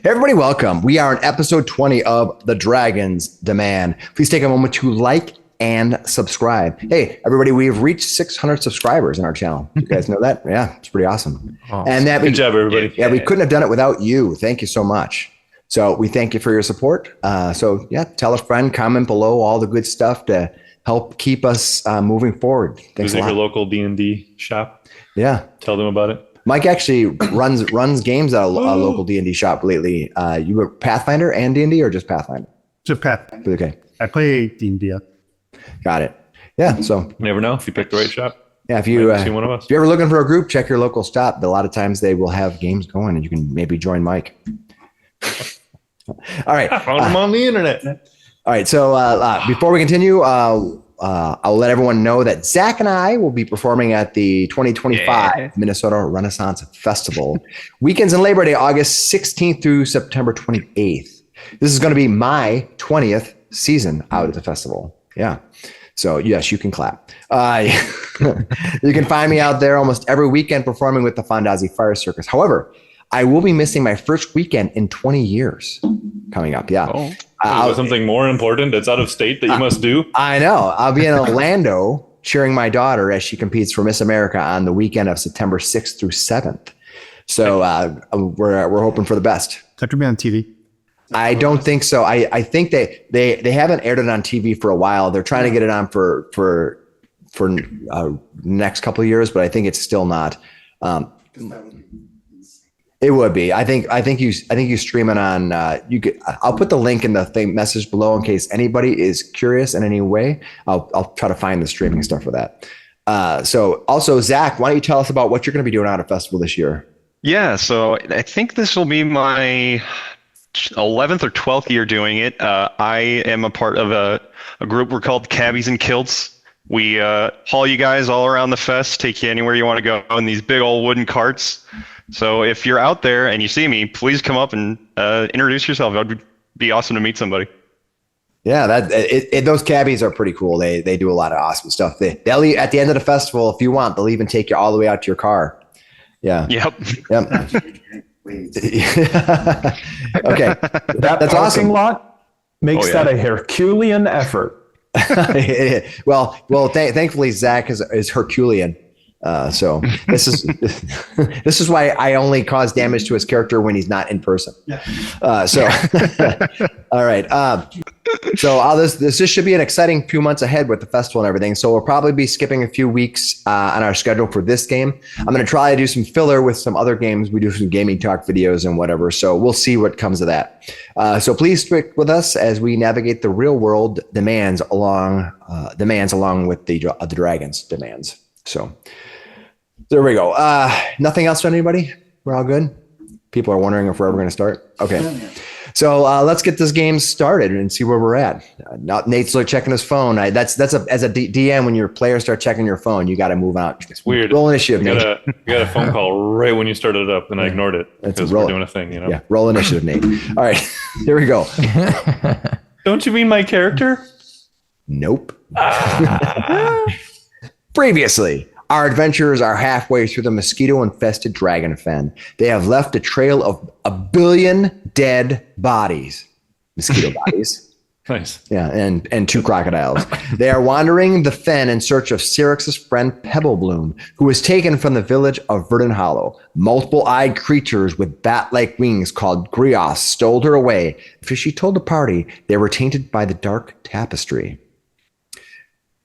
Everybody, welcome. We are on episode 20 of The Dragon's Demand. Please take a moment to like and subscribe. Hey, everybody, we've reached 600 subscribers in our channel. You guys know that? Yeah, it's pretty awesome. And that good job, everybody. Yeah, we couldn't have done it without you. Thank you so much. So we thank you for your support. So yeah, tell a friend, comment below, all the good stuff to help keep us moving forward. Thanks a lot. Visit your local D&D shop. Yeah. Tell them about it. Mike actually runs games at a local D&D shop lately. You were Pathfinder and D&D or just Pathfinder? Just Pathfinder. Okay. I play D&D. Got it. Yeah. So you never know if you pick the right shop. Yeah. If you see one of us. If you're ever looking for a group, check your local shop. A lot of times they will have games going, and you can maybe join Mike. All right. I found him on the internet. All right. So before we continue, I'll let everyone know that Zach and I will be performing at the 2025 Minnesota Renaissance Festival. Weekends in Labor Day, August 16th through September 28th. This is going to be my 20th season out at the festival. Yeah. So yes, you can clap. You can find me out there almost every weekend performing with the Fondazi Fire Circus. However, I will be missing my first weekend in 20 years coming up. Yeah. Oh. Something more important that's out of state that you must do. I know. I'll be in Orlando cheering my daughter as she competes for Miss America on the weekend of September 6th through 7th. So we're hoping for the best. Have to be on TV. I don't think so. I think they haven't aired it on TV for a while. They're trying to get it on for next couple of years, but I think it's still not. It would be. I think you stream it on. I'll put the link in the message below in case anybody is curious in any way. I'll try to find the streaming stuff for that. So also, Zach, why don't you tell us about what you're going to be doing out at festival this year? Yeah. So I think this will be my 11th or 12th year doing it. I am a part of a group we're called Cabbies and Kilts. We haul you guys all around the fest, take you anywhere you want to go in these big old wooden carts. So if you're out there and you see me, please come up and introduce yourself. It would be awesome to meet somebody. Yeah, those cabbies are pretty cool. They do a lot of awesome stuff. They'll at the end of the festival, if you want, they'll even take you all the way out to your car. Yeah. Yep. Okay. That's awesome. Lot makes that a Herculean effort. Well, thankfully Zach is Herculean. So this is why I only cause damage to his character when he's not in person. All right. So this should be an exciting few months ahead with the festival and everything. So we'll probably be skipping a few weeks on our schedule for this game. I'm going to try to do some filler with some other games. We do some gaming talk videos and whatever. So we'll see what comes of that. So please stick with us as we navigate the real world demands along with the dragon's demands. So there we go. Nothing else from anybody? We're all good? People are wondering if we're ever going to start. Okay. So let's get this game started and see where we're at. Nate's checking his phone. As a DM, when your players start checking your phone, you got to move out. It's weird. Roll initiative, Nate. You got a phone call right when you started it up, and I ignored it because we're doing a thing. Yeah, roll initiative, Nate. All right, here we go. Don't you mean my character? Nope. Previously. Our adventurers are halfway through the mosquito-infested dragon fen. They have left a trail of 1 billion dead bodies. Mosquito bodies. Nice. Yeah, and 2 crocodiles. They are wandering the fen in search of Sarrix's friend Pebblebloom, who was taken from the village of Verdant Hollow. Multiple-eyed creatures with bat-like wings called grioths stole her away after she told the party they were tainted by the dark tapestry.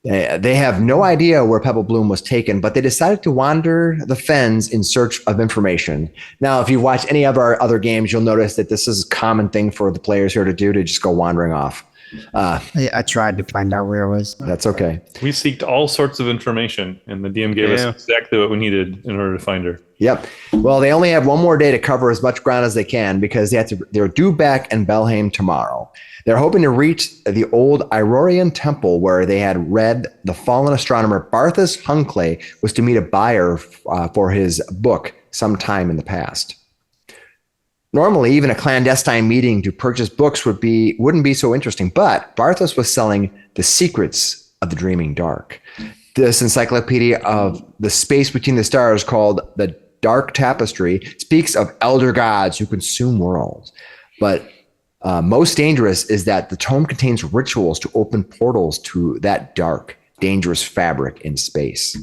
They have no idea where Pebblebloom was taken, but they decided to wander the fens in search of information. Now, if you watch any of our other games, you'll notice that this is a common thing for the players here to do, to just go wandering off. I tried to find out where it was. That's okay. We seeked all sorts of information, and the DM gave us exactly what we needed in order to find her. Yep. Well, they only have one more day to cover as much ground as they can because they're due back in Belhaim tomorrow. They're hoping to reach the old Irorian temple where they had read the fallen astronomer Barthas Hunclay was to meet a buyer for his book sometime in the past. Normally, even a clandestine meeting to purchase books wouldn't be so interesting, but Barthas was selling The Secrets of the Dreaming Dark. This encyclopedia of the space between the stars called the dark tapestry speaks of elder gods who consume worlds. But most dangerous is that the tome contains rituals to open portals to that dark, dangerous fabric in space.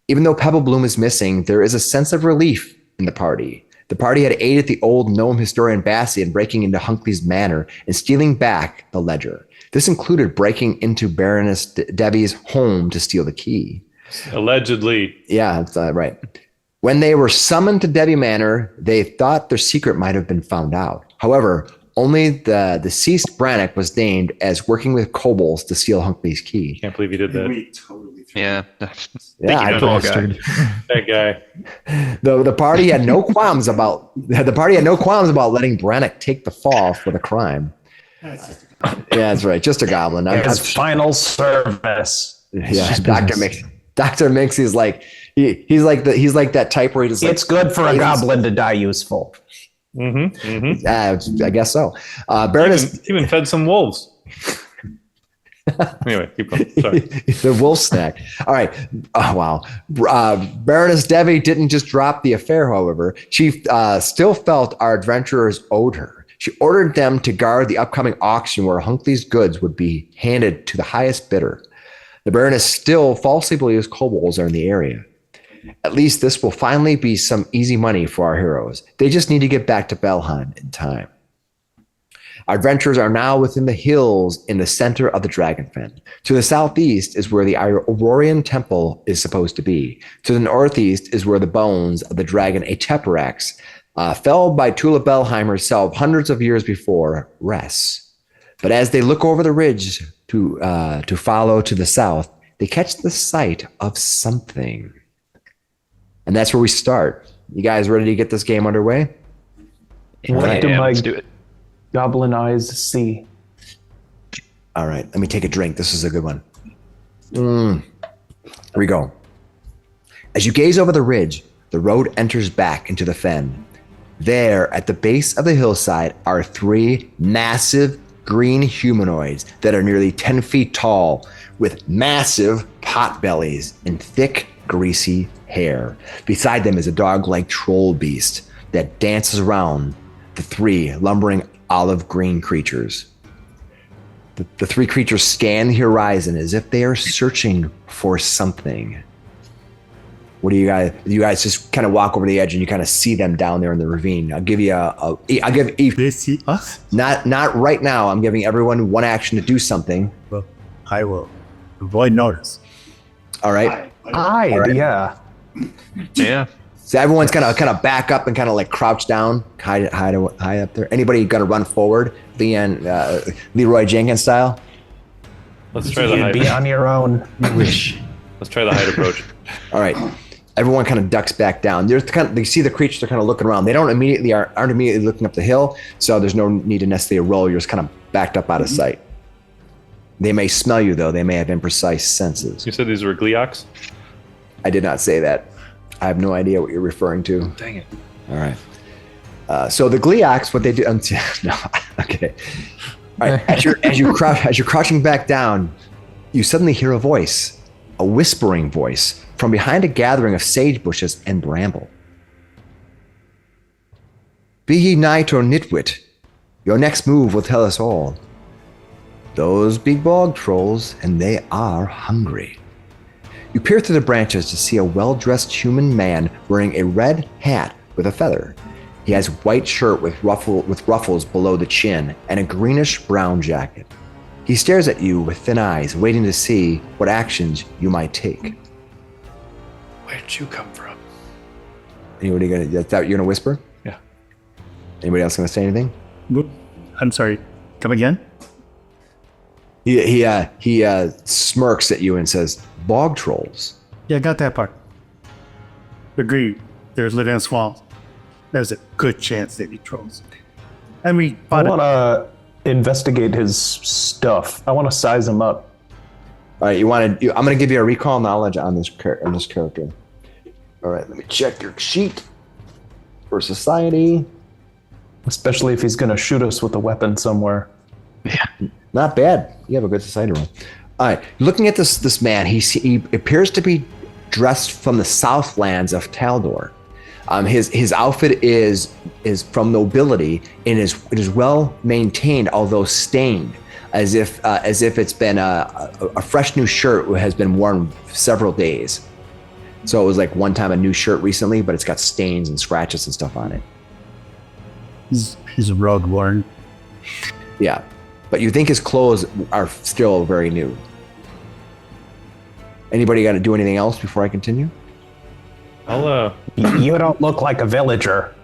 Even though Pebble Bloom is missing, there is a sense of relief in the party. The party had aided the old gnome historian Bassi in breaking into Hunkley's manor and stealing back the ledger. This included breaking into Baroness Debbie's home to steal the key. Allegedly. Yeah, that's right. When they were summoned to Debbie Manor, they thought their secret might have been found out. However, only the deceased Brannock was named as working with kobolds to steal Hunkley's key. Can't believe he did that. Yeah. Yeah, I bastard. That guy. The party had no qualms about letting Brannock take the fall for the crime. Yeah, that's right. Just a goblin. His final service. Yeah, Dr. Miksi is like he's like that type where he just It's good for a goblin to die useful. I guess so. Baroness even fed some wolves. Anyway, keep going. Sorry. The wolf snack. All right. Oh, wow. Baroness Debbie didn't just drop the affair, however. She still felt our adventurers owed her. She ordered them to guard the upcoming auction where Hunkley's goods would be handed to the highest bidder. The Baroness still falsely believes kobolds are in the area. At least this will finally be some easy money for our heroes. They just need to get back to Belheim in time. Our adventurers are now within the hills in the center of the Dragonfen. To the southeast is where the Aurorian Temple is supposed to be. To the northeast is where the bones of the dragon Ateparax, felled by Tula Belheim herself hundreds of years before, rests. But as they look over the ridge to follow to the south, they catch the sight of something. And that's where we start. You guys ready to get this game underway? What do my let's do it. goblin eyes see? All right, let me take a drink. This is a good one. Here we go. As you gaze over the ridge, the road enters back into the fen. There, at the base of the hillside, are 3 massive green humanoids that are nearly 10 feet tall, with massive pot bellies and thick, greasy hair. Beside them is a dog-like troll beast that dances around the 3 lumbering olive green creatures. The 3 creatures scan the horizon as if they are searching for something. What do you guys? You guys just kind of walk over the edge and you kind of see them down there in the ravine. I'll give you I'll give each. They see us? Not right now. I'm giving everyone one action to do something. Well, I will avoid notice. All right. Yeah. Yeah. So everyone's kind of back up and kind of like crouch down, hide up there. Anybody gonna run forward, Leroy Jenkins style? Let's try the hide. Be on your own. You wish. Let's try the hide approach. All right. Everyone kind of ducks back down. They see the creatures. They're kind of looking around. They aren't immediately looking up the hill, so there's no need to necessarily roll. You're just kind of backed up out of sight. They may smell you though. They may have imprecise senses. You said these were Gleox? I did not say that. I have no idea what you're referring to. Dang it. All right. So the Gleox, what they do? No. Okay. All right. As you're crouching back down, you suddenly hear a voice, a whispering voice from behind a gathering of sage bushes and bramble. Be ye knight or nitwit, your next move will tell us all. Those big bog trolls, and they are hungry. You peer through the branches to see a well-dressed human man wearing a red hat with a feather. He has a white shirt with ruffles below the chin and a greenish-brown jacket. He stares at you with thin eyes, waiting to see what actions you might take. Where'd you come from? Anybody gonna whisper? Yeah. Anybody else gonna say anything? I'm sorry. Come again? He smirks at you and says, "Bog trolls." Yeah, I got that part. Agreed. There's Lydian swamps. There's a good chance they'd be trolls. And we I want to investigate his stuff. I want to size him up. All right, I'm going to give you a recall knowledge on this character. All right, let me check your sheet for society. Especially if he's going to shoot us with a weapon somewhere. Yeah. Not bad. You have a good society roll. All right, looking at this man, he appears to be dressed from the southlands of Taldor. His outfit is from nobility and it is well maintained, although stained, as if it's been a fresh new shirt has been worn several days. So it was like one time a new shirt recently, but it's got stains and scratches and stuff on it. He's road worn. Yeah, but you think his clothes are still very new. Anybody got to do anything else before I continue? You don't look like a villager.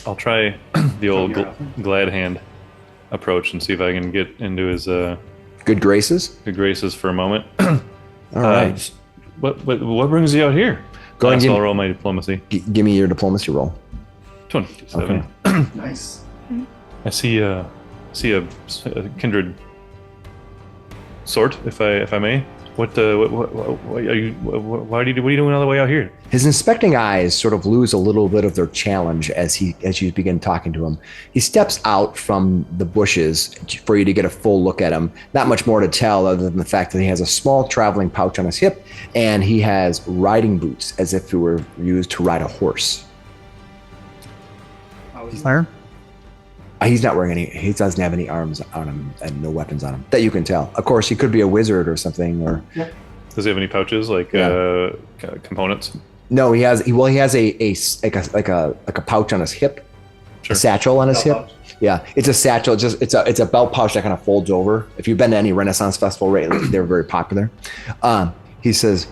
I'll try the old glad hand approach and see if I can get into his Good graces. for a moment. All right. What brings you out here? Go ahead. I'll roll my diplomacy. Give me your diplomacy roll. 27. Okay. Nice. I see a kindred sort, if I may. What are you? What are you doing all the way out here? His inspecting eyes sort of lose a little bit of their challenge as you begin talking to him. He steps out from the bushes for you to get a full look at him. Not much more to tell other than the fact that he has a small traveling pouch on his hip and he has riding boots as if it were used to ride a horse. Fire? He's not wearing any. He doesn't have any arms on him and no weapons on him that you can tell. Of course, he could be a wizard or something. Or does he have any pouches like components? No, he has. He has a pouch on his hip, a satchel on his hip. Yeah, it's a satchel. It's a belt pouch that kind of folds over. If you've been to any Renaissance festival, right, they're very popular. He says,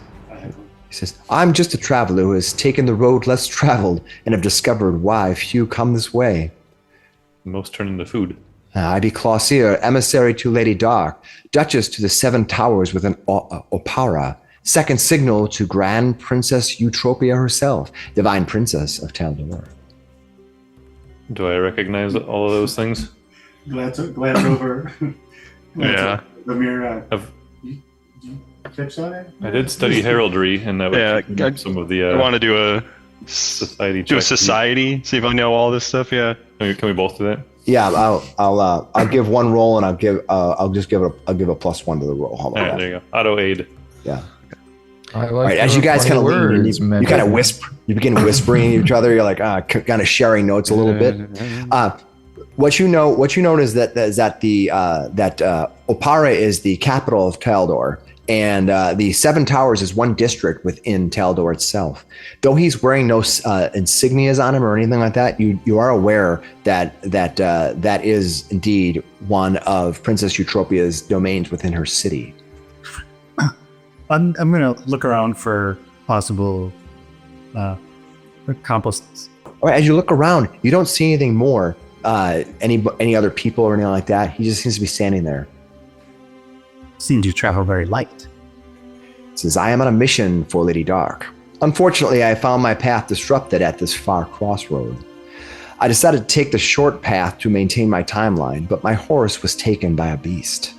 "I'm just a traveler who has taken the road less traveled and have discovered why few come this way. Most turn into food. I be Clausier, emissary to Lady Dark, Duchess to the Seven Towers with an Opara, second signal to Grand Princess Eutropia herself, Divine Princess of Taldor." Do I recognize all of those things? Glance over. Yeah. Vamir, you catch that? I did study heraldry, and that would Yeah, keep some of the. I want to do a society. do a check. society. See if I know all this stuff. Yeah. Can we both do that? Yeah, I'll give one roll and I'll give a +1 to the roll. How All about right, that? there you go. Auto aid. Yeah. I like All right, as you guys kind of lean, you kind of whisper. You begin whispering to each other. You're like kind of sharing notes a little bit. What you know is that Opara is the capital of Taldor, and the Seven Towers is one district within Taldor itself. Though he's wearing no insignias on him or anything like that, you are aware that is indeed one of Princess Eutropia's domains within her city. I'm gonna look around for possible accomplices. All right, as you look around, you don't see anything more, any other people or anything like that. He just seems to be standing there. Seems you travel very light. It says, "I am on a mission for Lady Dark. Unfortunately, I found my path disrupted at this far crossroad. I decided to take the short path to maintain my timeline, but my horse was taken by a beast.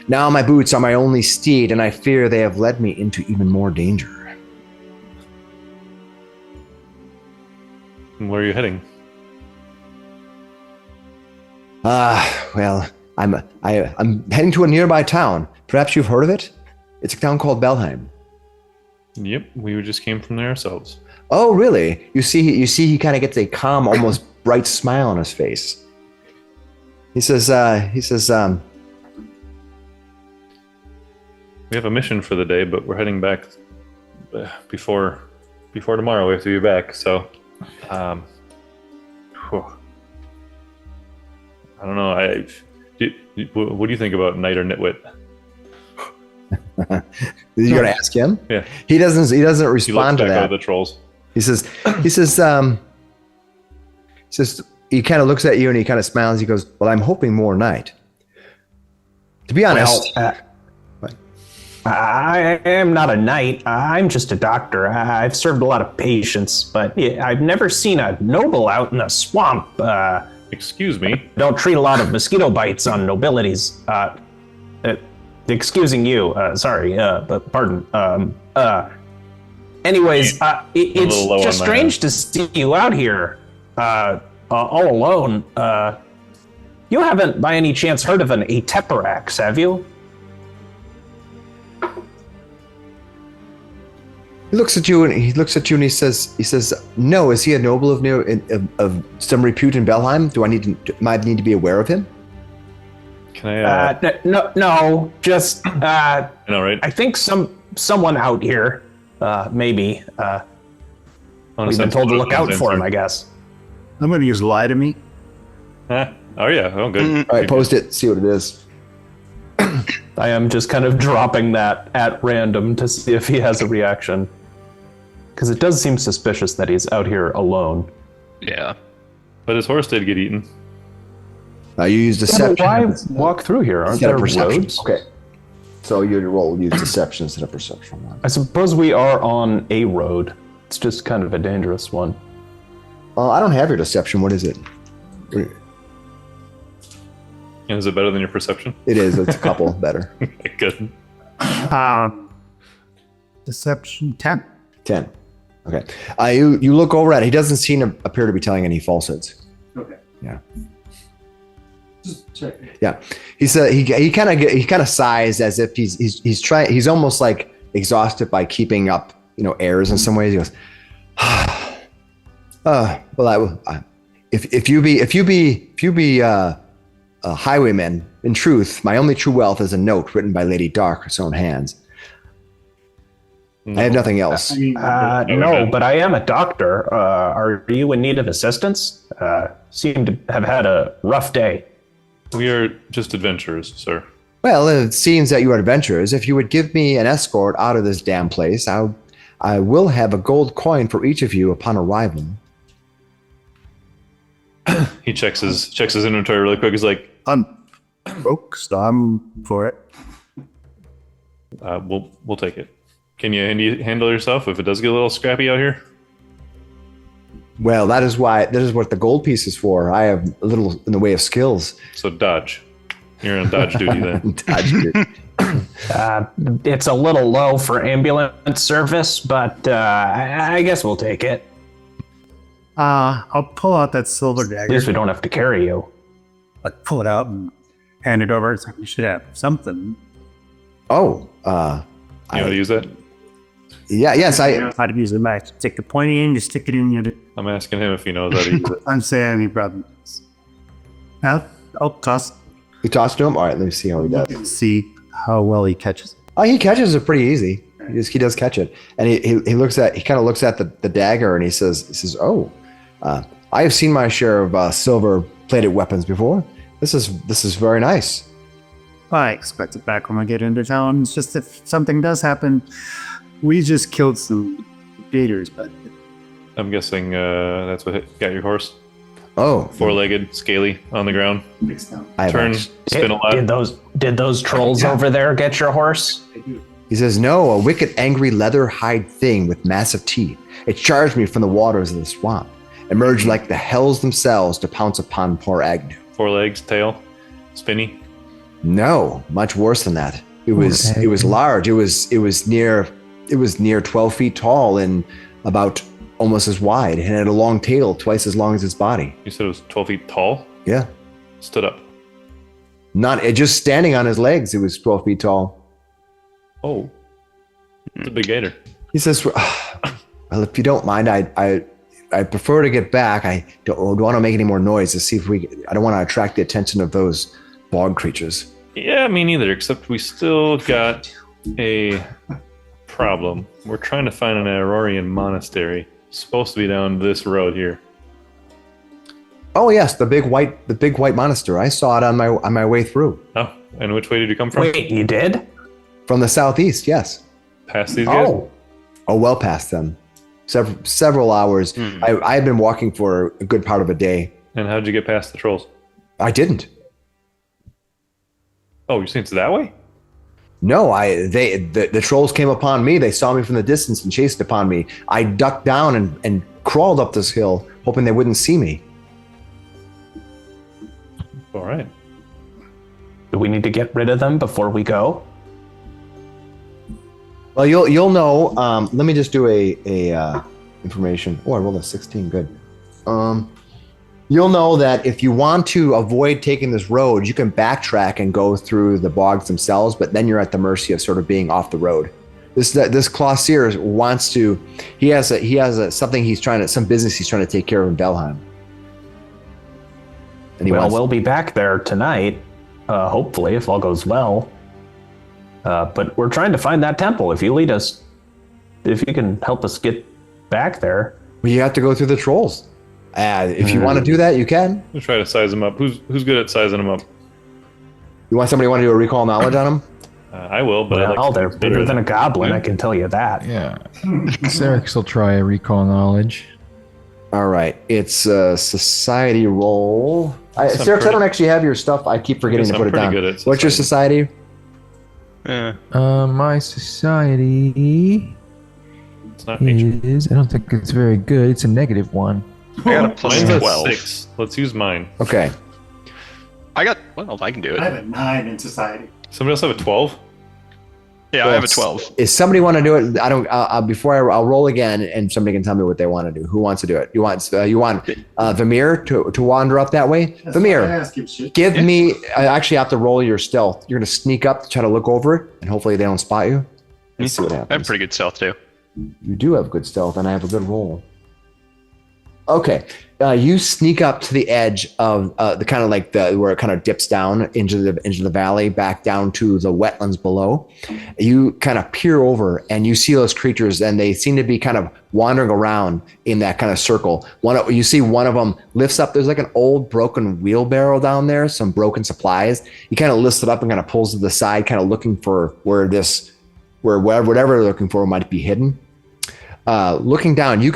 Now my boots are my only steed, and I fear they have led me into even more danger." And where are you heading? Well, I'm heading to a nearby town. Perhaps you've heard of it? It's a town called Belheim. Yep, we just came from there ourselves. Oh, really? You see, he kind of gets a calm, almost bright smile on his face. He says, We have a mission for the day, but we're heading back before tomorrow. We have to be back. So, whew. I don't know. What do you think about Knight or Nitwit? you gonna ask him? Yeah. He doesn't respond to He looks back that. out of the trolls. He says, he kind of looks at you and he kind of smiles. He goes, "Well, I'm hoping more night." To be honest, I am not a knight. I'm just a doctor. I've served a lot of patients, but I've never seen a noble out in the swamp. Excuse me. Don't treat a lot of mosquito bites on nobilities. Excusing you. Sorry, but pardon. Anyways, it's just strange to see you out here all alone. You haven't by any chance heard of an Ateparax, have you? He looks at you and he says, "No, is he a noble of some repute in Belheim? Do I need to be aware of him?" Can I? No, just I know, right? I think someone out here, maybe. We've been told to look out for him, I guess. I'm going to use lie to me. Huh? Oh yeah, oh good. All right, post it. See what it is. I am just kind of dropping that at random to see if he has a reaction. Because it does seem suspicious that he's out here alone. Yeah. But his horse did get eaten. You use deception. Why walk through here? Aren't there roads? Okay. So your roll use deception instead of perception. I suppose we are on a road. It's just kind of a dangerous one. Well, I don't have your deception. What is it? And is it better than your perception? It is. It's a couple better. Good. Deception 10. 10. Okay. You look over at it. He doesn't appear to be telling any falsehoods. Okay. Yeah. Just check. Yeah. He said he kind of sighs as if he's trying. He's almost like exhausted by keeping up, airs in some ways. He goes, well, if you be highwaymen, in truth, my only true wealth is a note written by Lady Dark's own hands. I have nothing else. No, but I am a doctor. Are you in need of assistance? Seem to have had a rough day. We are just adventurers, sir. Well, it seems that you are adventurers. If you would give me an escort out of this damn place, I will have a gold coin for each of you upon arrival. He checks his inventory really quick. He's like, I'm broke, so I'm for it. we'll take it. Can you handle yourself if it does get a little scrappy out here? Well, that is what the gold piece is for. I have a little in the way of skills. So dodge. You're on dodge duty then. Dodge duty. It's a little low for ambulance service, but I guess we'll take it. I'll pull out that silver At dagger. least we don't have to carry you. I'll pull it out and hand it over. It's like, you should have something. Oh, You know how to use that? yeah, yes, I know how to use the match. Take the pointy end, you stick it in your. I'm asking him if he knows how to use it. I'm saying he probably knows. I'll toss. You tossed to him. All right, let me see how he does. See how well he catches it. Oh, he catches it pretty easy. He does catch it, and he kind of looks at the dagger, and he says, "Oh, I have seen my share of silver-plated weapons before. This is very nice." I expect it back when we get into town. It's just if something does happen, we just killed some gators, but I'm guessing that's what got your horse. Oh, Four-legged, scaly, on the ground. I have Turn, actually- spin a lot. Did those trolls over there get your horse? He says, "No, a wicked, angry leather hide thing with massive teeth. It charged me from the waters of the swamp, emerged like the hells themselves to pounce upon poor Agnew." 4 legs, tail, spinny. No, much worse than that. It was large. It was near 12 feet tall and about almost as wide, and had a long tail twice as long as its body. You said it was 12 feet tall? Yeah, Stood up. not just standing on his legs. It was 12 feet tall. Oh. It's a big gator. He says, "Well, if you don't mind, I prefer to get back. I don't want to make any more noise to see if I don't want to attract the attention of those bog creatures." Yeah, me neither, except we still got a problem. We're trying to find an Aurorian monastery. It's supposed to be down this road here. Oh yes, the big white monastery. I saw it on my way through Oh, and which way did you come from? Wait, you did? from the southeast. Yes. Past these guys? Oh, well past them. Several hours. I had been walking for a good part of a day. And how'd you get past the trolls? I didn't. Oh, you're saying it's that way? No, the trolls came upon me. They saw me from the distance and chased upon me. I ducked down and crawled up this hill, hoping they wouldn't see me. All right. Do we need to get rid of them before we go? Well, you'll know. Let me just do a information. Oh, I rolled a 16. Good. You'll know that if you want to avoid taking this road, you can backtrack and go through the bogs themselves, but then you're at the mercy of sort of being off the road. This Clausier wants to. He has something some business he's trying to take care of in Belheim. And we'll be back there tonight, hopefully, if all goes well. But we're trying to find that temple. If you can help us get back there. Well, you have to go through the trolls. If you want to do that, you can. We'll try to size them up. Who's good at sizing them up? You want somebody to do a recall knowledge on them? I will, but they're bigger than a goblin. I can tell you that. Yeah. Sarrix will try a recall knowledge. All right, it's a society roll. Sarrix, I don't actually have your stuff. I keep forgetting to put it down. What's your society? My society it's not nature. I don't think it's very good. It's a -1. I got a plus Mine's 12. 6. Let's use mine. Okay. I can do it. I have a 9 in society. Somebody else have a 12? Yeah, I have a 12. If somebody want to do it, I don't. I'll roll again, and somebody can tell me what they want to do. Who wants to do it? You want Vamir to wander up that way? That's Vamir, give me. I actually have to roll your stealth. You're gonna sneak up to try to look over it, and hopefully they don't spot you. Let's see what happens. I have pretty good stealth too. You do have good stealth, and I have a good roll. Okay, you sneak up to the edge of the kind of like where it kind of dips down into the valley, back down to the wetlands below. You kind of peer over, and you see those creatures, and they seem to be kind of wandering around in that kind of circle. You see one of them lifts up. There's like an old broken wheelbarrow down there, some broken supplies. He kind of lifts it up and kind of pulls to the side, kind of looking for whatever they're looking for might be hidden. Looking down, you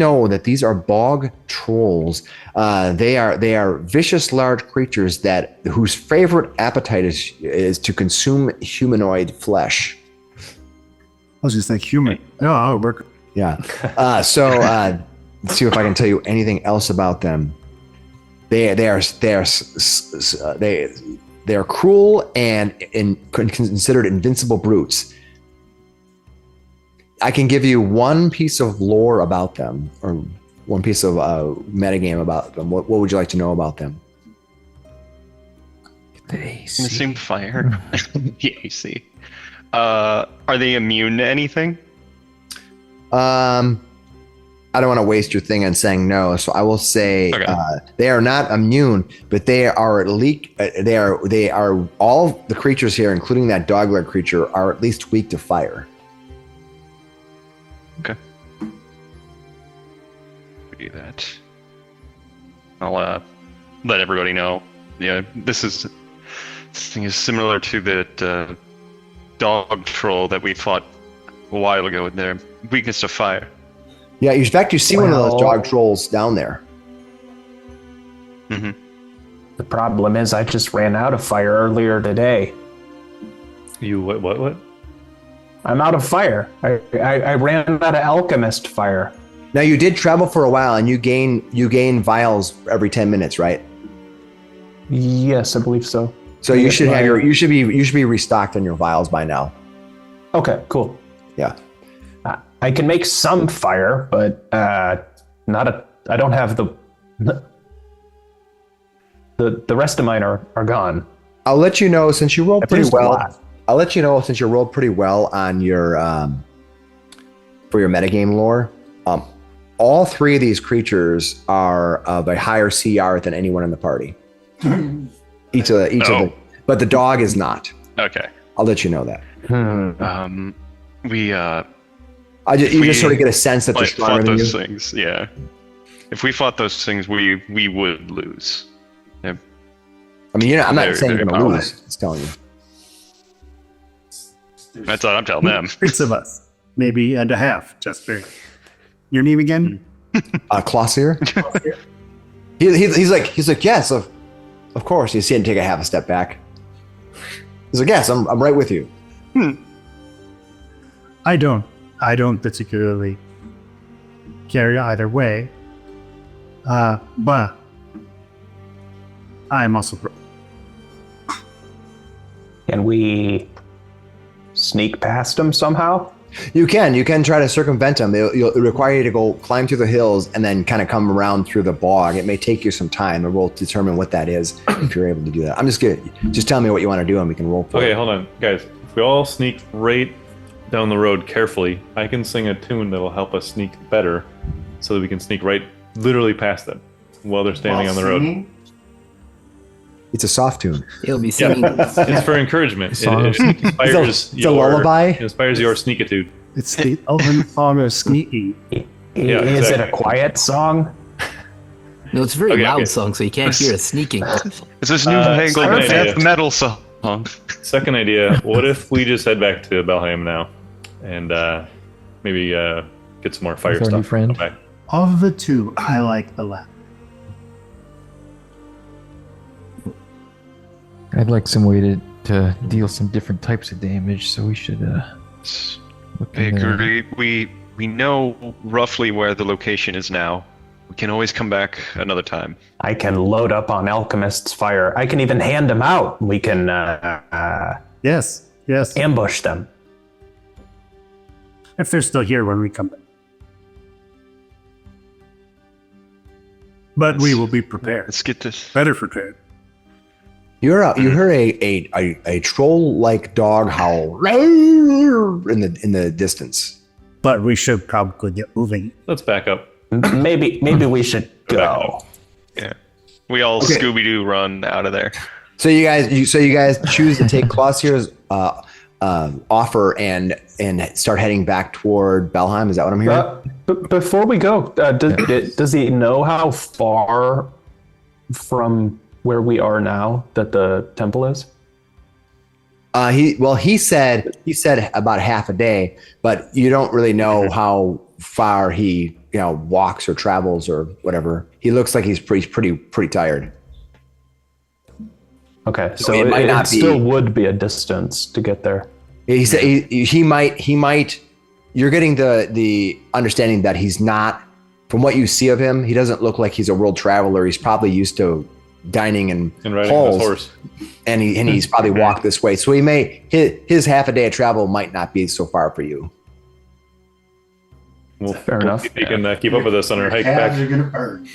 know that these are bog trolls. They are vicious large creatures whose favorite appetite is to consume humanoid flesh. I was just like human. I'll work. Yeah. Let's see if I can tell you anything else about them. They are cruel and considered invincible brutes. I can give you one piece of lore about them, or one piece of metagame about them. What would you like to know about them? Consume fire. The AC. Are they immune to anything? I don't want to waste your thing on saying no, so I will say they are not immune, but they are at least they are all the creatures here, including that dog-leg creature, are at least weak to fire. Okay. We do that. I'll let everybody know. Yeah, this thing is similar to that dog troll that we fought a while ago with their weakness to fire. Yeah, in fact, you see one of those dog trolls down there. Mm-hmm. The problem is I just ran out of fire earlier today. You what? I'm out of fire. I ran out of Alchemist fire. Now you did travel for a while, and you gain vials every 10 minutes, right? Yes, I believe so. So you should be restocked on your vials by now. Okay, cool. Yeah. I can make some fire, but I don't have the rest of mine are gone. I'll let you know since you rolled pretty well. I'll let you know since you rolled pretty well on your for your metagame lore. All three of these creatures are of a higher CR than anyone in the party. Each of them, but the dog is not. Okay. I'll let you know that. You just sort of get a sense that they're stronger than you. Things, yeah. If we fought those things, we would lose. Yeah. I mean, I'm not saying you're going to lose. It's telling you. That's what I'm telling them. 6 of us, maybe and a half. Just barely. Your name again? Clausier. He's like yes, of course. You see him take a half a step back. He's like, yes, I'm right with you. I don't particularly care either way. But I'm also broke. Can we sneak past him somehow? You can try to circumvent them. It'll require you to go climb through the hills and then kind of come around through the bog. It may take you some time, and we'll determine what that is if you're able to do that. I'm just kidding. Just tell me what you want to do, and we can roll for it. Okay, hold on, guys. If we all sneak right down the road carefully, I can sing a tune that will help us sneak better, so that we can sneak literally past them while they're standing on the road. It's a soft tune. He'll be singing. It's for encouragement. Song of It inspires it's a lullaby. It inspires your sneakitude. It's the Elven song of Sneaky. Yeah, Is it a exactly. quiet song? No, it's a very Okay, loud okay. song, so you can't hear us sneaking. It's this newfangled second idea. death metal song. Second idea: what if we just head back to Belheim now, and maybe get some more fire With our stuff? new friend? Come back. Of the two, I like the latter. I'd like some way to deal some different types of damage, so we should look I into that. agree. We know roughly where the location is now. We can always come back another time. I can load up on Alchemist's fire. I can even hand them out. We can Yes. ambush them. If they're still here when we come back. But we will be prepared. Let's get this. Better prepared. You heard a troll-like dog howl in the distance. But we should probably get moving. Let's back up. Maybe we should go. Yeah. We all Okay. Scooby-Doo run out of there. So you guys choose to take Clausier's offer and start heading back toward Belheim. Is that what I'm hearing? Before we go, does he know how far from where we are now that the temple is? He said about half a day, but you don't really know how far he walks or travels or whatever. He looks like he's pretty tired. Okay, so it might not be- still would be a distance to get there. He said he might. You're getting the understanding that he's not. From what you see of him, he doesn't look like he's a world traveler. He's probably used to dining in And riding halls, on his horse. and he's probably walked this way. So his half a day of travel might not be so far for you. Fair enough. He can keep up with us on our hike back. are gonna burn.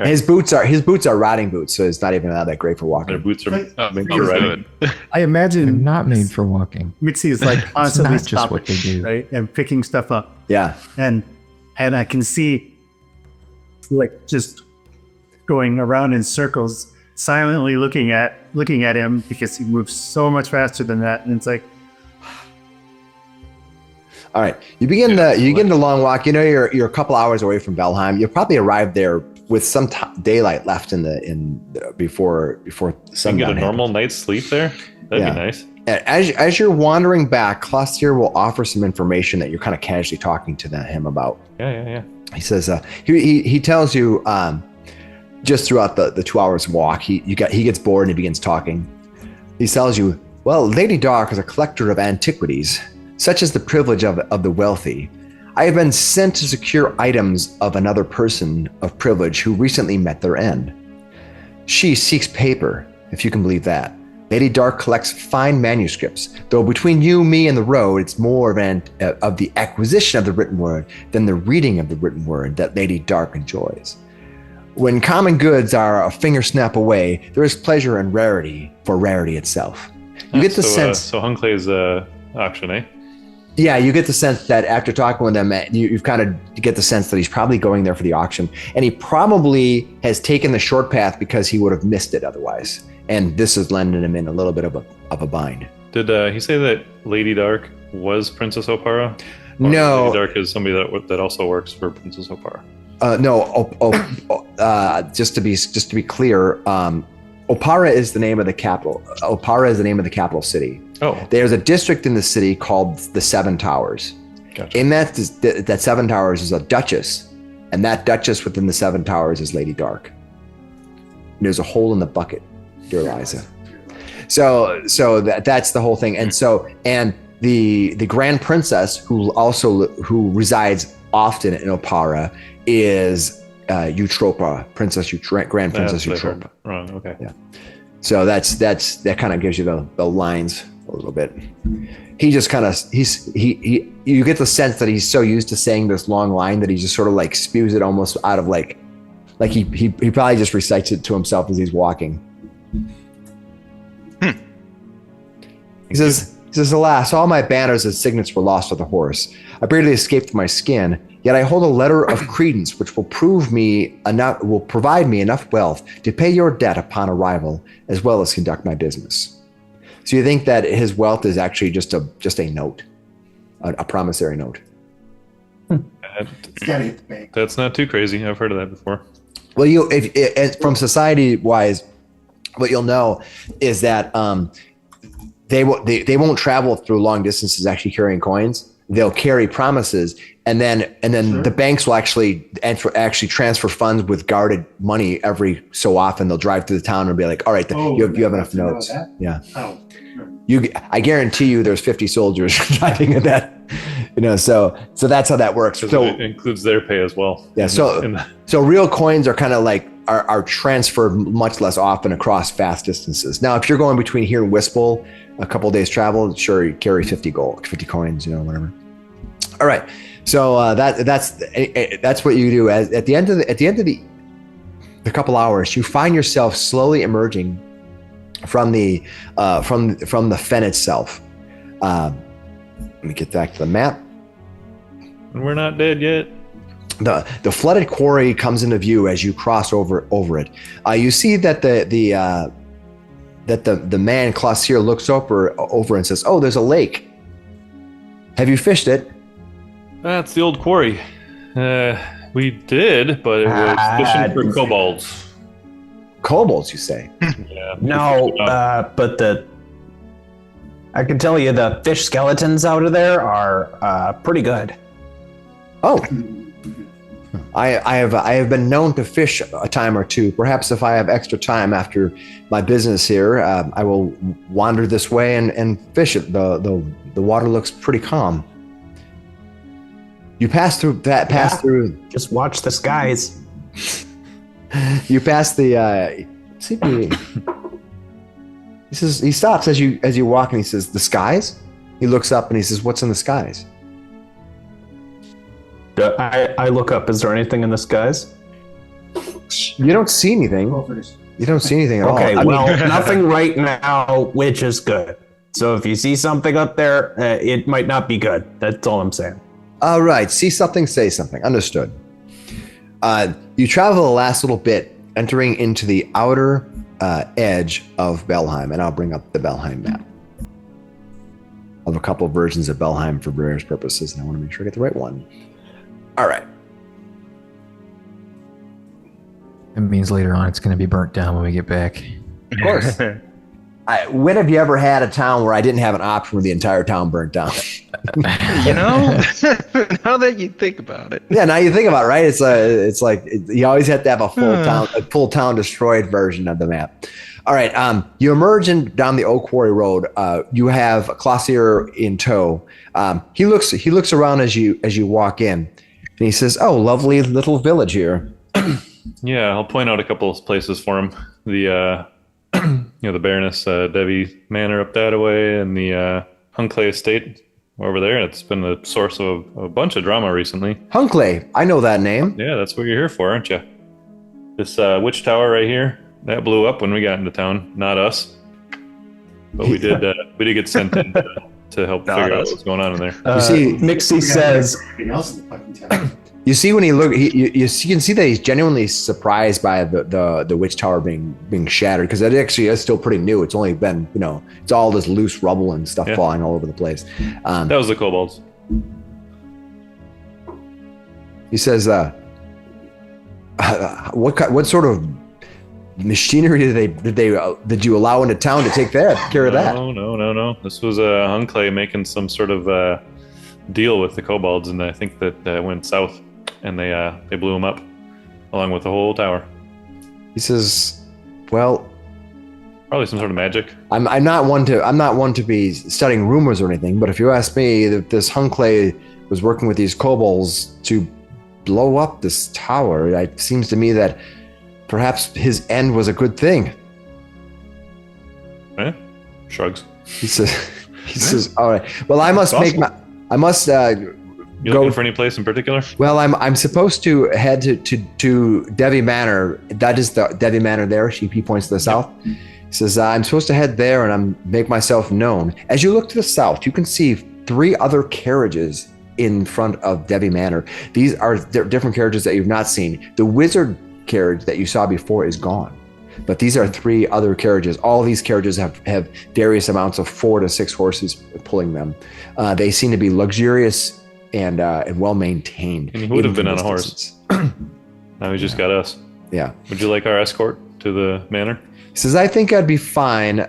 His boots are riding boots, so it's not even that great for Their walking. boots are Oh, made sounds for riding. good. I They're imagine not made for walking. Miksi is like It's constantly not just stopping, what they do. right? And picking stuff up. Yeah. And I can see like just going around in circles, silently looking at him because he moves so much faster than that. And it's like, All right. You begin the long walk. You're a couple hours away from Belheim. You'll probably arrive there with some daylight left before Can sundown. get a happens. normal night's sleep there. That'd Yeah. be nice. As you're wandering back, Clausier will offer some information that you're kind of casually talking to him about. Yeah. He says he tells you just throughout the 2 hours walk, he gets bored and he begins talking. He tells you, well, Lady Dark is a collector of antiquities, such as the privilege of the wealthy. I have been sent to secure items of another person of privilege who recently met their end. She seeks paper, if you can believe that. Lady Dark collects fine manuscripts, though between you, me, and the road, it's more of the acquisition of the written word than the reading of the written word that Lady Dark enjoys. When common goods are a finger snap away, there is pleasure in rarity for rarity itself. You get the sense. So Hunclay's auction, eh? Yeah, you get the sense that after talking with him, you've kind of get the sense that he's probably going there for the auction, and he probably has taken the short path because he would have missed it otherwise. And this is landing him in a little bit of a bind. Did he say that Lady Dark was Princess Opara? Or No. Lady Dark is somebody that also works for Princess Opara. Just to be clear, Opara is the name of the capital. Opara is the name of the capital city. Oh, There's a district in the city called the Seven Towers. gotcha. In that Seven Towers is a duchess, and that duchess within the Seven Towers is Lady Dark. And there's a hole in the bucket, dear Eliza. So that's the whole thing. And the Grand Princess who resides often in Opara is Eutropa, Grand Princess That's what I Eutropa. heard wrong. Okay. Yeah. So that kind of gives you the lines a little bit. He just kind of you get the sense that he's so used to saying this long line that he just sort of like spews it almost out of like he probably just recites it to himself as he's walking. He says, alas, all my banners and signets were lost with the horse. I barely escaped my skin, yet I hold a letter of credence which will provide me enough wealth to pay your debt upon arrival, as well as conduct my business. So you think that his wealth is actually just a note, a promissory note. That's not too crazy. I've heard of that before. Well, from society-wise, what you'll know is that they won't travel through long distances actually carrying coins. They'll carry promises, and then the banks will actually transfer funds with guarded money every so often. They'll drive through the town and be like, "All right, you have enough notes." Yeah. Oh. I guarantee you, there's 50 soldiers driving in that. So that's how that works. So it includes their pay as well. Yeah. So real coins are kind of like are transferred much less often across fast distances. Now, if you're going between here and Wispel, a couple of days travel, sure, you carry 50 coins, whatever. All right. So that's what you do. At the end of the couple hours, you find yourself slowly emerging from the fen itself. Let me get back to the map. And we're not dead yet. The flooded quarry comes into view as you cross over it. You see that the man Clausier looks over and says, "Oh, there's a lake. Have you fished it?" That's the old quarry. We did, but it was fishing for kobolds. Kobolds, you say? Yeah. No, but I can tell you the fish skeletons out of there are pretty good. Oh. I have been known to fish a time or two. Perhaps if I have extra time after my business here, I will wander this way and fish it. The water looks pretty calm. You pass through that. Through. Just watch the skies. You pass the. He says he stops as you walk and he says, "The skies." He looks up and he says, "What's in the skies?" I look up. Is there anything in the skies? You don't see anything. You don't see anything at all. Okay, nothing right now, which is good. So if you see something up there, it might not be good. That's all I'm saying. All right. See something, say something. Understood. You travel the last little bit, entering into the outer edge of Belheim, and I'll bring up the Belheim map. I have a couple of versions of Belheim for various purposes, and I want to make sure I get the right one. All right. It means later on it's going to be burnt down when we get back. Of course. When have you ever had a town where I didn't have an option where the entire town burnt down? Now that you think about it. Yeah, now you think about it, right? It's like you always have to have a full town destroyed version of the map. All right, you emerge down the Oak Quarry Road. You have Clausier in tow. He looks around as you walk in, and he says, "Oh, lovely little village here." Yeah, I'll point out a couple of places for him. The the Baroness Devi Manor up that way, and the Hunclay Estate over there. It's been the source of a bunch of drama recently. Hunclay, I know that name. Yeah, that's what you're here for, aren't you? This witch tower right here, that blew up when we got into town. Not us, but we did get sent in to help figure out what's going on in there. You see, Miksi says, you see when you can see that he's genuinely surprised by the witch tower being shattered, because it actually is still pretty new. It's only been, it's all this loose rubble and stuff falling all over the place. That was the kobolds. He says, what sort of machinery did you allow into town to take care of that? No. This was Hunclay making some sort of deal with the kobolds, and I think that went south, and they blew him up along with the whole tower. He says, "Well, probably some sort of magic." I'm not one to be studying rumors or anything, but if you ask me, that this Hunclay was working with these kobolds to blow up this tower, it seems to me that perhaps his end was a good thing." Shrugs. He says, "All right. Well, I must You go looking for any place in particular? Well, I'm supposed to head to Devi Manor. That is the Devi Manor there. He points to the south. He says, I'm supposed to head there and make myself known. As you look to the south, you can see 3 other carriages in front of Devi Manor. These are different carriages that you've not seen. The wizard carriage that you saw before is gone. But these are 3 other carriages. All these carriages have various amounts of 4 to 6 horses pulling them. They seem to be luxurious and well maintained. And he would have been on a horse. Now he's just got us. Yeah. Would you like our escort to the manor? He says, I think I'd be fine.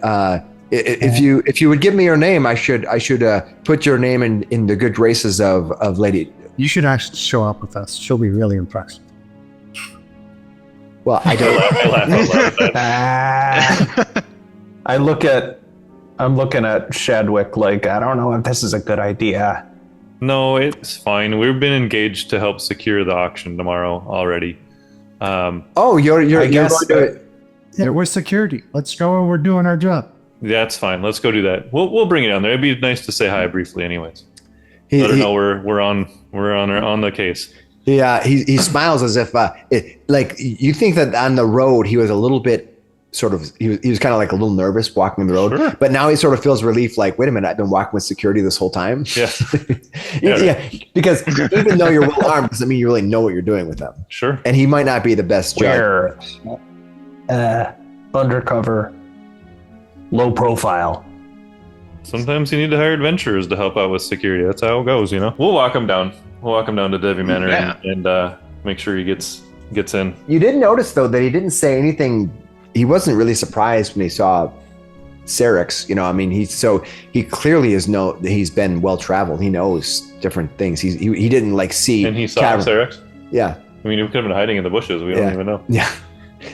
If you would give me your name, I should put your name in the good graces of Lady. You should actually show up with us. She'll be really impressed. Well, I don't. I laugh out loud at that. I'm looking at Shadwick like, I don't know if this is a good idea. No, it's fine. We've been engaged to help secure the auction tomorrow already. You're guess going to. Yeah, we're security. Let's go and we're doing our job. That's fine. Let's go do that. We'll bring it down there. It'd be nice to say hi briefly, anyways. Let her know we're on the case. Yeah, he smiles as if like you think that on the road he was a little bit sort of he was kind of like a little nervous walking the road, Sure. But now he sort of feels relief. Like, wait a minute, I've been walking with security this whole time. Yeah. Yeah, because even though you're well armed, doesn't mean you really know what you're doing with them. Sure. And he might not be the best judge. We're undercover, low profile. Sometimes you need to hire adventurers to help out with security. That's how it goes, you know. We'll walk him down. We'll walk him down to Devi Manor and make sure he gets in. You did notice though that he didn't say anything. He wasn't really surprised when he saw Sarrix. You know, I mean, he clearly he's been well traveled. He knows different things. He didn't like see. And he saw Cavern. Sarrix? Yeah. I mean, he could have been hiding in the bushes. We don't even know. Yeah.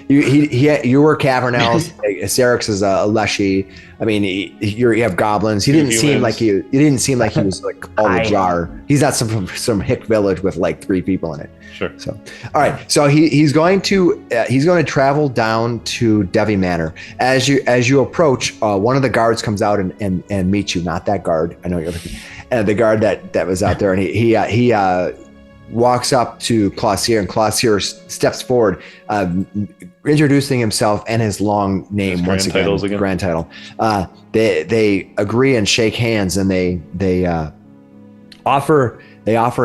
You were Cavern elves. Sarrix is a Leshy. I mean, you have goblins. He didn't seem like he was like all the jar. He's not some hick village with like 3 people in it. Sure. So, all right. So he's going to travel down to Devi Manor. As you approach, one of the guards comes out and meets you. Not that guard. I know you're looking. The guard that was out there, and he walks up to Clausier, and Clausier steps forward, introducing himself and his long name his grand title. They agree and shake hands, and they offer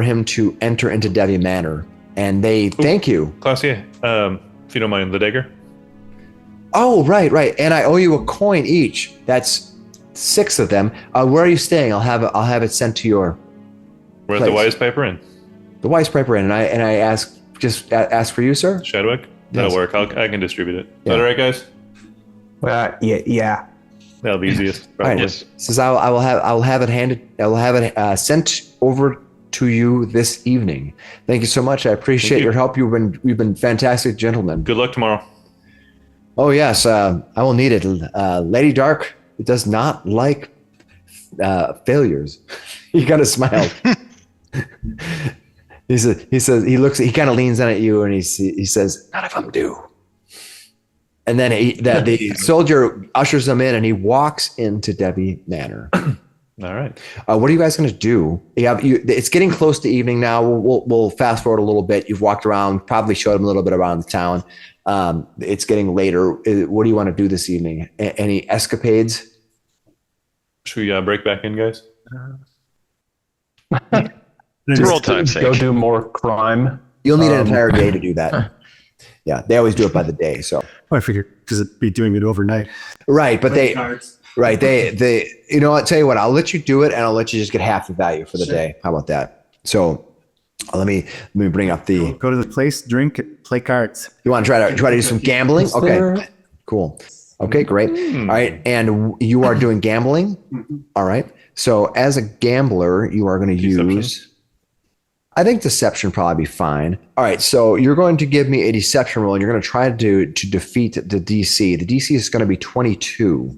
him to enter into Devi Manor, and they thank you. Clausier, if you don't mind, the dagger. Oh, right, and I owe you a coin each. That's 6 of them. Where are you staying? I'll have it sent to your. We're at place. the Wise Piper Inn. The Wise Piper Inn, and I ask for you, sir. Shadwick. That'll work. I can distribute it. Is that all right, guys? Yeah. That'll be easiest. All right. Yes. Says I will have it sent over to you this evening. Thank you so much. I appreciate your help. You've been fantastic gentlemen. Good luck tomorrow. Oh yes, I will need it. Lady Dark does not like failures. He kind of smiled. He he kind of leans in at you, and he says, "None of them do." And then the soldier ushers him in, and he walks into Devi Manor. All right. What are you guys going to do? It's getting close to evening now. We'll fast forward a little bit. You've walked around, probably showed him a little bit around the town. It's getting later. What do you want to do this evening? Any escapades? Should we break back in, guys? For old time's sake. Go do more crime. You'll need an entire day to do that. Yeah, they always do it by the day. So I figured because it'd be doing it overnight. right, but they you know what? Tell you what, I'll let you do it, and I'll let you just get half the value for the day. How about that? So let me bring up the. Go to the place, drink, play cards. You want to try to do some gambling? Okay, cool. Okay, great. All right, and you are doing gambling. All right. So as a gambler, you are going to use. I think deception probably be fine. All right, so you're going to give me a deception roll, and you're going to try to defeat the DC. The DC is going to be 22.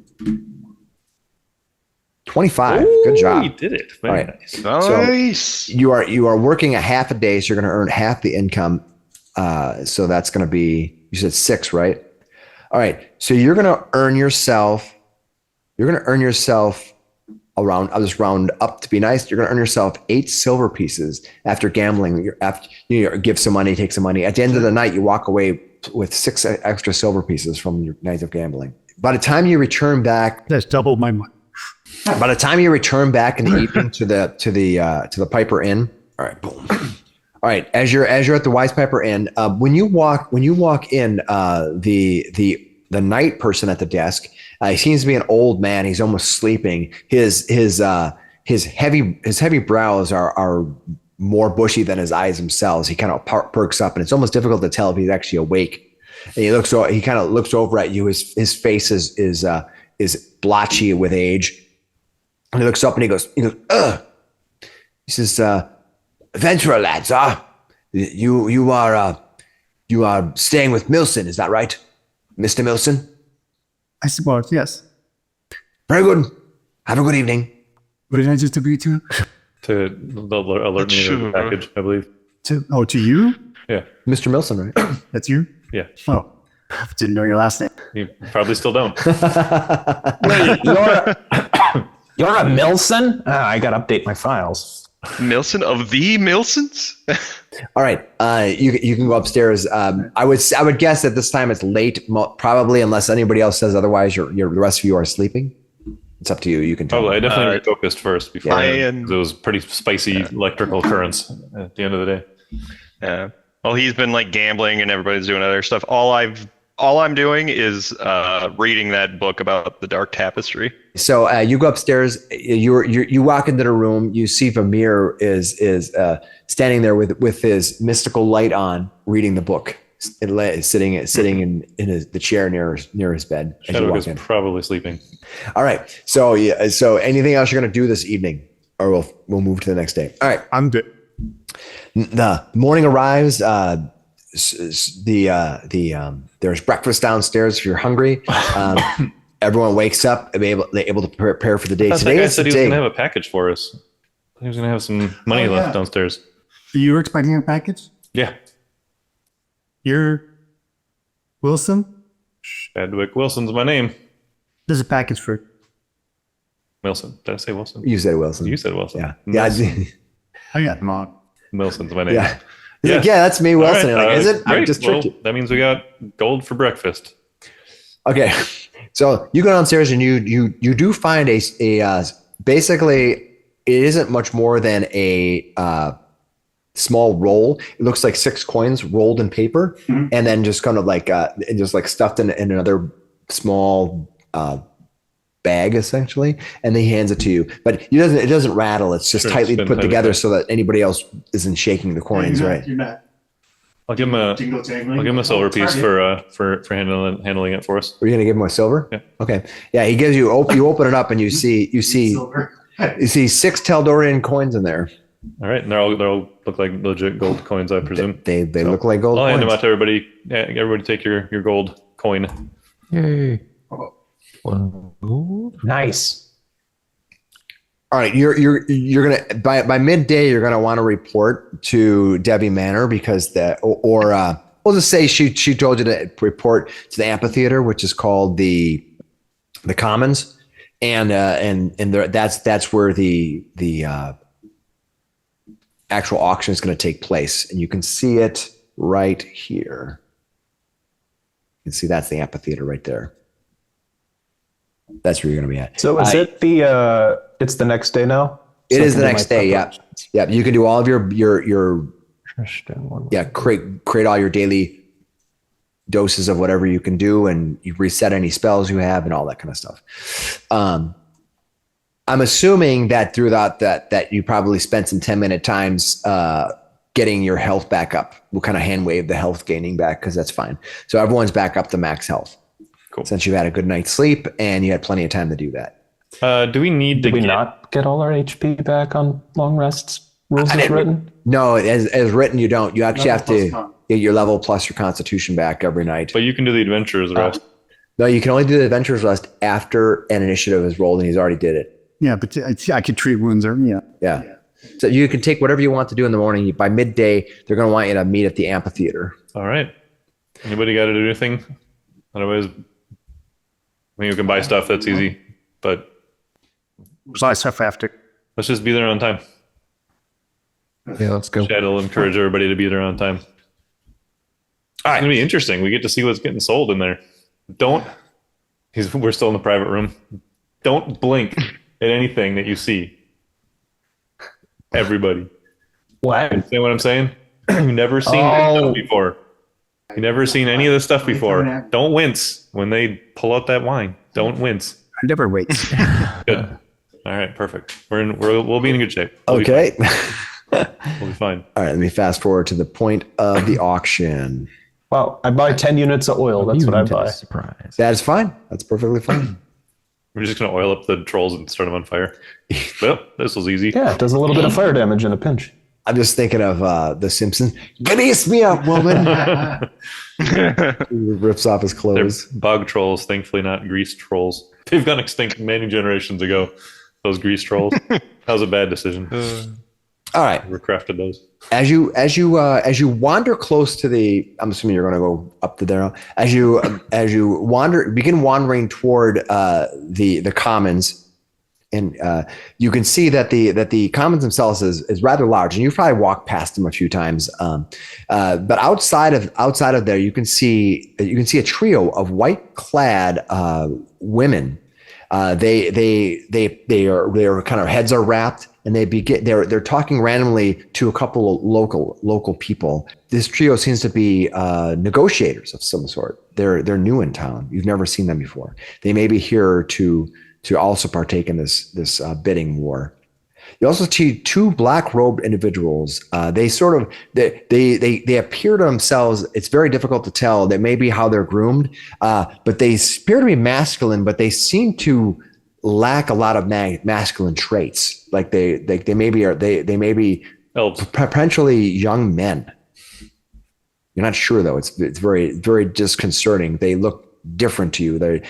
25. Ooh, good job. You did it. All Very right. nice. So you are working a half a day, so you're going to earn half the income. So that's going to be, you said 6, right? All right. So you're going to earn yourself around, I'll just round up to be nice. You're going to earn yourself 8 silver pieces after gambling. After you give some money, take some money. At the end of the night, you walk away with 6 extra silver pieces from your night of gambling. by the time you return back, That's double my money. by the time you return back in the evening to the Piper Inn. All right, boom. All right, as you're at the Wise Piper Inn, when you walk in, the night person at the desk, he seems to be an old man. He's almost sleeping. His heavy brows are more bushy than his eyes themselves. He kind of perks up, and it's almost difficult to tell if he's actually awake. And he kind of looks over at you. His face is blotchy with age, and he looks up and he goes, ugh. He says, "Adventurer lads, you are staying with Millson, is that right, Mr. Millson?" I suppose, yes. Very good. Have a good evening. What did I just agree to? To alert me to the package, I believe. To you? Yeah. Mr. Millson, right? That's you? Yeah. Oh, didn't know your last name. You probably still don't. Wait, you're a Millson? I gotta update my files. Millson of the Millsons? All right. You can go upstairs. I would guess at this time it's late, probably, unless anybody else says otherwise. The rest of you are sleeping. It's up to you. You can tell. Probably. I definitely refocused first before and those pretty spicy electrical currents at the end of the day. Yeah. Well, he's been like gambling, and everybody's doing other stuff. All I'm doing is reading that book about the Dark Tapestry. So you go upstairs. You walk into the room. You see Vamir is standing there with his mystical light on, reading the book, sitting in the chair near his bed. As you Shadwick walk is in. probably sleeping. All right. So anything else you're gonna do this evening, or we'll move to the next day. All right. I'm good. The morning arrives. There's breakfast downstairs if you're hungry. Everyone wakes up and able to prepare for the day. That Today guy is said the he was day. going to have a package for us. He was going to have some money left downstairs. You were expecting a package? Yeah. You're Wilson? Shadwick Wilson's my name. There's a package for Wilson. Did I say Wilson? You said Wilson. You said Wilson. Yeah. Milson. I got them on. Milson's my name. Yeah. He's like, yeah, that's me, All Wilson. right, Like, is it? I great. just tricked you. That means we got gold for breakfast. Okay. So you go downstairs and you do find a basically it isn't much more than a small roll. It looks like 6 coins rolled in paper, and then just kind of like stuffed in another small bag essentially, and then he hands it to you. But it doesn't rattle. It's just Sure, tightly it's been put tightly together tied. so that anybody else isn't shaking the coins, right? You're not I'll give him a silver piece for handling it for us. Are you gonna give him a silver? Yeah. Okay. Yeah, he gives you. You open it up and you see 6 Taldorian coins in there. All right, and they'll look like legit gold coins, I presume. They look like gold I'll hand them coins. out to everybody. Yeah, everybody take your gold coin. Yay. One gold. Nice. All right, you're gonna by midday you're gonna want to report to Debbie Manor because we'll just say she told you to report to the amphitheater, which is called the Commons, and that's where the actual auction is going to take place, and you can see it right here. You can see that's the amphitheater right there. That's where you're going to be at. So is it it's the next day now? It So is I the can do next my day. Yeah. preparations. Yeah. You can do all of your Tristan, one create all your daily doses of whatever you can do, and you reset any spells you have and all that kind of stuff. I'm assuming that throughout that you probably spent some 10-minute times getting your health back up. We'll kind of hand wave the health gaining back because that's fine. So everyone's back up to max health. Cool. Since you had a good night's sleep and you had plenty of time to do that. Do we need to Did we not get all our HP back on long rests? Rules as written? No, as written, you don't. You actually have to get your level plus your constitution back every night. But you can do the adventurers rest. No, you can only do the adventurer's rest after an initiative is rolled, and he's already did it. Yeah, but I could treat wounds or Yeah. So you can take whatever you want to do in the morning. By midday, they're going to want you to meet at the amphitheater. All right. Anybody got to do anything? Otherwise, you can buy stuff. That's easy. But buy stuff after. let's just be there on time. Yeah, let's go. Chad will encourage everybody to be there on time. All right. It's going to be interesting. We get to see what's getting sold in there. Don't We're still in the private room. Don't blink at anything that you see. Everybody. What? Understand what I'm saying? You've never seen this stuff before. You've never seen any of this stuff before. Don't wince when they pull out that wine. Don't wince. I never wait. Good. All right, perfect. We'll be in good shape. Okay. We'll be fine. All right, let me fast forward to the point of the auction. Well, I buy 10 units of oil. That's what I buy. Surprise. That is fine. That's perfectly fine. We're just going to oil up the trolls and start them on fire. Well, this was easy. Yeah, it does a little bit of fire damage in a pinch. I'm just thinking of The Simpsons. Grease me up, woman. He rips off his They're clothes. bog trolls, thankfully not grease trolls. They've gone extinct many generations ago. Those grease trolls. That was a bad decision. All right. We crafted those. As you wander close to the, I'm assuming you're going to go up to there. As you begin wandering toward the commons, and you can see that the commons themselves is rather large, and you've probably walked past them a few times. But outside of there, you can see a trio of white clad women. Their kind of heads are wrapped, and they're talking randomly to a couple of local people. This trio seems to be negotiators of some sort. They're new in town. You've never seen them before. They may be here to also partake in this bidding war. You also see two black-robed individuals. They appear to themselves. It's very difficult to tell. That may be how they're groomed, but they appear to be masculine. But they seem to lack a lot of masculine traits. Like they may be Elves. potentially young men. You're not sure though. It's very, very disconcerting. They look different to you. They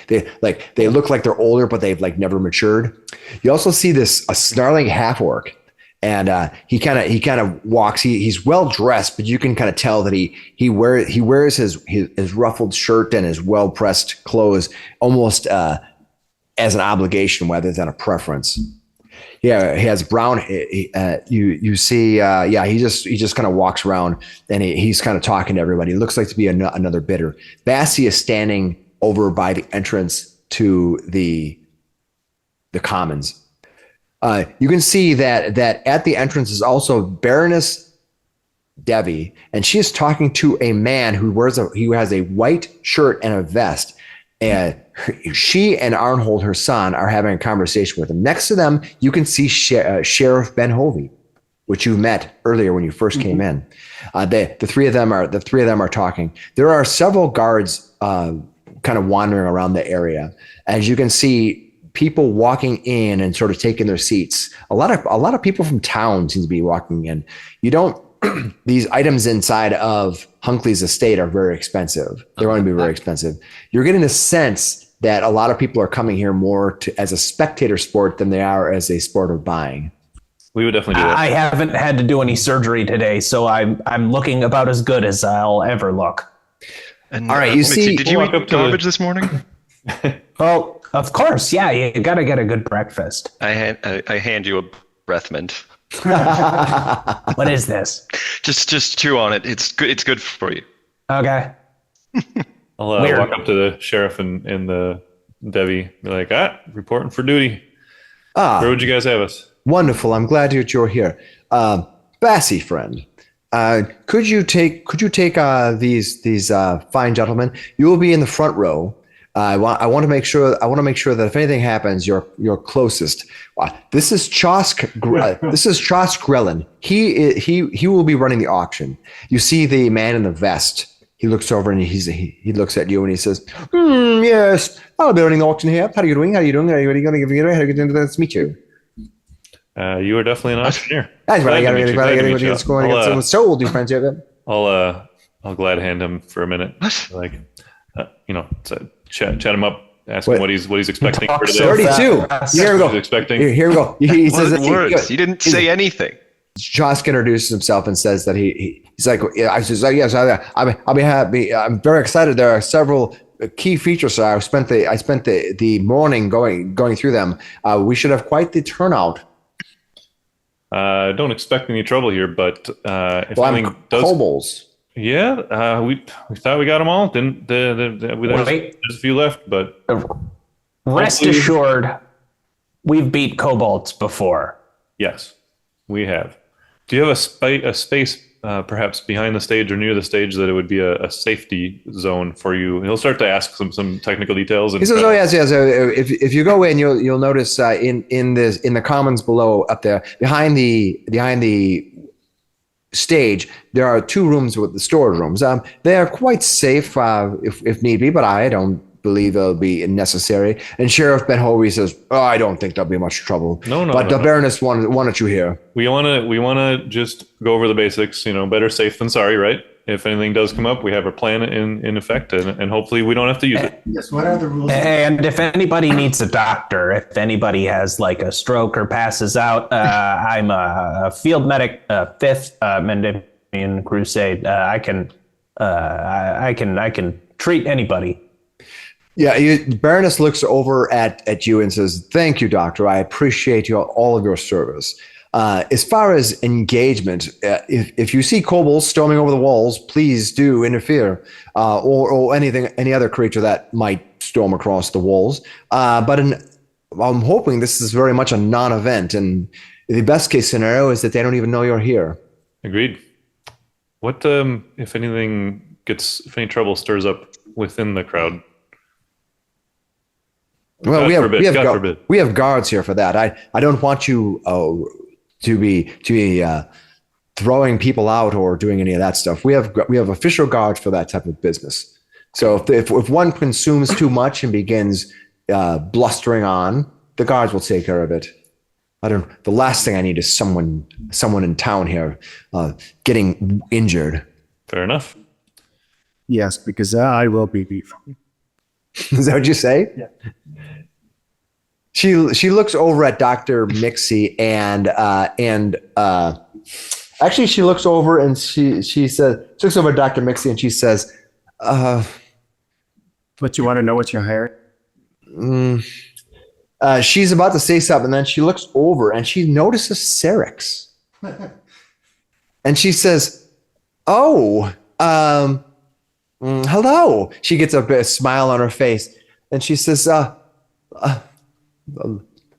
look like they're older, but they've like never matured. You also see a snarling half orc, and he kind of walks. He's well dressed, but you can kind of tell that he wears his ruffled shirt and his well pressed clothes almost as an obligation rather than a preference. Yeah, he has brown. You see, he just kind of walks around and he's kind of talking to everybody. It looks like to be another bidder. Bassie is standing over by the entrance to the commons. You can see that at the entrance is also Baroness Devi, and she is talking to a man who has a white shirt and a vest. And she and Arnhold, her son, are having a conversation with him. Next to them, you can see Sheriff Ben Hovey, which you met earlier when you first came in. The three of them are talking. There are several guards kind of wandering around the area. As you can see, people walking in and sort of taking their seats. A lot of people from town seem to be walking in. You don't. These items inside of Hunkley's estate are very expensive. They're going to be very expensive. You're getting the sense that a lot of people are coming here more as a spectator sport than they are as a sport of buying. We would definitely do that. I haven't had to do any surgery today, so I'm looking about as good as I'll ever look. And, all right, you see, did you eat garbage this morning? Well, of course, yeah. You gotta get a good breakfast. I hand you a breath mint. What is this? Just chew on it. It's good. It's good for you. Okay. I'll walk up to the sheriff and the Devi. Be like, reporting for duty. Where would you guys have us? Wonderful. I'm glad that you're here. Bassie, friend, could you take these fine gentlemen? You will be in the front row. I want to make sure that if anything happens, you're closest. This is Chosk. This is Chosk Grellin. He will be running the auction. You see the man in the vest. He looks over and he looks at you and he says, "Yes, I'll be running the auction here. How are you doing? How are you doing? Are you going to give me a Nice to meet you." You are definitely an auctioneer. Sold, you friends. I'll glad hand him for a minute. Like, chat him up, ask him what he's expecting for today. 32. Here we go. He's expecting. Here we go. He says words. You didn't say anything. Josk introduces himself and says that he's like, yes, I'll be happy. I'm very excited. There are several key features. So I spent the morning going through them. We should have quite the turnout. Don't expect any trouble here, but if anything I'm does, kobolds. Yeah, we thought we got them all. Didn't there's a few left, but Rest hopefully- assured, we've beat kobolds before. yes, we have. Do you have a space perhaps behind the stage or near the stage that it would be a safety zone for you? He'll start to ask some technical details. And He says, "Oh yes, yes. If you go in, you'll notice in the commons below up there behind the stage there are 2 rooms with the storage rooms. They are quite safe if need be, but I don't believe it'll be necessary." And Sheriff Ben Hovey says, "Oh, I don't think there'll be much trouble. No, But the Baroness wanted you here." We wanna just go over the basics. Better safe than sorry, right? If anything does come up, we have a plan in effect, and hopefully we don't have to use it. Yes. What are the rules? And if anybody needs a doctor, if anybody has like a stroke or passes out, I'm a field medic, 5th Mendevian Crusade. I can treat anybody. Yeah, Baroness looks over at you and says, "Thank you, Doctor. I appreciate all of your service. As far as engagement, if you see kobolds storming over the walls, please do interfere, or any other creature that might storm across the walls. But I'm hoping this is very much a non-event, and the best case scenario is that they don't even know you're here." Agreed. What if any trouble stirs up within the crowd? Well, God forbid. we have guards here for that. I don't want you to be throwing people out or doing any of that stuff. We have official guards for that type of business. So if one consumes too much and begins blustering on, the guards will take care of it. The last thing I need is someone in town here getting injured. Fair enough. Yes, because I will be beef. Is that what you say? Yeah. She looks over at Dr. Miksi and actually she looks over and she looks over at Dr. Miksi and she says, But you want to know what you're hiring? she's about to say something, and then she looks over and she notices Sarrix. And she says, "Oh, hello." She gets a smile on her face, and she says,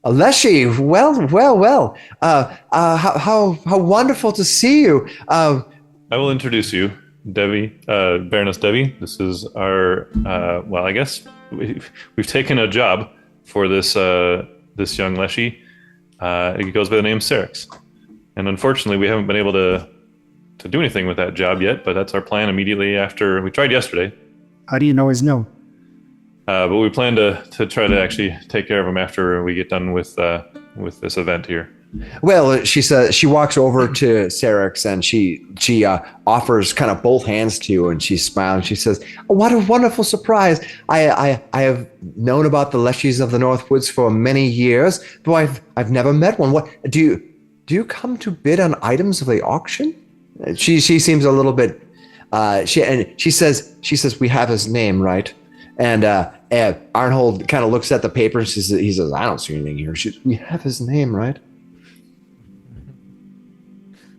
"Leshy, well. How wonderful to see you." I will introduce you, Debbie, Baroness Debbie. This is our, well, I guess we've taken a job for this young Leshy. It goes by the name Sarrix. And unfortunately, we haven't been able to do anything with that job yet, but that's our plan immediately after. We tried yesterday. How do you know his name? But we plan to try to actually take care of him after we get done with this event here. Well, she says, she walks over to Sarrix and she offers kind of both hands to you, and she smiles. She says, "Oh, what a wonderful surprise! I have known about the Leshies of the Northwoods for many years, though I've never met one. What do you come to bid on items of the auction?" She seems a little bit. She says, "We have his name, right?" And Arnold kind of looks at the paper and he says, "I don't see anything here." "We have his name, right?"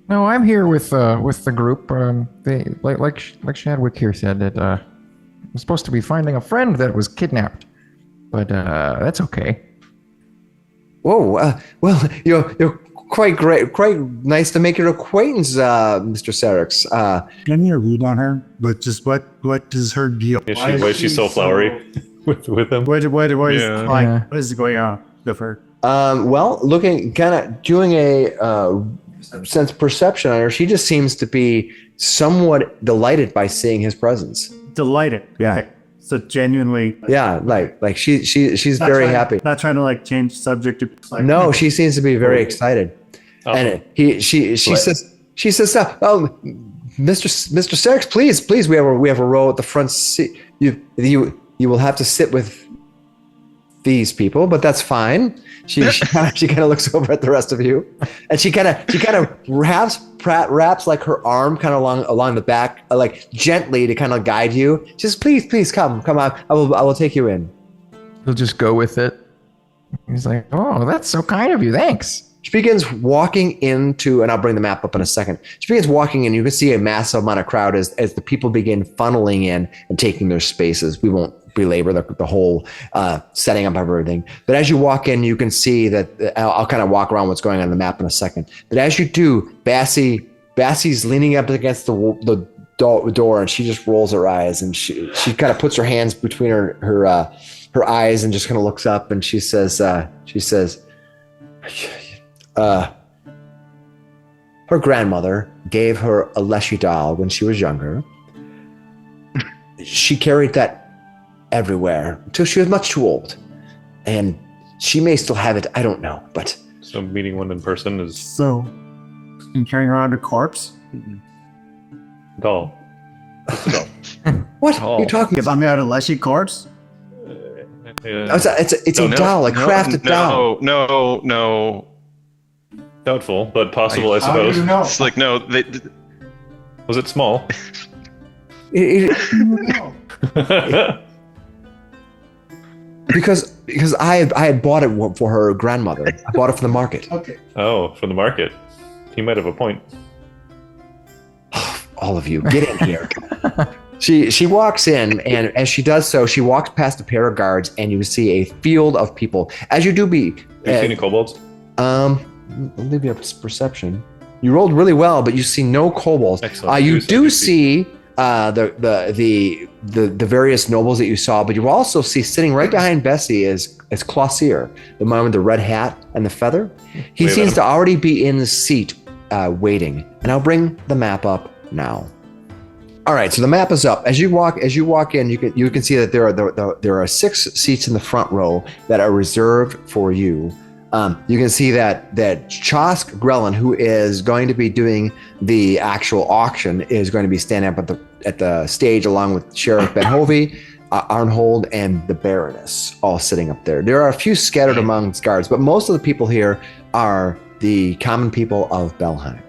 No, I'm here with the group. They like Shadwick here said that I'm supposed to be finding a friend that was kidnapped, but that's okay. Whoa, well, you're quite great, quite nice to make your acquaintance, Mr. Sarrix. Give me a read on her, but just what is her deal? Why is she so flowery with him? What is Yeah. what is going on with her? Well, looking, kind of doing a sense perception on her, she just seems to be somewhat delighted by seeing his presence. Delighted. Yeah. So genuinely. Yeah, like she's very happy. Not trying to like change subject. No, she seems to be very excited. Oh. And she says, "Oh, Mr. Sarrix, please, we have a row at the front seat. You will have to sit with these people, but that's fine." She kind of looks over at the rest of you, and she kind of wraps like her arm kind of along the back, like gently to kind of guide you. She says, "Please come on. I will take you in." He'll just go with it. He's like, "Oh, that's so kind of you. Thanks." She begins walking into, and I'll bring the map up in a second. She begins walking in. You can see a massive amount of crowd as the people begin funneling in and taking their spaces. We won't belabor the whole setting up of everything. But as you walk in, you can see that I'll kind of walk around what's going on the map in a second. But as you do, Bassie's leaning up against the door, and she just rolls her eyes, and she kind of puts her hands between her eyes and just kind of looks up, and she says, her grandmother gave her a Leshy doll when she was younger. She carried that everywhere until she was much too old, and she may still have it. I don't know, but So meeting one in person is So, you carrying around a corpse? doll. It's a doll. what are you talking If about? I'm out a Leshy corpse? It's a doll, a crafted doll. No. Doubtful, but possible, I suppose. It's like, no, Was it small? Because I had bought it for her grandmother. I bought it from the market. Okay. Oh, from the market. He might have a point. All of you, get in here. She walks in, and as she does so, she walks past a pair of guards, and you see a field of people. As you do be, Have you seen any kobolds? I'll leave you up to perception. You rolled really well, but you see no kobolds. Excellent. You do see the various nobles that you saw, but you also see sitting right behind Bessie is Clossier, the man with the red hat and the feather. He Wave at seems him. to already be in the seat waiting. And I'll bring the map up now. All right, so the map is up. As you walk in, you can see that there are 6 seats in the front row that are reserved for you. You can see that Chosk Grellin, who is going to be doing the actual auction, is going to be standing up at the stage along with Sheriff Benhovey, Arnhold, and the Baroness, all sitting up there. There are a few scattered amongst guards, but most of the people here are the common people of Belheim.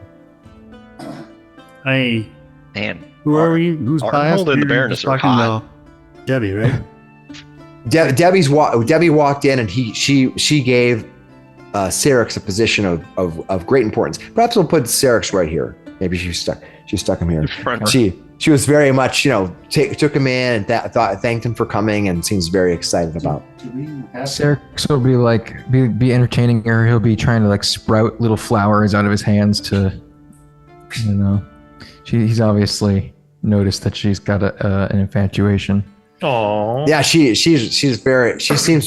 Hey, man. who are we? Who's Arnold biased? and the You're Baroness just are talking hot. to Debbie, right? Debbie walked in, and she gave Sarrix a position of great importance. Perhaps we'll put Sarrix right here. Maybe she stuck him here. Front. She was very much, took him in and thanked him for coming, and seems very excited about. Sarrix will be entertaining her. He'll be trying to sprout little flowers out of his hands to, he's obviously noticed that she's got an infatuation. Aww. Yeah, she seems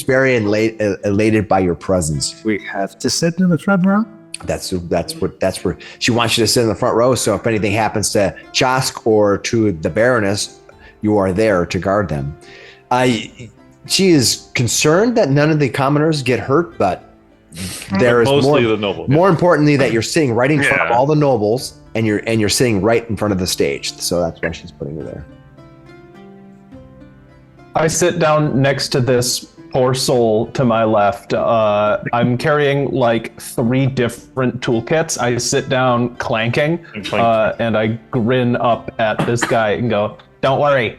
very elated by your presence. We have to sit in the front row. That's where she wants you to sit in the front row. So if anything happens to Chosk or to the Baroness, you are there to guard them. She is concerned that none of the commoners get hurt, but there is Mostly the noble. more importantly that you're sitting right in front of Yeah. all the nobles, and you're sitting right in front of the stage. So that's why she's putting you there. I sit down next to this poor soul to my left. I'm carrying 3 different toolkits. I sit down clanking, and I grin up at this guy and go, "Don't worry,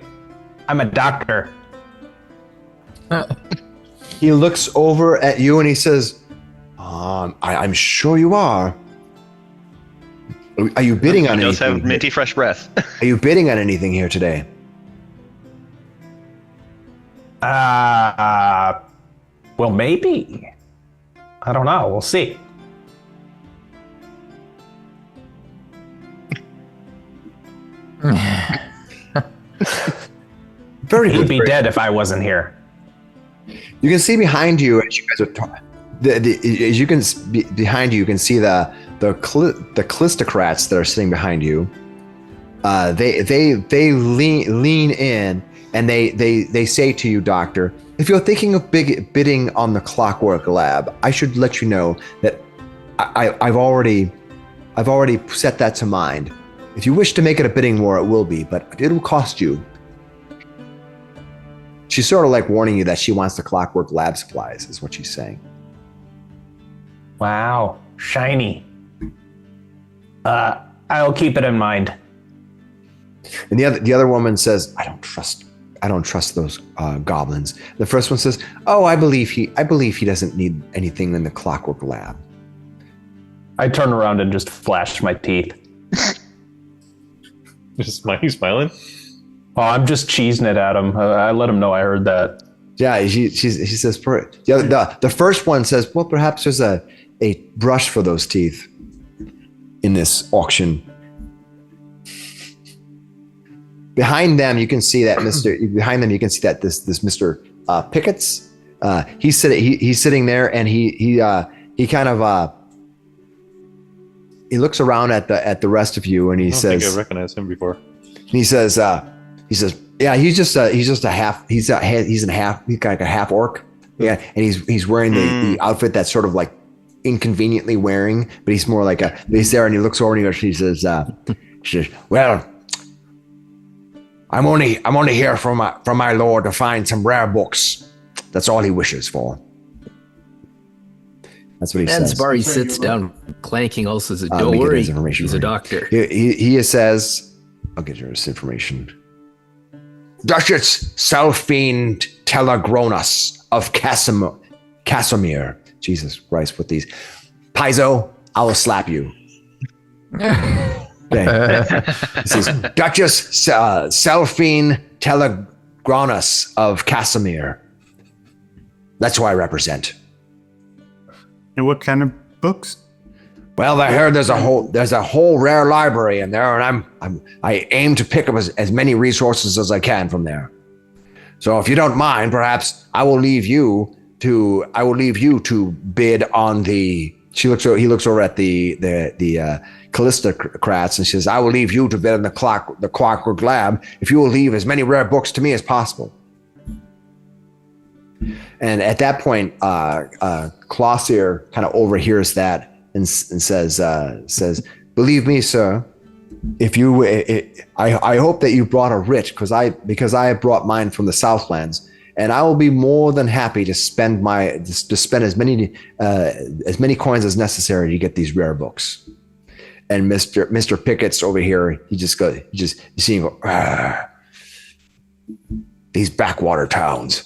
I'm a doctor." He looks over at you and he says, I'm sure you are. Are you bidding on He does anything? have minty fresh breath. Are you bidding on anything here today? Well, maybe. I don't know. We'll see. Very He'd good. be dead if I wasn't here. You can see behind you as you guys are talking. As you can behind you, you can see the Calistocrats that are sitting behind you. They lean in and they say to you, Doctor, if you're thinking of bidding on the Clockwork Lab, I should let you know that I've already set that to mind. If you wish to make it a bidding war, it will be, but it will cost you. She's sort of warning you that she wants the Clockwork Lab supplies, is what she's saying. Wow, shiny. I'll keep it in mind. And the other woman says, I don't trust those goblins. The first one says, "Oh, I believe he doesn't need anything in the Clockwork Lab." I turn around and just flash my teeth. Just smiling. Oh, I'm just cheesing it at him. I let him know I heard that. Yeah, she says, the first one says, well, perhaps there's a brush for those teeth in this auction. Behind them, you can see that this Mr. Pickett's. He's sitting there, and he kind of he looks around at the rest of you, and he says, I think I recognized him before. He says, yeah, he's like a half orc. Yeah, and he's wearing the outfit that's sort of like inconveniently wearing, but he's more like he's there, and he looks over and he says, well, I'm only here from my lord to find some rare books. That's all he wishes for. That's what he says. And Sbarry sits down, clanking, also says, don't worry, he's a doctor. He says, I'll get you this information. Duchess Selfiend Telegronas of Casimir. Jesus Christ, with these. Paizo, I will slap you. Okay. This is Duchess Selfiend Telegronas of Casimir. That's who I represent. And what kind of books? Well, I heard there's a whole rare library in there, and I aim to pick up as many resources as I can from there. So if you don't mind, perhaps I will leave you to bid on the. He looks over at the Callistocrats and says, I will leave you to bid on the Clockwork Lab if you will leave as many rare books to me as possible. And at that point, Clossier kind of overhears that and says, believe me, sir, if you, I hope that you brought a writ because I have brought mine from the Southlands, and I will be more than happy to spend as many coins as necessary to get these rare books. And Mr. Pickett's over here. You see him go, these backwater towns.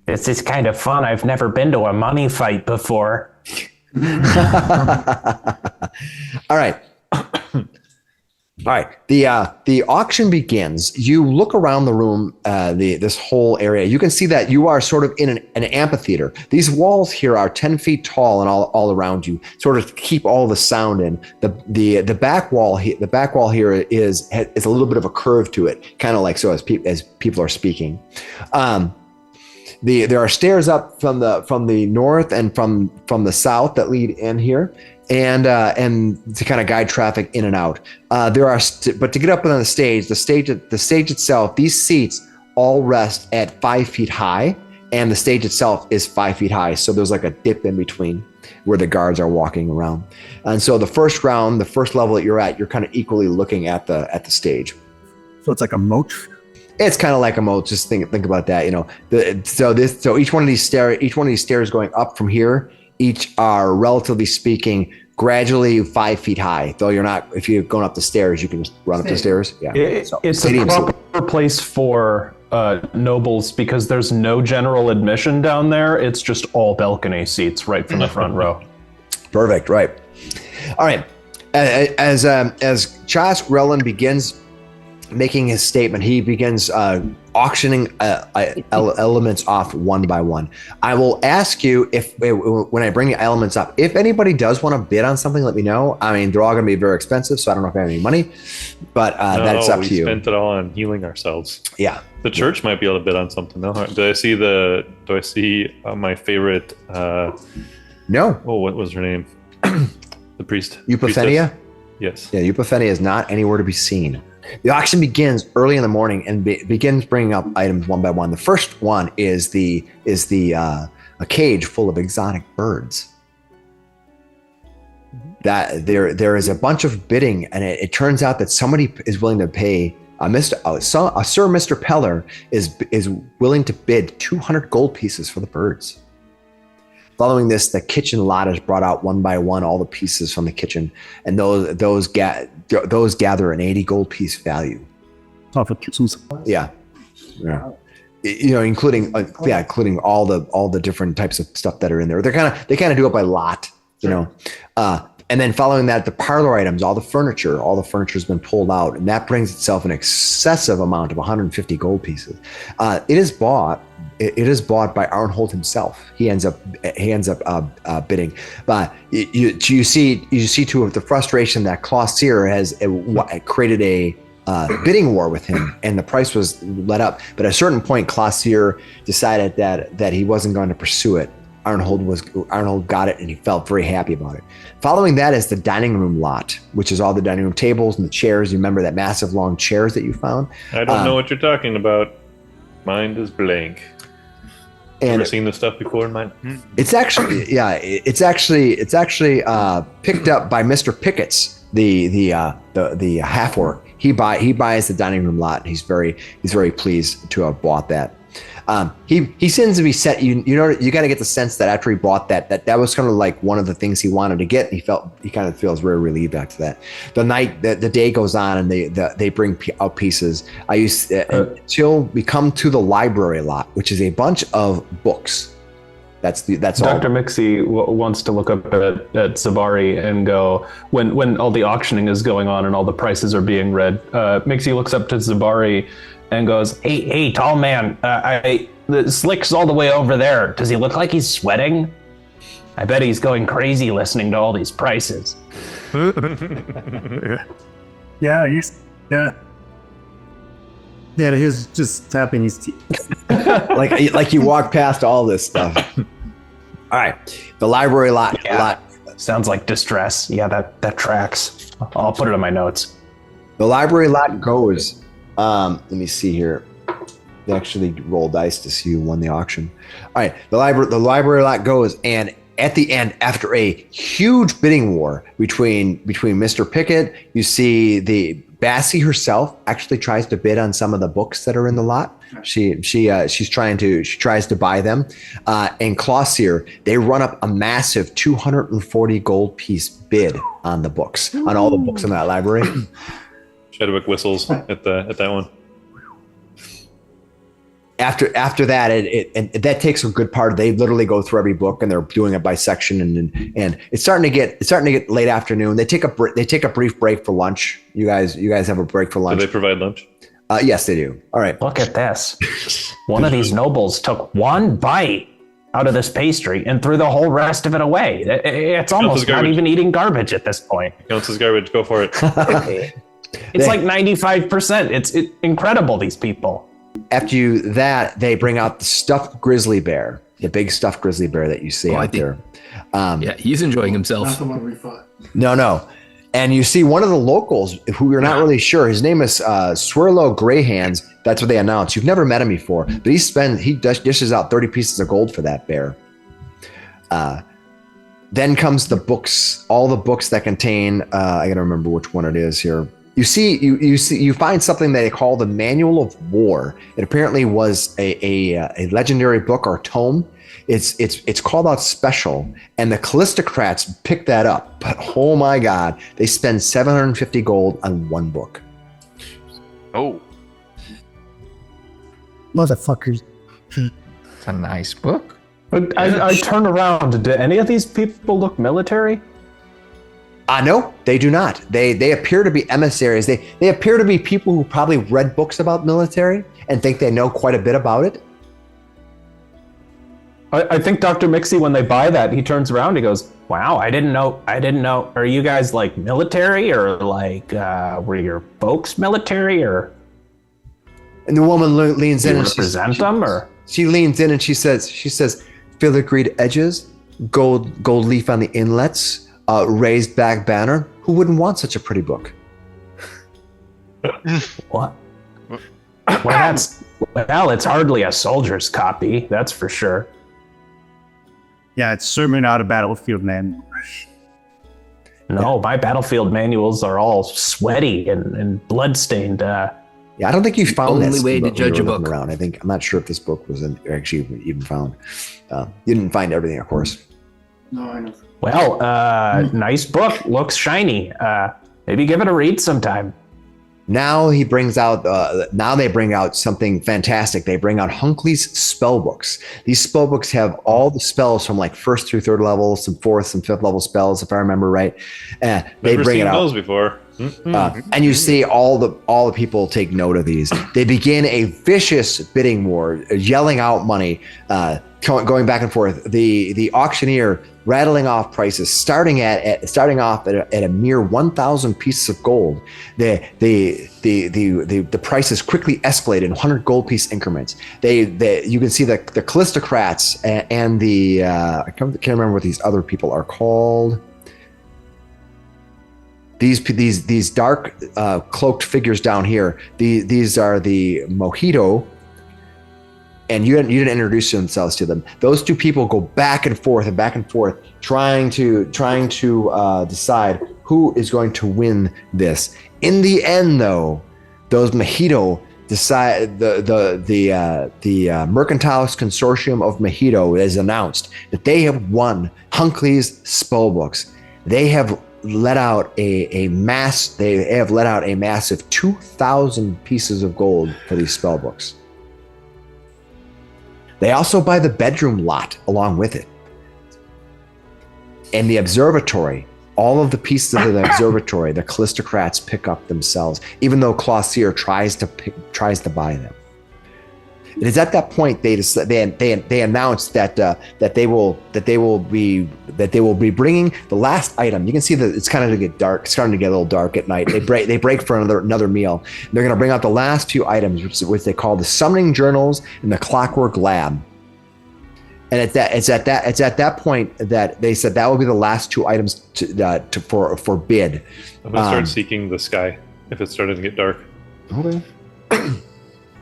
This is kind of fun. I've never been to a money fight before. All right. All right. The auction begins. You look around the room, this whole area. You can see that you are sort of in an amphitheater. These walls here are 10 feet tall and all around you, sort of keep all the sound in. The back wall here is a little bit of a curve to it, kind of like so as people are speaking. There are stairs up from the north and from the south that lead in here, and to kind of guide traffic in and out. But to get up on the stage itself, these seats all rest at 5 feet high, and the stage itself is 5 feet high. So there's like a dip in between where the guards are walking around. And so the first round, the first level that you're at, you're kind of equally looking at the stage. So it's like a moat. It's kind of like a moat. Just think about that. So each one of these stairs going up from here, each are relatively speaking gradually 5 feet high. Though if you're going up the stairs, you can just run up the stairs. Yeah, it's a proper place for nobles because there's no general admission down there. It's just all balcony seats right from the front row. Perfect. Right. All right. As Chas Grellin begins making his statement, he begins auctioning elements off one by one. I will ask you when I bring the elements up, if anybody does want to bid on something, let me know. I mean, they're all going to be very expensive, so I don't know if I have any money, but that's up to you. We spent it all on healing ourselves. Yeah. The church might be able to bid on something. No, do I see my favorite? No. Oh, what was her name? The priest. Eupophenia? Yes. Yeah, Eupophenia is not anywhere to be seen. The auction begins early in the morning and begins bringing up items one by one. The first one is a cage full of exotic birds. That there is a bunch of bidding, and it turns out that somebody is willing to pay. Sir Mr. Peller is willing to bid 200 gold pieces for the birds. Following this, the kitchen lot is brought out one by one, all the pieces from the kitchen, and those gather an 80 gold piece value. Yeah. Including all the different types of stuff that are in there. They kind of do it by lot. you know. And then following that, the parlor items, all the furniture has been pulled out, and that brings itself an excessive amount of 150 gold pieces. It is bought by Arnhold himself. He ends up bidding, but you see too of the frustration that Clausier has created a bidding war with him, and the price was let up. But at a certain point, Clausier decided that he wasn't going to pursue it. Arnold got it, and he felt very happy about it. Following that is the dining room lot, which is all the dining room tables and the chairs. You remember that massive long chairs that you found? I don't know what you're talking about. Mind is blank. Ever seen this stuff before in mine? It's actually picked up by Mr. Pickett's, the half orc. He buys the dining room lot. And he's very pleased to have bought that. He seems to be set. You got to get the sense that after he bought that was kind of like one of the things he wanted to get. And he kind of feels very relieved after that. The day goes on, and they bring out pieces. Until we come to the library lot, which is a bunch of books. That's all. Dr. Miksi wants to look up at Zabari and go, when all the auctioning is going on and all the prices are being read, Miksi looks up to Zabari and goes, hey, tall man, the Slick's all the way over there. Does he look like he's sweating? I bet he's going crazy listening to all these prices. Yeah, he's just tapping his teeth. like you walk past all this stuff. All right, the library lot. Sounds like distress. Yeah, that tracks. I'll put it on my notes. The library lot goes. Let me see here. They actually roll dice to see who won the auction. All right, the library lot goes, and at the end, after a huge bidding war between Mr. Pickett, you see the Bassie herself actually tries to bid on some of the books that are in the lot. She tries to buy them, and Clausier, they run up a massive 240 gold piece bid on the books, on all the books in that library. Shadwick whistles at that one. After that, and that takes a good part. They literally go through every book, and they're doing it by section, and it's starting to get late afternoon. They take a brief break for lunch. You guys have a break for lunch. Do they provide lunch? Yes, they do. All right. Look at this. One of these nobles took one bite out of this pastry and threw the whole rest of it away. It's almost not even eating garbage at this point. Counts as garbage. Go for it. It's like 95%. It's incredible, these people. After that, they bring out the stuffed grizzly bear, the big stuffed grizzly bear that you see out there. Yeah, he's enjoying himself. Not the one we fought. No. And you see one of the locals who you're not really sure. His name is Swirlo Greyhands. That's what they announced. You've never met him before, but he dishes out 30 pieces of gold for that bear. Then comes the books, all the books that contain. I gotta remember which one it is here. You find something that they call the Manual of War. It apparently was a legendary book or tome. It's called out special, and the Callistocrats pick that up. But oh my God, they spend 750 gold on one book. Oh, Motherfuckers. It's a nice book. But I turn around. Do any of these people look military? No, they do not. They appear to be emissaries. They appear to be people who probably read books about military and think they know quite a bit about it. I think Dr. Miksi, when they buy that, he turns around, he goes, wow, I didn't know. Are you guys like military, or like, were your folks military, or? And the woman leans in and represent them, or? She leans in and she says, filigreed edges, gold leaf on the inlets, raised back banner. Who wouldn't want such a pretty book? What? Well, it's hardly a soldier's copy, that's for sure. Yeah, it's certainly not a battlefield manual. No, my battlefield manuals are all sweaty and bloodstained. Yeah, I don't think you found that. Only way to judge a book. Around. I'm not sure if this book was actually even found. You didn't find everything, of course. No, I know. Well, nice book. Looks shiny. Maybe give it a read sometime. Now he brings out. Now they bring out something fantastic. They bring out Hunkley's spell books. These spell books have all the spells from like 1st through 3rd level, some 4th and 5th level spells, if I remember right. They Never bring seen it out. those before. And you see all the people take note of these. They begin a vicious bidding war, yelling out money, going back and forth. The auctioneer rattling off prices, starting off at a mere 1,000 pieces of gold. The prices quickly escalate in 100 gold piece increments. You can see the Callistocrats and the I can't remember what these other people are called. These dark cloaked figures down here. These are the Mojito. And you didn't introduce themselves to them. Those two people go back and forth, trying to decide who is going to win this. In the end, though, those Mojito decide the Mercantilist Consortium of Mojito has announced that they have won Hunkley's spellbooks. They have let out a massive 2,000 pieces of gold for these spellbooks. They also buy the bedroom lot along with it. And the observatory, all of the pieces of the observatory, the Callistocrats pick up themselves, even though Clausier tries to buy them. It is at that point they announced that they will be bringing the last item. You can see that it's kind of to get dark. It's starting to get a little dark at night. They break for another meal. They're going to bring out the last two items, which they call the Summoning Journals and the Clockwork Lab. And it's at that point that they said that will be the last two items for bid. I'm gonna start seeking the sky if it's starting to get dark. Okay.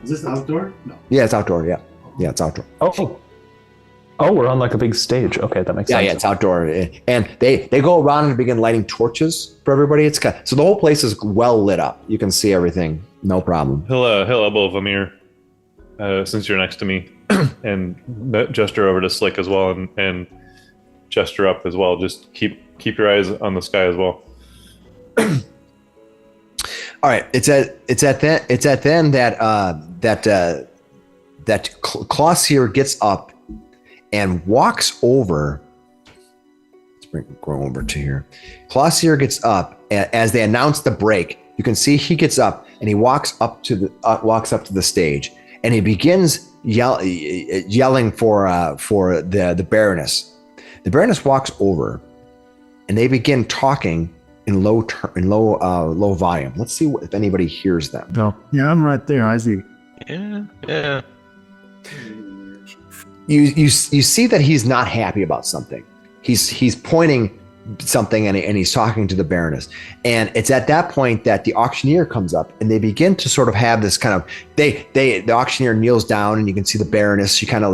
Is this outdoor? No. Yeah, it's outdoor. Yeah, it's outdoor. Oh, we're on like a big stage. Okay, that makes sense. Yeah, it's outdoor, and they go around and begin lighting torches for everybody. So the whole place is well lit up. You can see everything, no problem. He'll elbow Vamir since you're next to me, and gesture over to Slick as well, and gesture up as well. Just keep your eyes on the sky as well. All right, it's at then that Clausier gets up and walks over. Let's go over to here. Clausier gets up as they announce the break. You can see he gets up and he walks up to the stage, and he begins yelling for the Baroness. The Baroness walks over, and they begin talking in low volume. Let's see if anybody hears them. No. Yeah, I'm right there. I see. Yeah. You see that he's not happy about something. He's pointing something and he's talking to the Baroness. And it's at that point that the auctioneer comes up, and they begin to sort of have this kind of the auctioneer kneels down, and you can see the Baroness. She kind of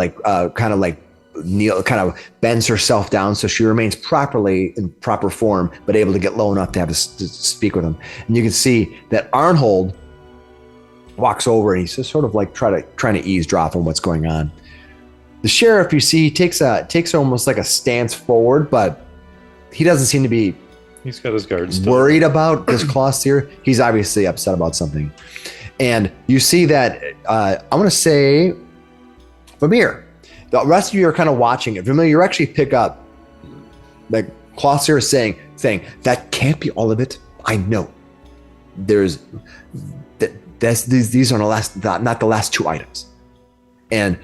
bends herself down so she remains in proper form, but able to get low enough to have to speak with him. And you can see that Arnhold walks over, and he's just sort of like trying to eavesdrop on what's going on. The sheriff, you see, takes almost like a stance forward, but he doesn't seem to be. He's got his guards still. Worried about this Clausier. He's obviously upset about something, and you see that I'm going to say, Vamir. The rest of you are kind of watching it. Vamir, you actually pick up like Clausier is saying that can't be all of it. I know. These are not the last two items. And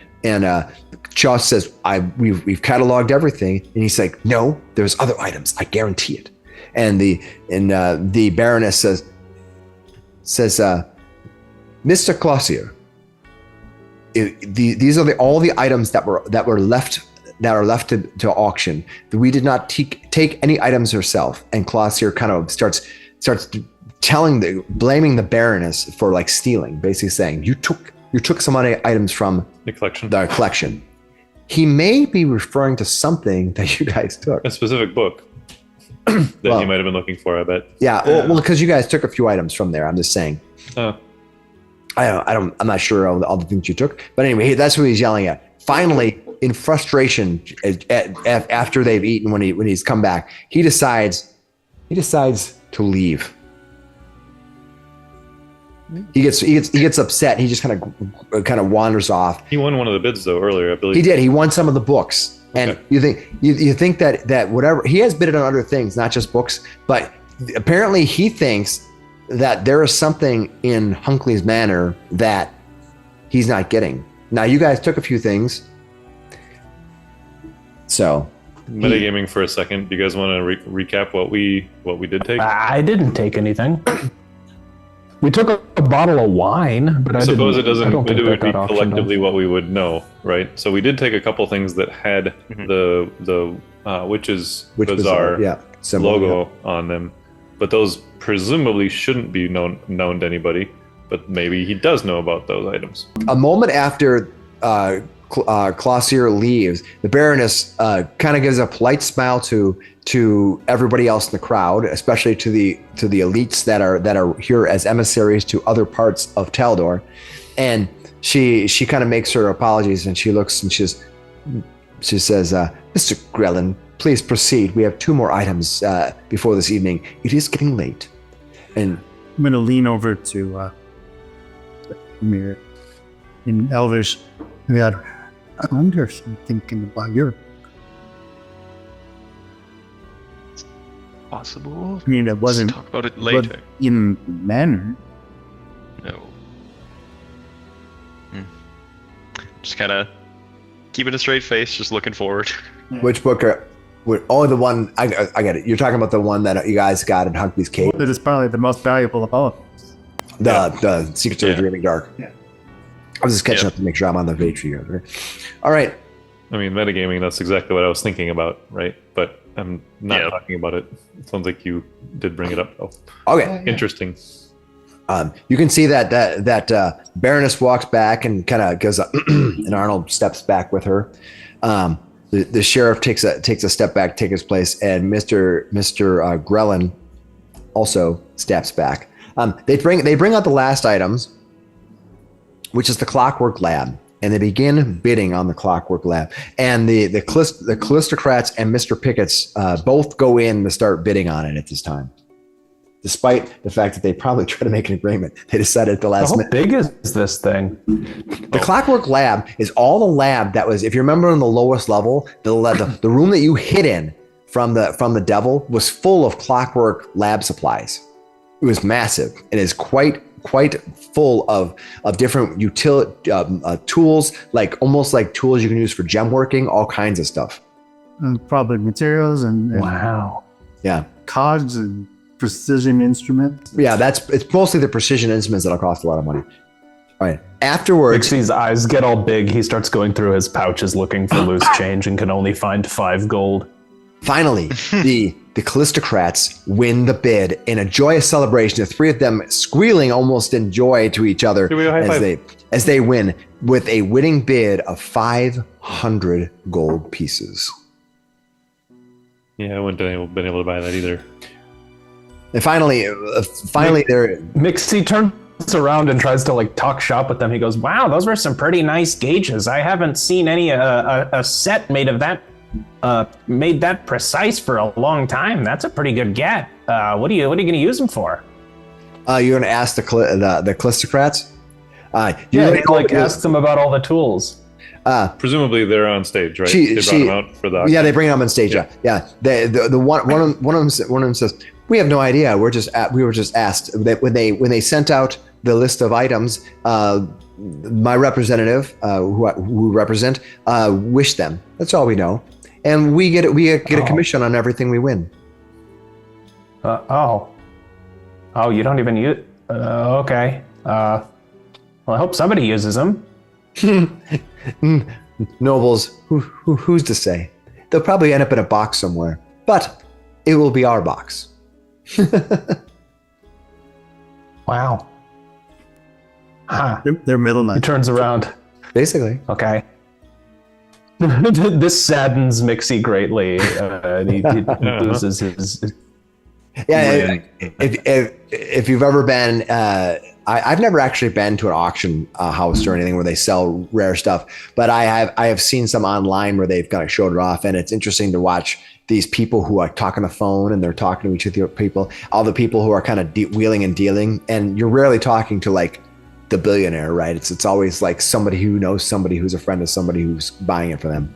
Chaw says, we've cataloged everything, and he's like, no, there's other items. I guarantee it. And the Baroness says, Mr. Clausier, these are all the items that are left to auction. We did not take any items herself. And Clausier kind of starts blaming the Baroness for like stealing, basically saying you took some items from the collection. He may be referring to something that you guys took. A specific book that he might have been looking for, I bet. Yeah, well, because you guys took a few items from there. I'm just saying. Oh. I'm not sure all the things you took, but anyway, that's who he's yelling at. Finally, in frustration, after they've eaten, when he's come back, he decides to leave. He gets upset. He just kind of wanders off. He won one of the bids though earlier, I believe. He did. He won some of the books, and Okay. you think that whatever he has bidded on other things, not just books, but apparently he thinks that there is something in Hunkley's Manor that he's not getting. Now you guys took a few things, so Metagaming for a second. Do you guys want to recap what we did take? I didn't take anything. We took a bottle of wine, but I suppose it doesn't. don't think It would that be got auctioned collectively off. what we would know, right? So we did take a couple things that had the Witch's which Bazaar yeah, symbol, logo on them, but those presumably shouldn't be known to anybody. But maybe he does know about those items. A moment after Clossier leaves, the Baroness kind of gives a polite smile to everybody else in the crowd, especially to the elites that are here as emissaries to other parts of Taldor, and she kind of makes her apologies, and she looks and she says, "Mr. Grellin, please proceed. We have 2 more items before this evening. It is getting late." And I'm going to lean over to Vamir in Elvish. I wonder if I'm thinking about your. Possible. I mean, it wasn't Let's talk about it later. in manner. No. Just kind of keeping a straight face, just looking forward. which book are? Oh, the one I get it. You're talking about the one that you guys got in Hunkley's cave, That is probably the most valuable of all of them. the Secrets of the Dreaming Dark. Yeah. I was just catching up to make sure I'm on the page for you guys. Okay? All right. I mean, metagaming. That's exactly what I was thinking about, right? But I'm not talking about it. It sounds like you did bring it up, though. Okay. Interesting. You can see that Baroness walks back and kind of goes up, and Arnold steps back with her. The sheriff takes a step back, take his place, and Mr. Grellin also steps back. They bring out the last items, which is the Clockwork Lab, and they begin bidding on the Clockwork Lab. And the Callistocrats and Mr. Pickett's both go in to start bidding on it at this time. Despite the fact that they probably try to make an agreement, they decided at the last How minute. big is this thing? The Clockwork Lab is all the lab that was, if you remember on the lowest level, the room that you hid in from the devil was full of Clockwork Lab supplies. It was massive. It is quite full of different tools, like almost like tools you can use for gem working, all kinds of stuff. And probably materials and Wow. Yeah. cogs and precision instruments. Yeah, it's mostly the precision instruments that'll cost a lot of money. All right. Afterwards, Mixi's eyes get all big. He starts going through his pouches looking for loose change and can only find 5 gold. finally, the Callistocrats win the bid in a joyous celebration. The 3 of them squealing almost in joy to each other Here we go, high five. as they win with a winning bid of 500 gold pieces. Yeah, I wouldn't have been able to buy that either. And finally, they're Miksi turns around and tries to like talk shop with them. He goes, "Wow, those were some pretty nice gauges. I haven't seen any a set made of that made that precise for a long time. That's a pretty good get. What are you going to use them for?" you're going to ask the Callistocrats. Yeah, he like asks them about all the tools. Presumably they're on stage, right? They brought them out for the Yeah, they bring them on stage. Yeah. The one of them says, "We have no idea. We were just asked that when they sent out the list of items. My representative, who represent, wished them. That's all we know, and we get a commission on everything we win." Oh, you don't even use. Okay. Well, I hope somebody uses them. Nobles, who's to say? They'll probably end up in a box somewhere, but it will be our box. Wow. Huh. They're middle He knight. turns around. Basically. Okay. This saddens Miksi greatly. He loses his. Yeah. If you've ever been I've never actually been to an auction house or anything where they sell rare stuff, but I have seen some online where they've kind of showed it off, and it's interesting to watch these people who are talking on the phone and they're talking to each other people, all the people who are kind of wheeling and dealing, and you're rarely talking to like the billionaire, right? It's always like somebody who knows somebody who's a friend of somebody who's buying it for them.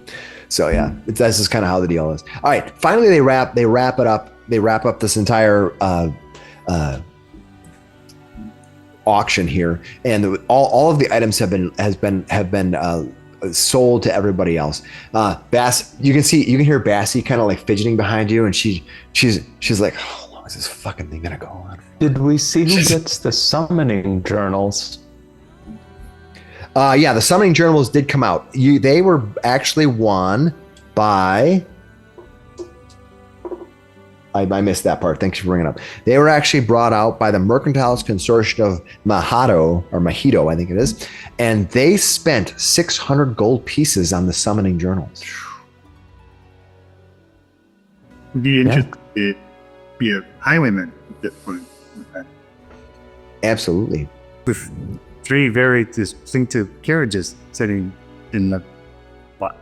So yeah, this is kind of how the deal is. All right, finally they wrap it up. They wrap up this entire auction here, and all of the items have been sold to everybody else. Bass, you can hear Bassie kind of like fidgeting behind you, and she's like, how long is this fucking thing gonna go on? Did we see who gets the summoning journals? Yeah, the summoning journals did come out. They were actually won by. I missed that part. Thanks for bringing it up. They were actually brought out by the Mercantile Consortium of Mahito, I think it is, and they spent 600 gold pieces on the summoning journals. Be interested to be a highwayman at this point. Absolutely. With 3 very distinctive carriages sitting in the lot.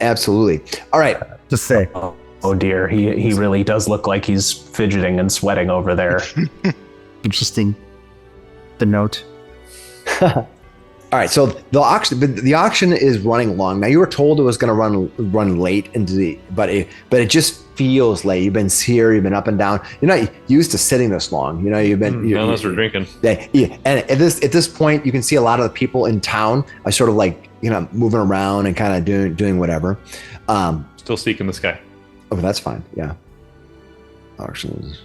Absolutely. All right. Just say. Oh dear, he really does look like he's fidgeting and sweating over there. Interesting. The note. All right, so the auction is running long. Now you were told it was going to run late but it just feels late. You've been here, you've been up and down. You're not used to sitting this long. You know, you've been unless we're drinking. Yeah, and at this point, you can see a lot of the people in town are sort of like moving around and kind of doing whatever. Still seeking the sky. Oh, that's fine. Yeah. Auctions.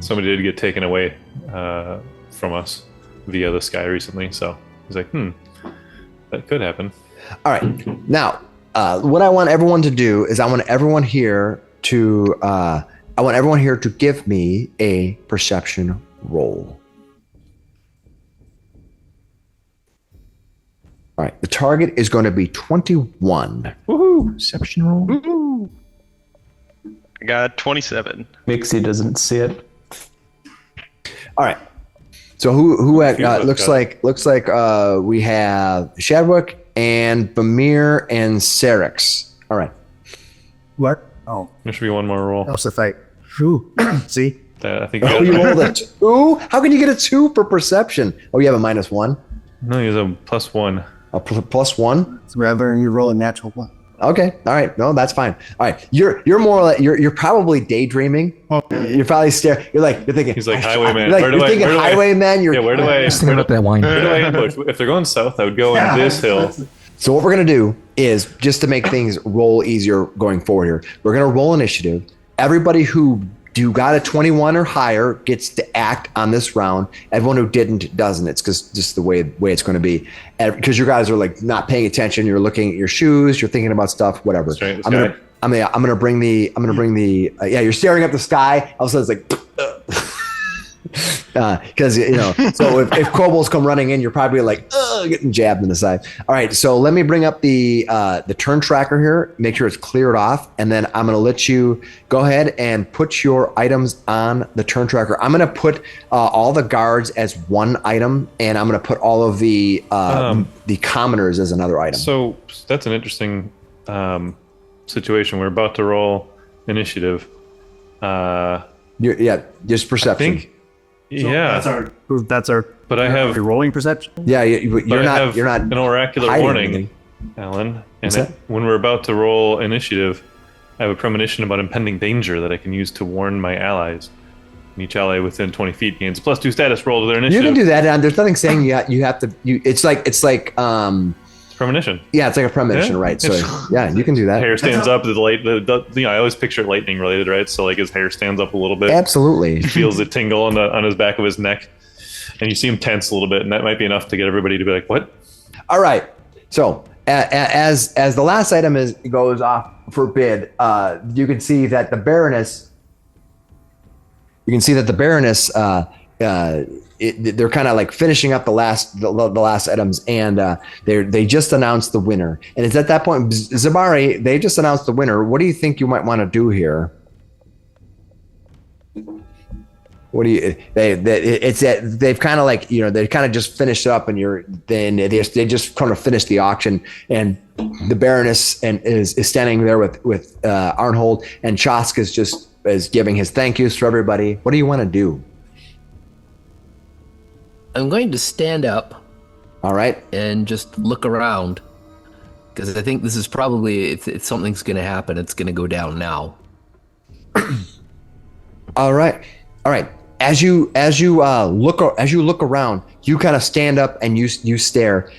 Somebody did get taken away from us via the sky recently, so he's like, that could happen. All right. Now, what I want everyone to do is I want everyone here to give me a perception roll. All right. The target is going to be 21. Woohoo! Perception roll. Woo-hoo. I got 27. Miksi doesn't see it. All right. So who looks like we have Shadwick and Vamir and Sarrix. All right. What? Oh. There should be one more roll. Else if I. Ooh. See? I think Oh, you rolled a 2? How can you get a 2 for perception? Oh, you have a -1? No, he has a +1. A +1? So rather you roll a natural 1. Okay. All right. No, that's fine. All right. You're more like you're probably daydreaming. Oh. You're probably you're thinking. He's like highwayman. You're thinking highwayman. Where do I? Just think about that wine. Where do I ambush? If they're going south, I would go in this hill. So what we're gonna do is just to make things roll easier going forward here. We're gonna roll initiative. Everybody who got a 21 or higher gets to act on this round. Everyone who didn't doesn't. It's just the way it's going to be. Because you guys are like not paying attention. You're looking at your shoes. You're thinking about stuff. Whatever. I'm gonna bring the. You're staring at the sky. All of a sudden it's like. Because so if kobolds come running in, you're probably like getting jabbed in the side. All right, so let me bring up the turn tracker here. Make sure it's cleared off, and then I'm gonna let you go ahead and put your items on the turn tracker. I'm gonna put all the guards as one item, and I'm gonna put all of the commoners as another item. So that's an interesting situation. We're about to roll initiative. Just perception. I think. Yeah, That's our. But I have rolling perception. Yeah, you're not an oracular warning, Alan. And when we're about to roll initiative, I have a premonition about impending danger that I can use to warn my allies. And each ally within 20 feet gains a +2 status roll to their initiative. You can do that, and there's nothing saying you have to. It's like premonition. Yeah, it's like a premonition, right? So yeah, you can do that. Hair stands up. I always picture it lightning related, right? So like his hair stands up a little bit. Absolutely. He feels the tingle on his back of his neck, and you see him tense a little bit, and that might be enough to get everybody to be like, "What?" All right. So as the last item goes off for bid, you can see that the Baroness. They're kind of like finishing up the last items, and they just announced the winner. And it's at that point, Zabari, they just announced the winner. What do you think you might want to do here? What do you? It's that they've kind of like they kind of just finished up, and they just kind of finished the auction, and the Baroness is standing there with Arnhold, and Chosk is giving his thank yous for everybody. What do you want to do? I'm going to stand up. All right. And just look around, because I think this is probably if something's going to happen, it's going to go down now. All right. As you look around, you kind of stand up and you stare.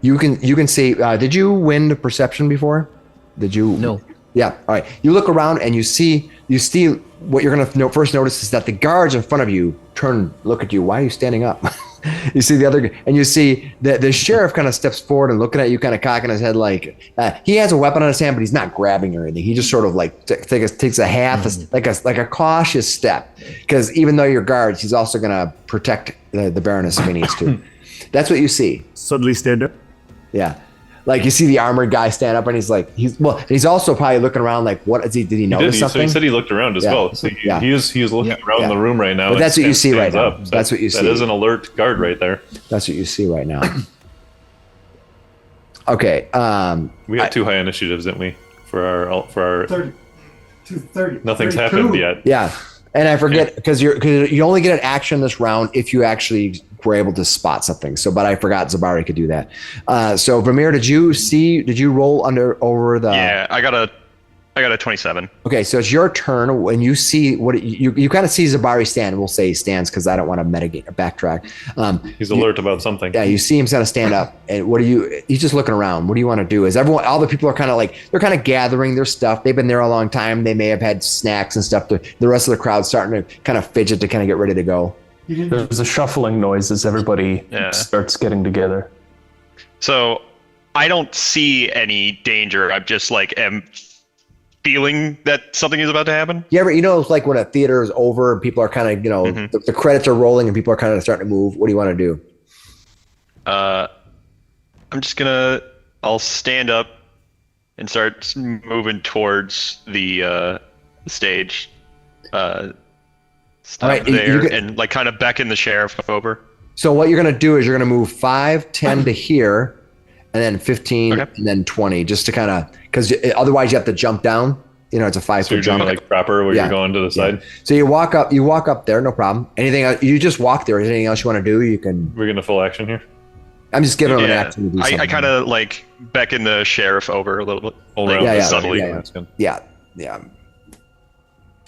You can see. Did you win the perception before? Did you? No. Yeah. All right. You look around and you see what you're gonna first notice is that the guards in front of you look at you. Why are you standing up? You see the other, and you see the sheriff kind of steps forward and looking at you, kind of cocking his head like he has a weapon on his hand, but he's not grabbing or anything. He just sort of like takes a half, like a cautious step, because even though you're guards, he's also gonna protect the Baroness if he needs to. That's what you see. Suddenly stand up. Yeah. Like you see the armored guy stand up, and he's also probably looking around like, what is he? Did he notice something? So he said he looked around as well. So he is looking around the room right now. But that's what you see right now. Up. That's what you see. That is an alert guard right there. That's what you see right now. Okay. We got 2 high initiatives, didn't we? For our 30. 230. Nothing's happened yet. Yeah. And I forget because you only get an action this round if you actually were able to spot something. But I forgot Zabari could do that. So Vamir, did you roll over the? Yeah, I got a 27. Okay, so it's your turn when you see what you kind of see Zabari stand. We'll say he stands because I don't want to mitigate or backtrack. He's alert about something. Yeah, you see him kind of stand up, and he's just looking around. What do you want to do? Is all the people are kind of like, they're kind of gathering their stuff. They've been there a long time. They may have had snacks and stuff. The rest of the crowd's starting to kind of fidget to kind of get ready to go. There's a shuffling noise as everybody starts getting together. So I don't see any danger. I'm just am feeling that something is about to happen. You ever, like when a theater is over and people are kind of, the credits are rolling and people are kind of starting to move. What do you want to do? I'm just I'll stand up and start moving towards the stage. Stop there and kind of beckon the sheriff over. So what you're going to do is you're going to move 5, 10 to here, and then 15, and then 20, just to kind of, because otherwise you have to jump down. It's a 5-foot jump. Like proper where you're going to the side. So you walk up there, no problem. Anything else, you just walk there. Is there anything else you want to do? You can. We're gonna full action here. I'm just giving him an action to do something. I kind of beckon the sheriff over a little bit. Subtly. Yeah.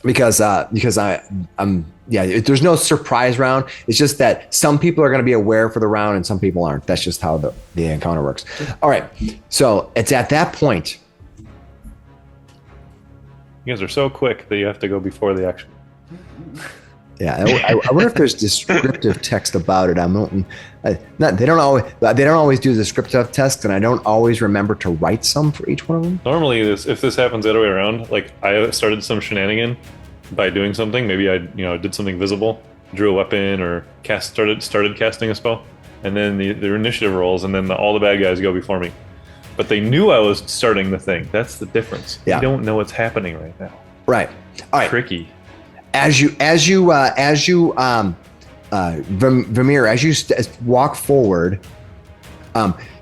Because I'm there's no surprise round. It's just that some people are going to be aware for the round and some people aren't. That's just how the encounter works. All right. So it's at that point. You guys are so quick that you have to go before the action. Yeah, I wonder if there's descriptive text about it. They don't always do descriptive text, and I don't always remember to write some for each one of them. Normally, if this happens the other way around, like I started some shenanigan by doing something. Maybe I did something visible, drew a weapon, or started casting a spell, and then the initiative rolls, and then all the bad guys go before me. But they knew I was starting the thing. That's the difference. Yeah. They don't know what's happening right now. Right. All right. Tricky. Vamir, as you walk forward,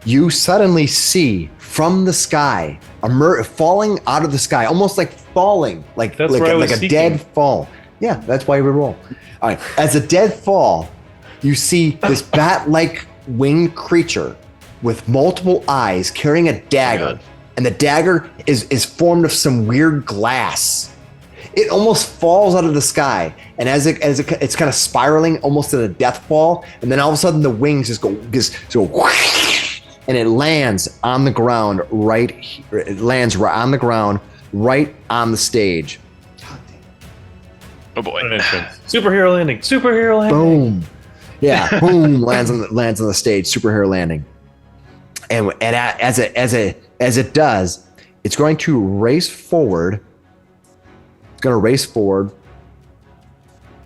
you suddenly see from the sky, falling out of the sky, almost like falling, like a dead fall. Yeah, that's why we roll. All right, as a dead fall, you see this bat-like winged creature with multiple eyes carrying a dagger, and the dagger is formed of some weird glass. It almost falls out of the sky, and as it's kind of spiraling, almost in a death fall, and then all of a sudden the wings just go whoosh, and it lands on the ground right here. It lands right on the ground, right on the stage. Oh boy! Superhero landing! Superhero landing! Boom! Yeah, boom! lands on the stage. Superhero landing. And as it does, it's going to race forward. It's going to race forward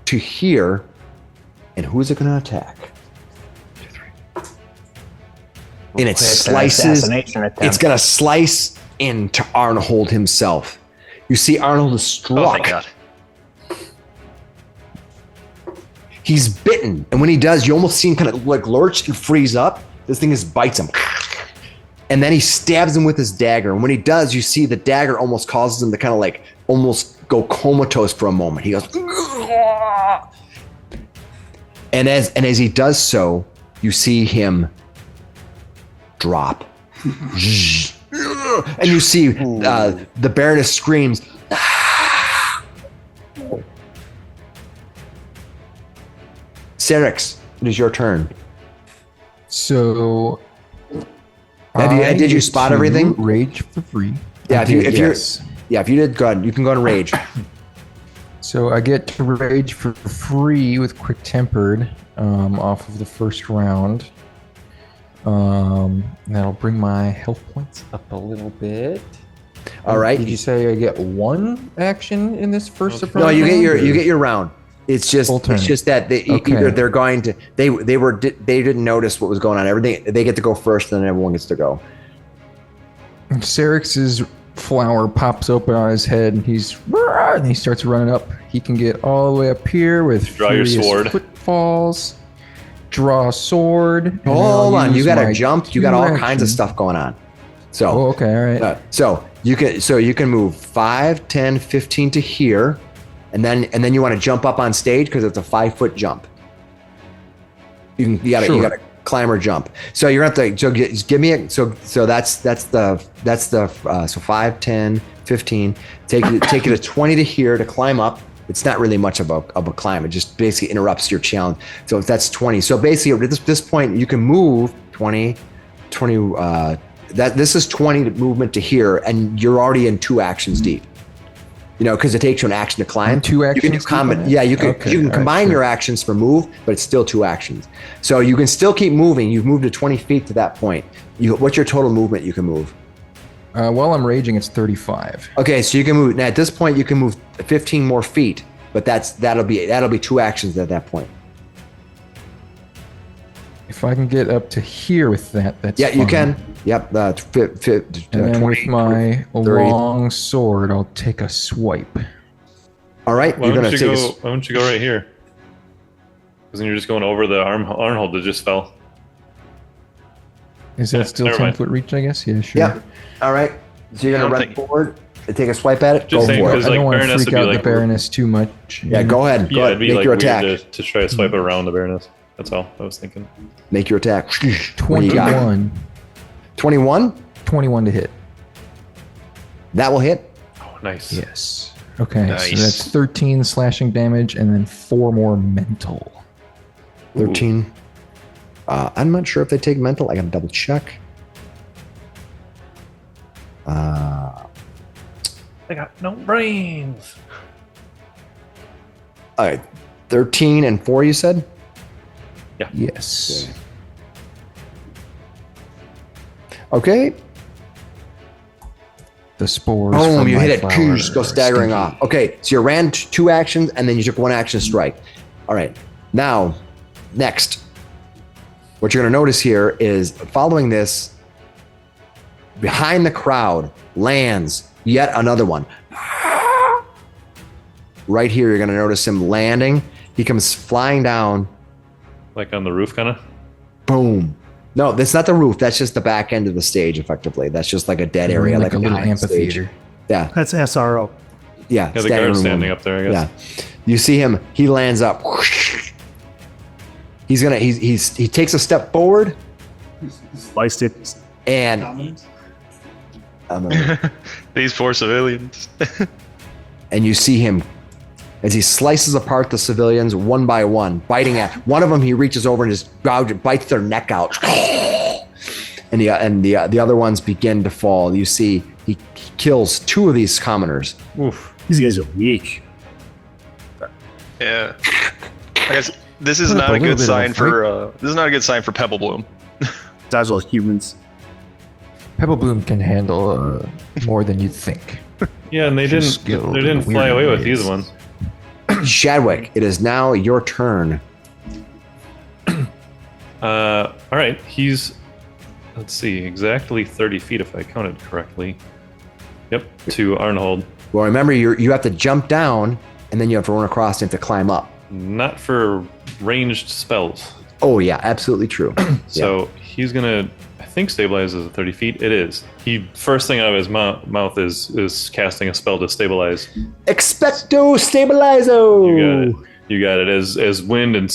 to here, and who is it going to attack? 2, 3. And it slices. It's going to slice into Arnold himself. You see, Arnold is struck. Oh my God. He's bitten, and when he does, you almost see him kind of like lurch and freeze up. This thing just bites him. And then he stabs him with his dagger. And when he does, you see the dagger almost causes him to kind of like almost go comatose for a moment. He goes, and as he does so, you see him drop. And you see the Baroness screams. Sarrix, it is your turn. So, Did you spot everything? Rage for free. Yeah, if yes. you did, go ahead. You can go and rage. So I get to rage for free with Quick Tempered off of the first round. That'll bring my health points up a little bit. All right. Did you say I get one action in this first surprise? No, you round, get your round. It's just that either they're going to they didn't notice what was going on. Everything they get to go first, and then everyone gets to go. Sarrix's flower pops open on his head, and he starts running up. He can get all the way up here with Draw your furious sword. footfalls. Draw a sword. and Hold I'll on, you use got to my jump. You got all 2 kinds of action. stuff going on. So okay, all right. so you can move 5, 10, 15 to here, and then you want to jump up on stage because it's a 5-foot jump. You got to climb or jump. So you're gonna have to give me a so that's the 5, 10, 15. Take it to 20 to here to climb up. It's not really much of a climb. It just basically interrupts your challenge. So that's 20. So basically at this point you can move 20. This is 20 movement to here, and you're already in 2 actions deep. You know, because it takes you an action to climb. 2 actions. You can do combat. Yeah, you can combine your actions for move, but it's still 2 actions. So you can still keep moving. You've moved to 20 feet to that point. What's your total movement you can move? While I'm raging, it's 35. Okay, so you can move. Now at this point, you can move 15 more feet, but that'll be 2 actions at that point. If I can get up to here with that, that's Yeah, you fine. can. Yep. And then 20, with my 30. long sword, I'll take a swipe. All right, Why you're don't gonna you take. go? Why don't you go right here? Because then you're just going over the armhold that just fell. Is that Yeah, still never 10 mind. foot reach, I guess? Yeah, sure. Yep. All right. So you're I gonna don't run think- forward and take a swipe at it. Just Go saying, for because it. I don't like want to Baroness would freak be out like the Baroness too much. Yeah, go ahead. Go Yeah, ahead. it'd be Make like your weird attack. to try to swipe around the Baroness. That's all I was thinking. Make your attack. What do you got? 21. 21. 21 to hit. That will hit. Oh, nice. Yes. Okay, Nice. so that's 13 slashing damage and then 4 more mental. 13. I'm not sure if they take mental. I gotta double check. They got no brains. All right. 13 and 4, you said? Yes. Okay. The spores. Boom, from you my hit it. flower Koosh, go are staggering stinky. off. Okay, so you ran 2 actions and then you took 1 action strike. All right. Now, next. What you're going to notice here is following this, behind the crowd lands yet another one. Right here, you're going to notice him landing. He comes flying down. Like on the roof, kind of. Boom. No, that's not the roof. That's just the back end of the stage, effectively. That's just like a dead area, Like a little behind the stage. amphitheater. Yeah, That's SRO. yeah. Yeah, the standing guard's room. standing up there, I guess. Yeah, you see him. He lands up. He takes a step forward, Sliced it. and These 4 civilians. and you see him as he slices apart the civilians one by one, biting at one of them. He reaches over and just bites their neck out, and the other ones begin to fall. You see he kills 2 of these commoners. Oof. These guys are weak. Yeah. I guess this is Put up not a a little good bit of sign a for this is not a good sign for Pebble Bloom. As well as humans. Pebble Bloom can handle more than you'd think. Yeah, and they She's didn't skilled they didn't in fly weird away with ways. these ones. Shadwick, it is now your turn. All right, he's let's see, exactly 30 feet if I counted correctly. Yep, to Arnhold. Well, remember you have to jump down, and then you have to run across and to climb up. Not for ranged spells. Oh yeah, absolutely true. So he's gonna, I think, stabilize is at 30 feet. It is. He first thing out of his mouth is casting a spell to stabilize. Expecto stabilizo. You got it. As wind and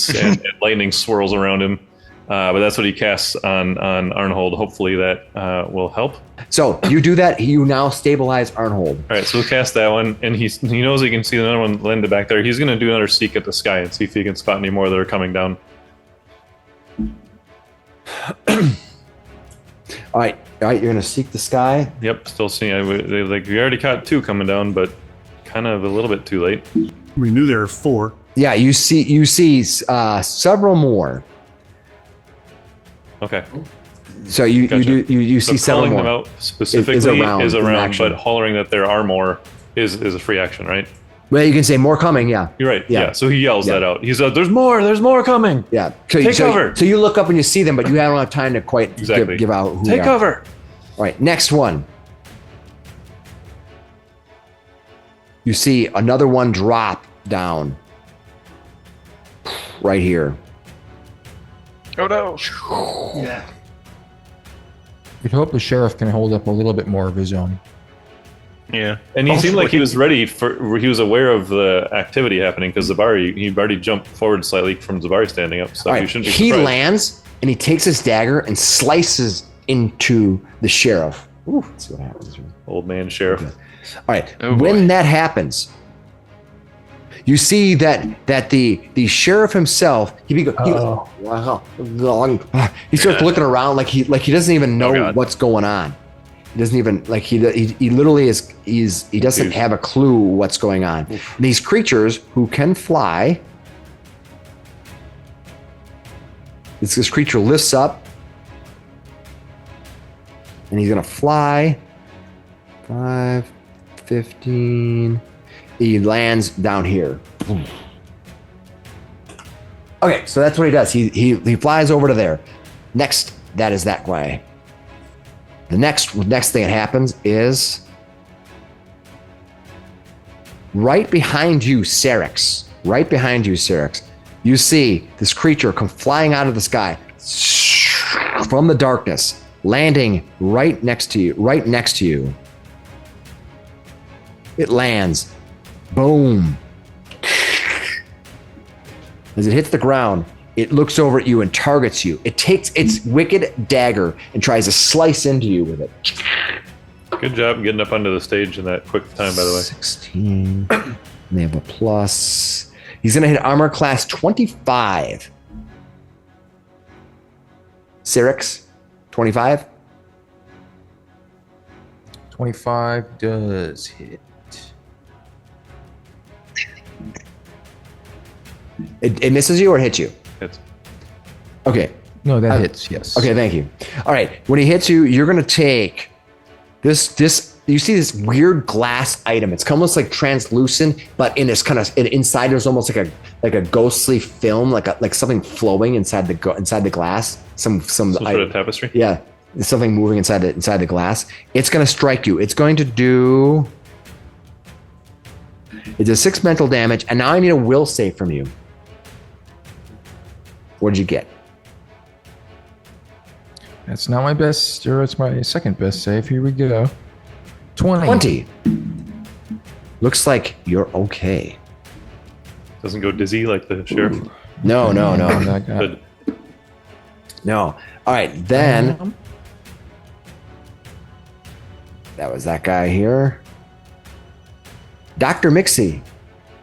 lightning swirls around him, but that's what he casts on Arnhold. Hopefully that will help. So you do that. You now stabilize Arnhold. All right, so we'll cast that one, and he knows he can see another one landed back there. He's going to do another seek at the sky and see if he can spot any more that are coming down. All right. You're going to seek the sky. Yep, still seeing. Like we already caught 2 coming down, but kind of a little bit too late. We knew there were 4. Yeah, you see several more. Okay. So you So see several calling more. them out specifically is around, but hollering that there are more is a free action, right? Well, you can say more coming. Yeah. You're right. Yeah. Yeah. So he yells that out. He said, "There's more coming." Yeah. Take cover. So you look up and you see them, but you don't have time to quite Exactly. give out who Take they are. cover. All right. Next one. You see another one drop down. Right here. Oh no. Yeah. We'd hope the sheriff can hold up a little bit more of his own. Yeah. And he seemed like he was ready he was aware of the activity happening because Zabari, he'd already jumped forward slightly from Zabari standing up. So All you right. shouldn't be He surprised. lands and he takes his dagger and slices into the sheriff. Ooh, let's see what happens here. Old man sheriff. All right. Oh, boy. When that happens, you see that the sheriff himself he starts looking around like he doesn't even know God. what's going on. He doesn't even like he literally he doesn't have a clue what's going on. These creatures who can fly. This creature lifts up and he's gonna fly 5, 15. He lands down here. Okay, so that's what he does. He flies over to there. Next, that is that guy. The next thing that happens is right behind you, Sarrix. Right behind you, Sarrix. You see this creature come flying out of the sky from the darkness, landing right next to you. It lands. Boom. As it hits the ground, it looks over at you and targets you. It takes its wicked dagger and tries to slice into you with it. Good job getting up onto the stage in that quick time, by the way. 16. They have a plus. He's going to hit armor class 25. Sarrix, 25. 25 does hit. It misses you or it hits you? It's Okay. No, that hits, yes. Okay, thank you. All right. When he hits you, you're going to take this. You see this weird glass item. It's almost like translucent, but in this kind of inside there's almost like a ghostly film, like something flowing inside the glass. Some sort of tapestry. Yeah, there's something moving inside the glass. It's going to strike you. It's going to do. It's a 6 mental damage, and now I need a will save from you. What did you get? That's not my best, or it's my second best save. Here we go. 20. Looks like you're okay. Doesn't go dizzy like the sheriff. No. That guy. Good. No. All right, then. That was that guy here. Dr. Miksi,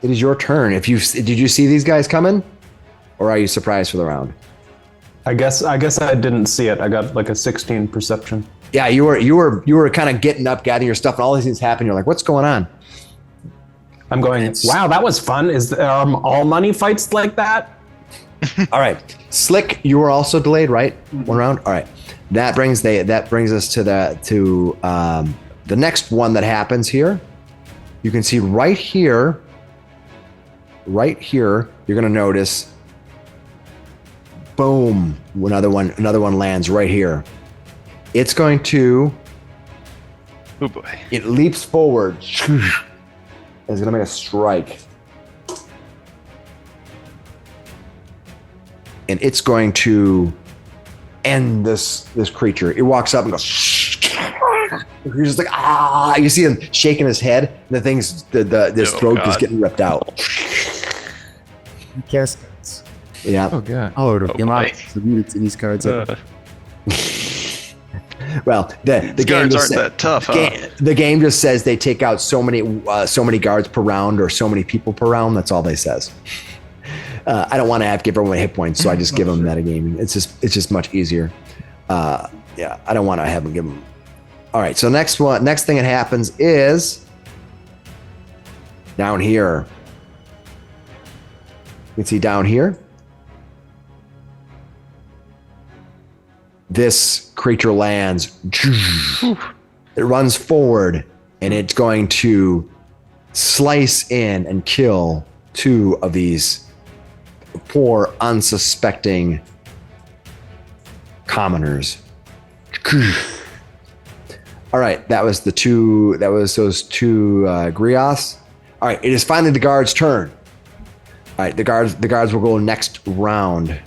it is your turn. Did you see these guys coming? Or are you surprised for the round? I guess I didn't see it. I got like a 16 perception. Yeah, you were kind of getting up, gathering your stuff, and all these things happen. You're like, what's going on? I'm going, wow, that was fun. Is there all money fights like that? All right. Slick, you were also delayed, right? One round? All right. That brings us to the next one that happens here. You can see right here, you're going to notice, boom, another one lands right here. It's going to, Oh boy. it leaps forward. It's going to make a strike. and it's going to end this creature. It walks up and goes. He's just like, ah! You see him shaking his head, and the thing's this throat is getting ripped out. Yes. Yeah. Oh god. Oh, the amount of units in these cards. Well, the game Guards just aren't that tough, huh? the game just says they take out so many guards per round or so many people per round. That's all they says. I don't want to have to give everyone hit points, so I just give them metagaming. It's just much easier. Yeah, I don't want to have them give them. All right, so next thing that happens is down here. You can see down here. This creature lands. It runs forward, and it's going to slice in and kill 2 of these poor, unsuspecting commoners. All right, that was those 2 Grioths. All right, it is finally the guards' turn. All right, the guards will go next round.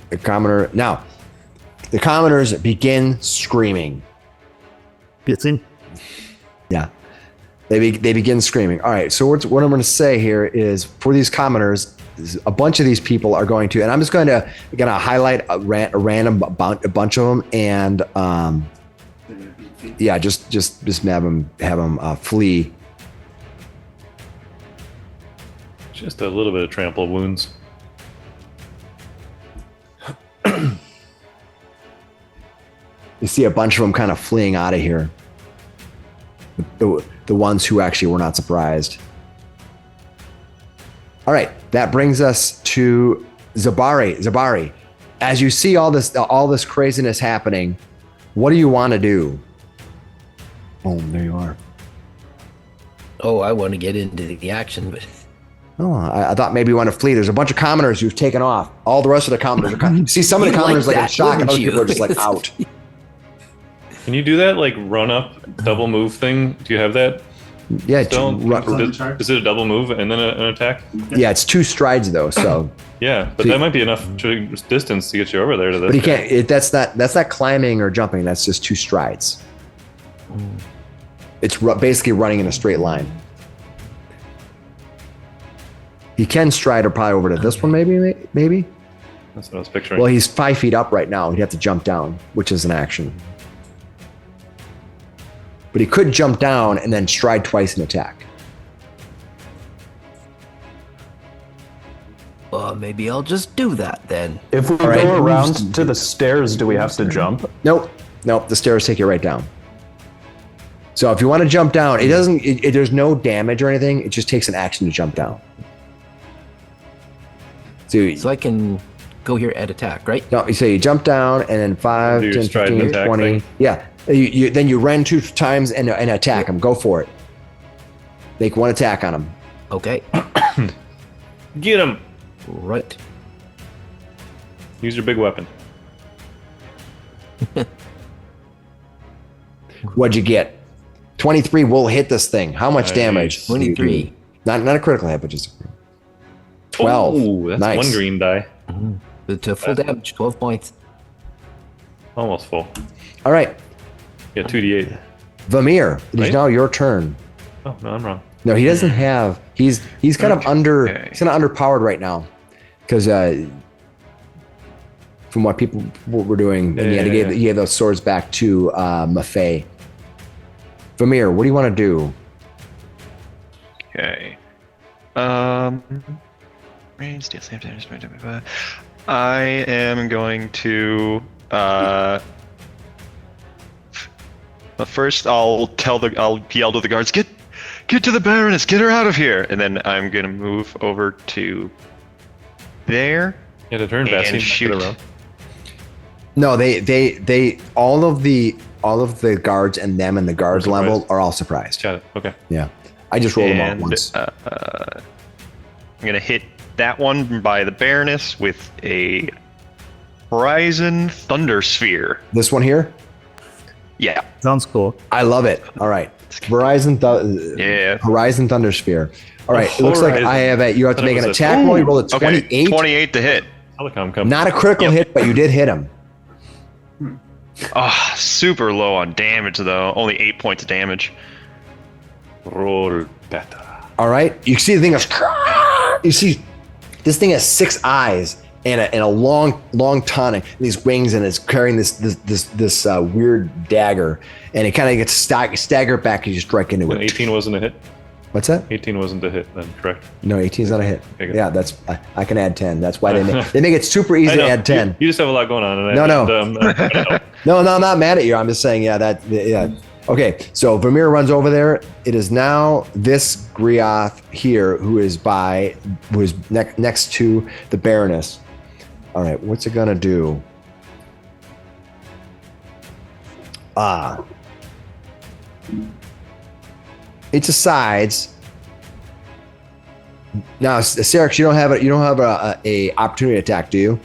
The commoners begin screaming. Blitzing. Yeah, they begin screaming. All right, so what I'm going to say here is for these commoners, a bunch of these people are going to, and I'm just going to highlight a random bunch of them, and yeah, just have them flee. Just a little bit of trample wounds. You see a bunch of them kind of fleeing out of here. The ones who actually were not surprised. All right, that brings us to Zabari. As you see all this craziness happening, what do you want to do? Boom, there you are. Oh, I want to get into the action, but Oh, I thought maybe you want to flee. There's a bunch of commoners who've taken off. All the rest of the commoners are see some of the commoners like in shock, and other people are just like out. Can you do that, like run up, double move thing? Do you have that? Yeah, Is it a double move and then an attack? yeah, it's 2 strides though. So Yeah, but So that might be enough distance to get you over there to this. but he can't. That's not climbing or jumping. That's just 2 strides. It's basically running in a straight line. He can stride or probably over to this one, maybe. That's what I was picturing. Well, he's 5 feet up right now. He'd have to jump down, which is an action. But he could jump down and then stride twice and attack. well, maybe I'll just do that then. If we right. go around to the stairs, do we have to jump? Nope. The stairs take you right down. So if you want to jump down, it doesn't. There's no damage or anything. It just takes an action to jump down. So I can go here and attack, right? No, you say you jump down and then 5, Do your 10, stride and 15, attack 20. thing. Yeah. Then you run 2 times and attack him. Go for it. Make 1 attack on him. Okay. Get him! Right. Use your big weapon. What'd you get? 23 will hit this thing. How much Nice. damage? 23. Not a critical hit, but just 12. Oh, that's Nice. 1 green die. To full damage, 12 points. Almost full. All right. Yeah, 2d8. Vamir, it is Right? now your turn. Oh, no, I'm wrong. No, he doesn't have. He's kind of Okay. he's kind of underpowered right now, because from what people were doing, and he gave those swords back to Maffei. Vamir, what do you want to do? Okay. Range, steel, same damage, I am going to. But first, I'll yell to the guards, get to the Baroness, get her out of here, and then I'm gonna move over to there. Yeah, to turn And Bassi shoot. around. No, they all of the guards and them and the guards Are surprised. level are all surprised. Got it. Okay. Yeah, I just rolled them all at And once. I'm gonna hit that one by the Baroness with a Horizon Thunder Sphere. This one here, Yeah. Sounds cool. I love it. All right, Yeah. Horizon Thunder Sphere. All right, it looks like Horizon. I have you have to Thought it make an was a- attack roll. You roll a 28. Okay, 28 to hit. Telecom company. Not a critical hit, but you did hit him. Oh, super low on damage though. Only 8 points of damage. Roll better. All right. You see the thing is, you see this thing has 6 eyes and a long tonic, these wings, and it's carrying this weird dagger, and it kind of gets staggered back as you strike into it. 18 wasn't a hit. What's that? 18 wasn't a hit then, correct? No, 18 is not a hit. Okay. Yeah, that's I can add 10. That's why they make it super easy to add 10. You just have a lot going on. No. No, I'm not mad at you. I'm just saying, yeah. Okay, so Vamir runs over there. It is now this Grioth here who is next to the Baroness. All right, what's it gonna do? It decides. Now, Sarrix, you don't have a opportunity attack, do you?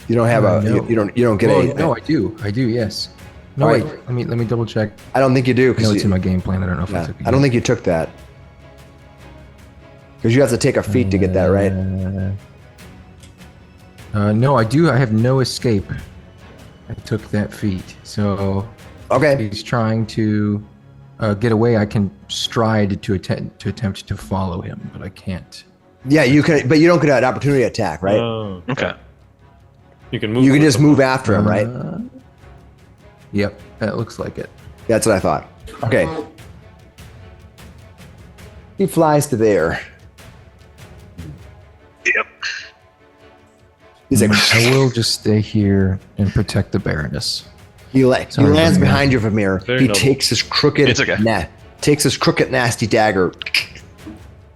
You don't have no. you don't get a. No, I do. Yes. No, All right. wait. Let me double check. I don't think you do. No, it's in my game plan. I don't know if I took it. I don't think you took that. Because you have to take a feat to get that, right? No, I do. I have no escape. I took that feat. So Okay. he's trying to get away. I can stride to attempt to follow him, but I can't. Yeah, you can, but you don't get an opportunity attack, right? Oh, Okay. You can move. You can with just them. move after him, right? Yep, that looks like it. That's what I thought. Okay. He flies to there. Yep. He's like, I will just stay here and protect the Baroness. he Sorry, lands Vamir. behind you, Vamir. Very He noble. takes his crooked, It's okay. nasty dagger.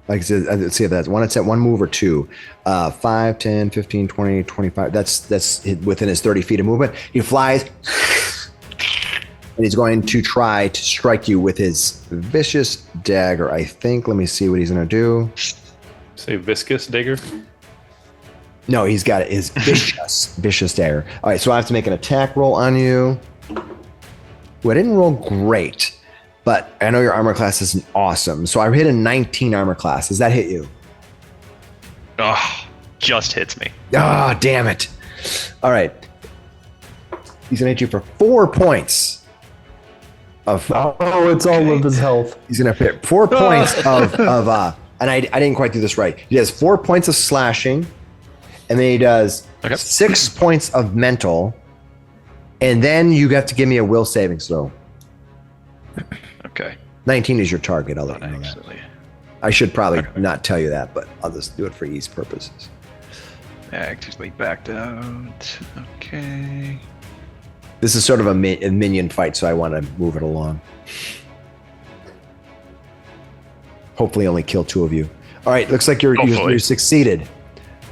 Like I said, let's see if that's one. It's at one move or two. 5, 10, 15, 20, 25. That's within his 30 feet of movement. He flies, and he's going to try to strike you with his vicious dagger, I think. Let me see what he's going to do. Say viscous dagger. No, he's got his vicious dagger. All right, so I have to make an attack roll on you. Well, I didn't roll great, but I know your armor class isn't awesome. So I hit a 19 armor class. Does that hit you? Oh, just hits me. Ah, damn it. All right. He's going to hit you for 4 points of... Oh, it's all of his health. He's going to hit 4 points and I didn't quite do this right. He does 4 points of slashing, and then he does 6 points of mental, and then you have to give me a will savings throw. Okay. 19 is your target. I'll let you know that. Actually, I should probably not tell you that, but I'll just do it for ease purposes. actively backed out. Okay. This is sort of a minion fight, so I want to move it along. Hopefully only kill 2 of you. All right, looks like you succeeded.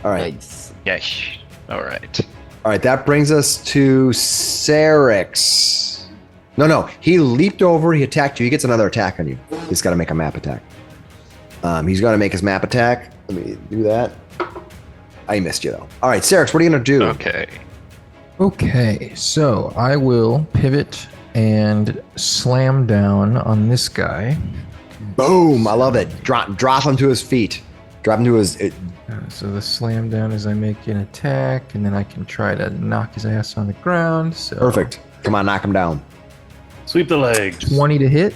All right. Nice. Yes. All right. All right, that brings us to Sarrix. No, he leaped over, he attacked you. He gets another attack on you. He's got to make a map attack. He's going to make his map attack. Let me do that. I missed you, though. All right, Sarrix, what are you going to do? Okay. Okay, so I will pivot and slam down on this guy. Boom, I love it. Drop him to his feet. Drop him to his... So the slam down is I make an attack, and then I can try to knock his ass on the ground. So Perfect. Come on, knock him down. Sweep the legs. 20 to hit.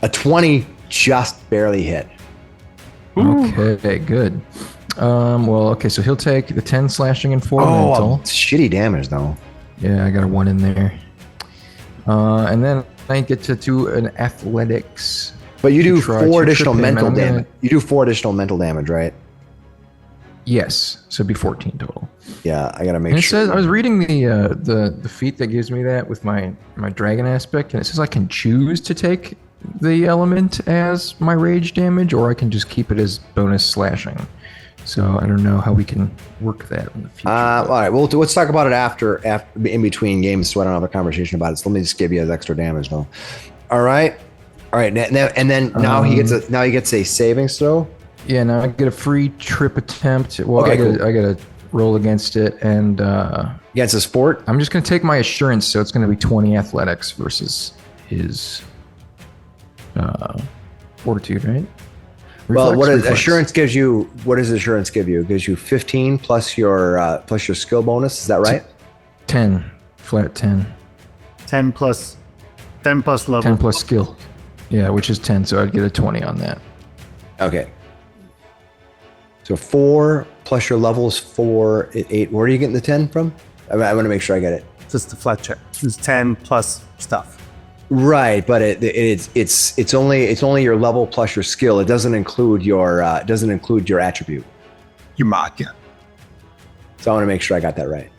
A 20 just barely hit. Okay, good. Okay, so he'll take the 10 slashing and 4 mental. Shitty damage, though. Yeah, I got a 1 in there. And then I get to do an athletics. But you do try 4 to additional trip him, mental and I'm damage. You do 4 additional mental damage, right? Yes, so it'd be 14 total. Yeah, I gotta make And it sure. says I was reading the feat that gives me that with my dragon aspect, and it says I can choose to take the element as my rage damage, or I can just keep it as bonus slashing. So I don't know how we can work that in the future. All right, well, let's talk about it after in between games, so I don't have a conversation about it. So let me just give you his extra damage, though. All right, now he gets a savings throw. Yeah, now I get a free trip attempt. Well, Okay, I gotta roll against it, and Against a sport. I'm just gonna take my assurance, so it's gonna be 20 athletics versus his fortitude, right? Well, what is reflex. assurance gives you? What does assurance give you? It gives you 15 plus your skill bonus. Is that right? 10. Flat 10. 10 plus level. 10 plus skill. Yeah, which is 10, so I'd get a 20 on that. Okay. So 4 plus your level is 4, 8. Where are you getting the 10 from? I want to make sure I get it. Just the flat check. It's 10 plus stuff. Right, but it's only your level plus your skill. It doesn't include your attribute. Your mod, yeah. So I want to make sure I got that right.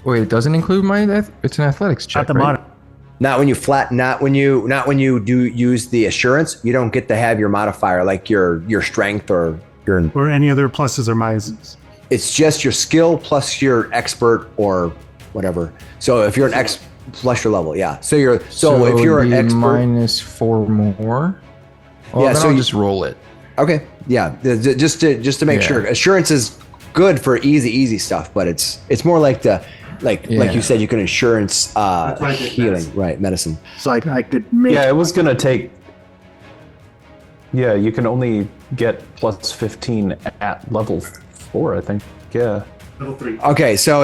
Wait, it doesn't include it's an athletics check, Not the right? mod. Not when you do use the assurance, you don't get to have your modifier like your strength or your. Or any other pluses or minuses. It's just your skill plus your expert or whatever. So if you're an X plus your level, yeah. So if you're it'd an be expert, minus 4 more. Well, Yeah, then so I'll you- just roll it. okay, yeah. Just to make Yeah. sure, assurance is good for easy stuff, but it's more like like you said, you can insurance healing, right? Medicine. So I could make Yeah, it was gonna take. Yeah, you can only get plus 15 at level 4, I think. Yeah. level 3. Okay, so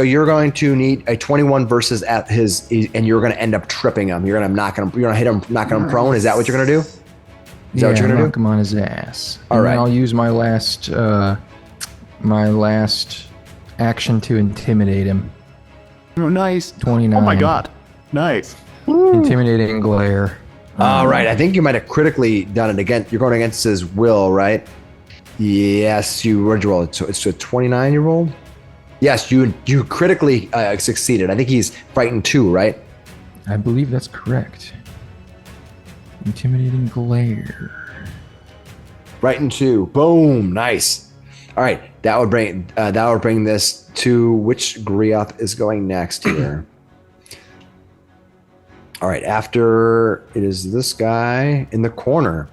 you're going to need a 21 versus at his, and you're going to end up tripping him. You're going to hit him, knocking him prone. Is that what you're going to do? Is that what you're going to knock do? him on his ass. All And right. then I'll use my last action to intimidate him. Oh, nice. 29. Oh my god. Nice. Intimidating glare. All right, I think you might have critically done it again. You're going against his will, right? Yes, where'd you roll? So it's a 29 you rolled? Yes, you critically succeeded. I think he's frightened 2, right? I believe that's correct. Intimidating glare. Frightened 2. Boom, nice. All right, that would bring this to which Griath is going next here. All right, after it is this guy in the corner.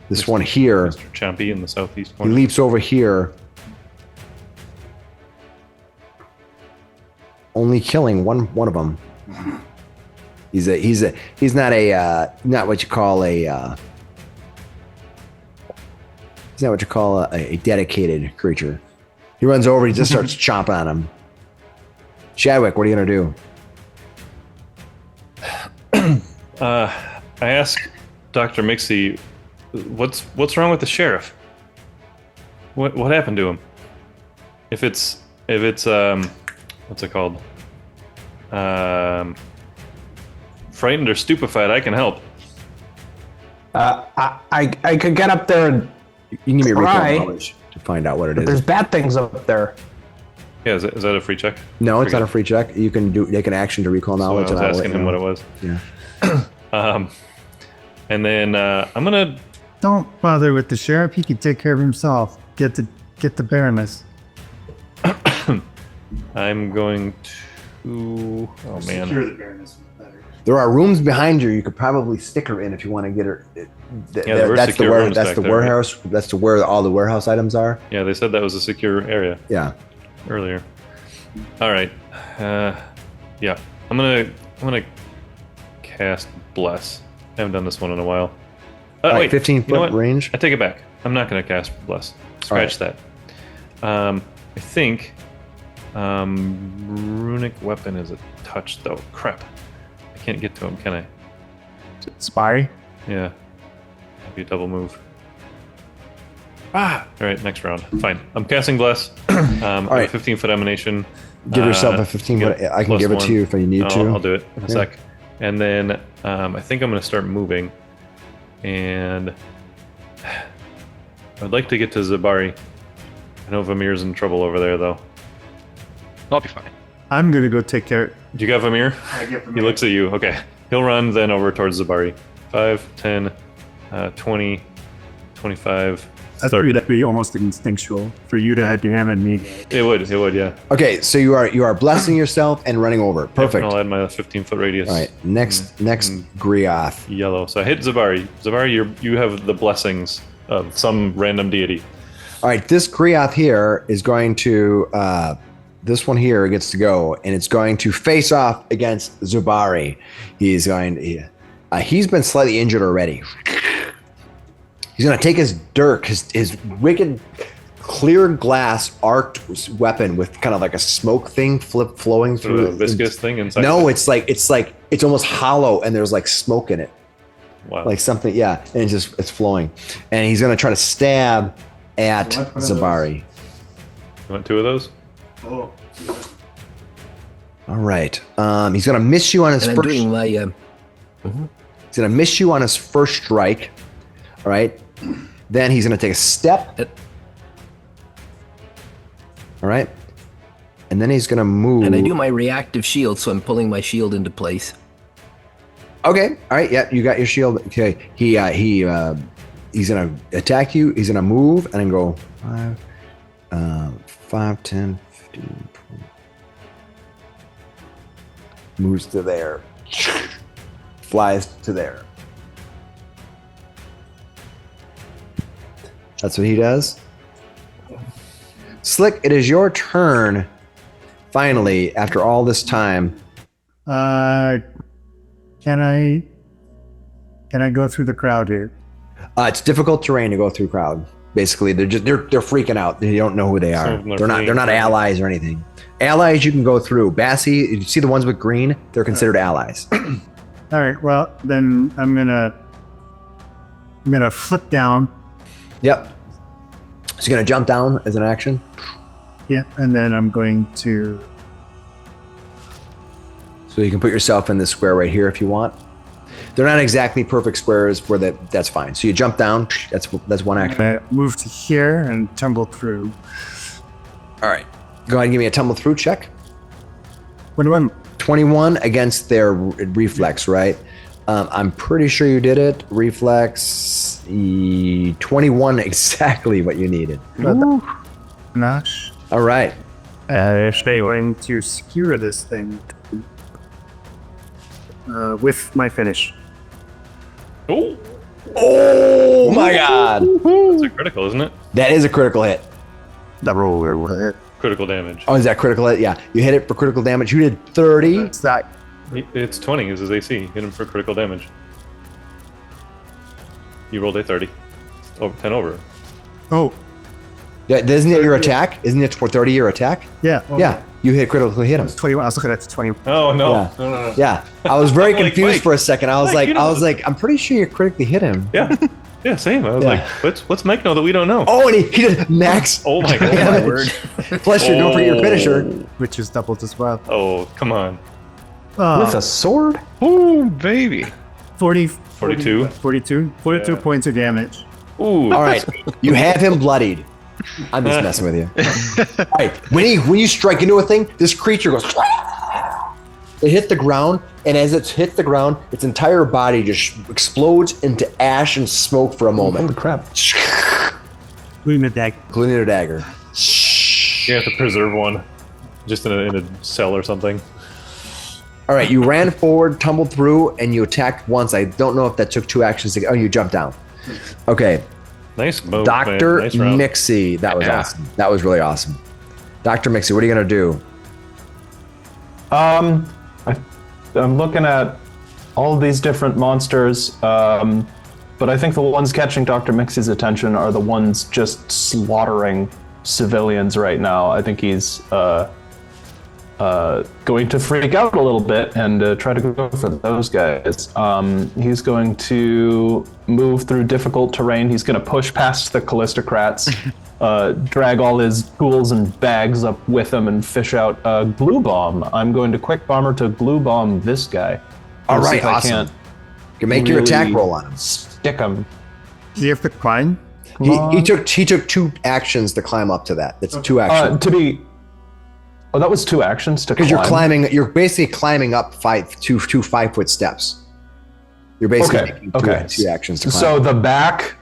This one here. Mr. Champy in the southeast He corner. leaps over here, only killing one of them. He's not what you call a dedicated creature. He runs over, he just starts chomping on him. Shadwick, what are you gonna do? I asked Dr. Miksi, what's wrong with the sheriff? What happened to him? If it's what's it called? Frightened or stupefied, I can help. I could get up there and You can give me a Try. recall knowledge to find out what it there's is. bad things up there. Yeah, is that a free check? No, it's not a free check. You can take an action to recall So I knowledge. was and I'll asking let him you what know. it was. Yeah. And then I'm gonna. Don't bother with the sheriff. He can take care of himself. Get the Baroness. I'm going to. Oh man. the Baroness better. There are rooms behind you. You could probably stick her in if you want to get her. there were secure rooms That's back the there, warehouse. That's where all the warehouse items are. Yeah, they said that was a secure area Yeah. earlier. All right. Yeah, I'm gonna cast Bless. I haven't done this one in a while. All right, Wait, 15 you know foot what? range. I take it back. I'm not gonna cast Bless. Scratch that. I think runic weapon is a touch though. Crap. I can't get to him, can I? Spy. Yeah. Maybe a double move. All right, next round. Fine. I'm casting Bless. All right. 15-foot emanation. Give yourself a 15 get foot. I can give it +1. to you if you need to. I'll do it in a Okay. sec. And then I think I'm going to start moving. And I'd like to get to Zabari. I know Vamir's in trouble over there, though. I'll be fine. I'm gonna go take care. Do you got Vamir? I get He looks at you. Okay. He'll run then over towards Zabari. 5, 10, 20, 25, That's 30. that'd be almost instinctual for you to have your hand on me. It would, yeah. Okay, so you are blessing yourself and running over. Perfect. I'll add my 15-foot radius. All right, next Griath. Yellow. So I hit Zabari. Zabari, you have the blessings of some random deity. All right, this Griath here is going to this one here gets to go, and it's going to face off against Zubari. He's been slightly injured already. He's going to take his dirk, his wicked clear glass arced weapon with kind of like a smoke thing flowing through a viscous thing inside. No, it's almost hollow, and there's like smoke in it. Wow. Like something, yeah, and it's flowing. And he's going to try to stab at Zubari. You want 2 of those? Oh. All right. He's going to miss you on his And I'm first. doing my. He's going to miss you on his first strike. All right. Then he's going to take a step. All right. And then he's going to move. And I do my reactive shield, so I'm pulling my shield into place. Okay. All right. Yeah, you got your shield. Okay. He's going to attack you. He's going to move and then go 5, 10, 15, 20. Moves to there. Flies to there. That's what he does. Slick, it is your turn. Finally, after all this time. Can I go through the crowd here? It's difficult terrain to go through crowd. Basically, they're freaking out. They don't know who they are. They're not allies or anything. Allies you can go through. Bassy, you see the ones with green? They're considered allies. All right. Well, then I'm gonna flip down. Yep. So you're gonna jump down as an action. Yeah, and then I'm going to. So you can put yourself in this square right here if you want. They're not exactly perfect squares where that's fine. So you jump down. That's one action. I move to here and tumble through. All right. Go ahead and give me a tumble through check. 21 against their reflex, right? I'm pretty sure you did it. Reflex 21, exactly what you needed. Nash. All right. Going to secure this thing with my finish. Oh my God. That's a critical, isn't it? That is a critical hit. The roll. Critical damage. Oh, is that critical hit? Yeah. You hit it for critical damage. You did 30. It's that. It's 20 is his AC. Hit him for critical damage. You rolled a 30. Over 10 over. Oh, Yeah, isn't it your attack? Isn't it for 30 your attack? yeah. Yeah. You hit critically hit him. 21. I was looking at 20. Oh no. Yeah. No. Yeah. I was very I'm like, confused Mike, for a second. I was Mike, you know- I'm pretty sure you critically hit him. Yeah. Yeah, same. I was Yeah. like, what's Mike know that we don't know? Oh, and he did max. Oh my god. Yeah. Plus, don't forget your finisher. Which is doubled as well. Oh, come on. With a sword? Ooh, baby. 42. 42 Yeah. points of damage. Ooh. All right, you have him bloodied. I'm just messing with you. All right, when you strike into a thing, this creature goes. It hit the ground, and as it hits the ground, its entire body just explodes into ash and smoke for a moment. Holy crap. Including the deck. Including a dagger. You have to preserve one. Just in a cell or something. All right, you ran forward, tumbled through, and you attacked once. I don't know if that took 2 actions to. Oh, you jumped down. Okay, Nice move, Dr. man. Nice round. Miksi. That was Yeah. awesome. That was really awesome. Dr. Miksi, what are you going to do? I'm looking at all of these different monsters, but I think the ones catching Dr. Mixi's attention are the ones just slaughtering civilians right now. I think he's going to freak out a little bit and try to go for those guys. He's going to move through difficult terrain. He's going to push past the Callistocrats, drag all his tools and bags up with him, and fish out a glue bomb. I'm going to quick bomber to glue bomb this guy. All Let's see right, if I awesome. can't You can make your attack really roll on him. Stick him. Do you have to climb? He took 2 actions to climb up to that. That's 2 actions. That was 2 actions to climb. Because you're climbing, you're basically climbing up 2 5-foot steps. You're basically making two actions to climb. So the back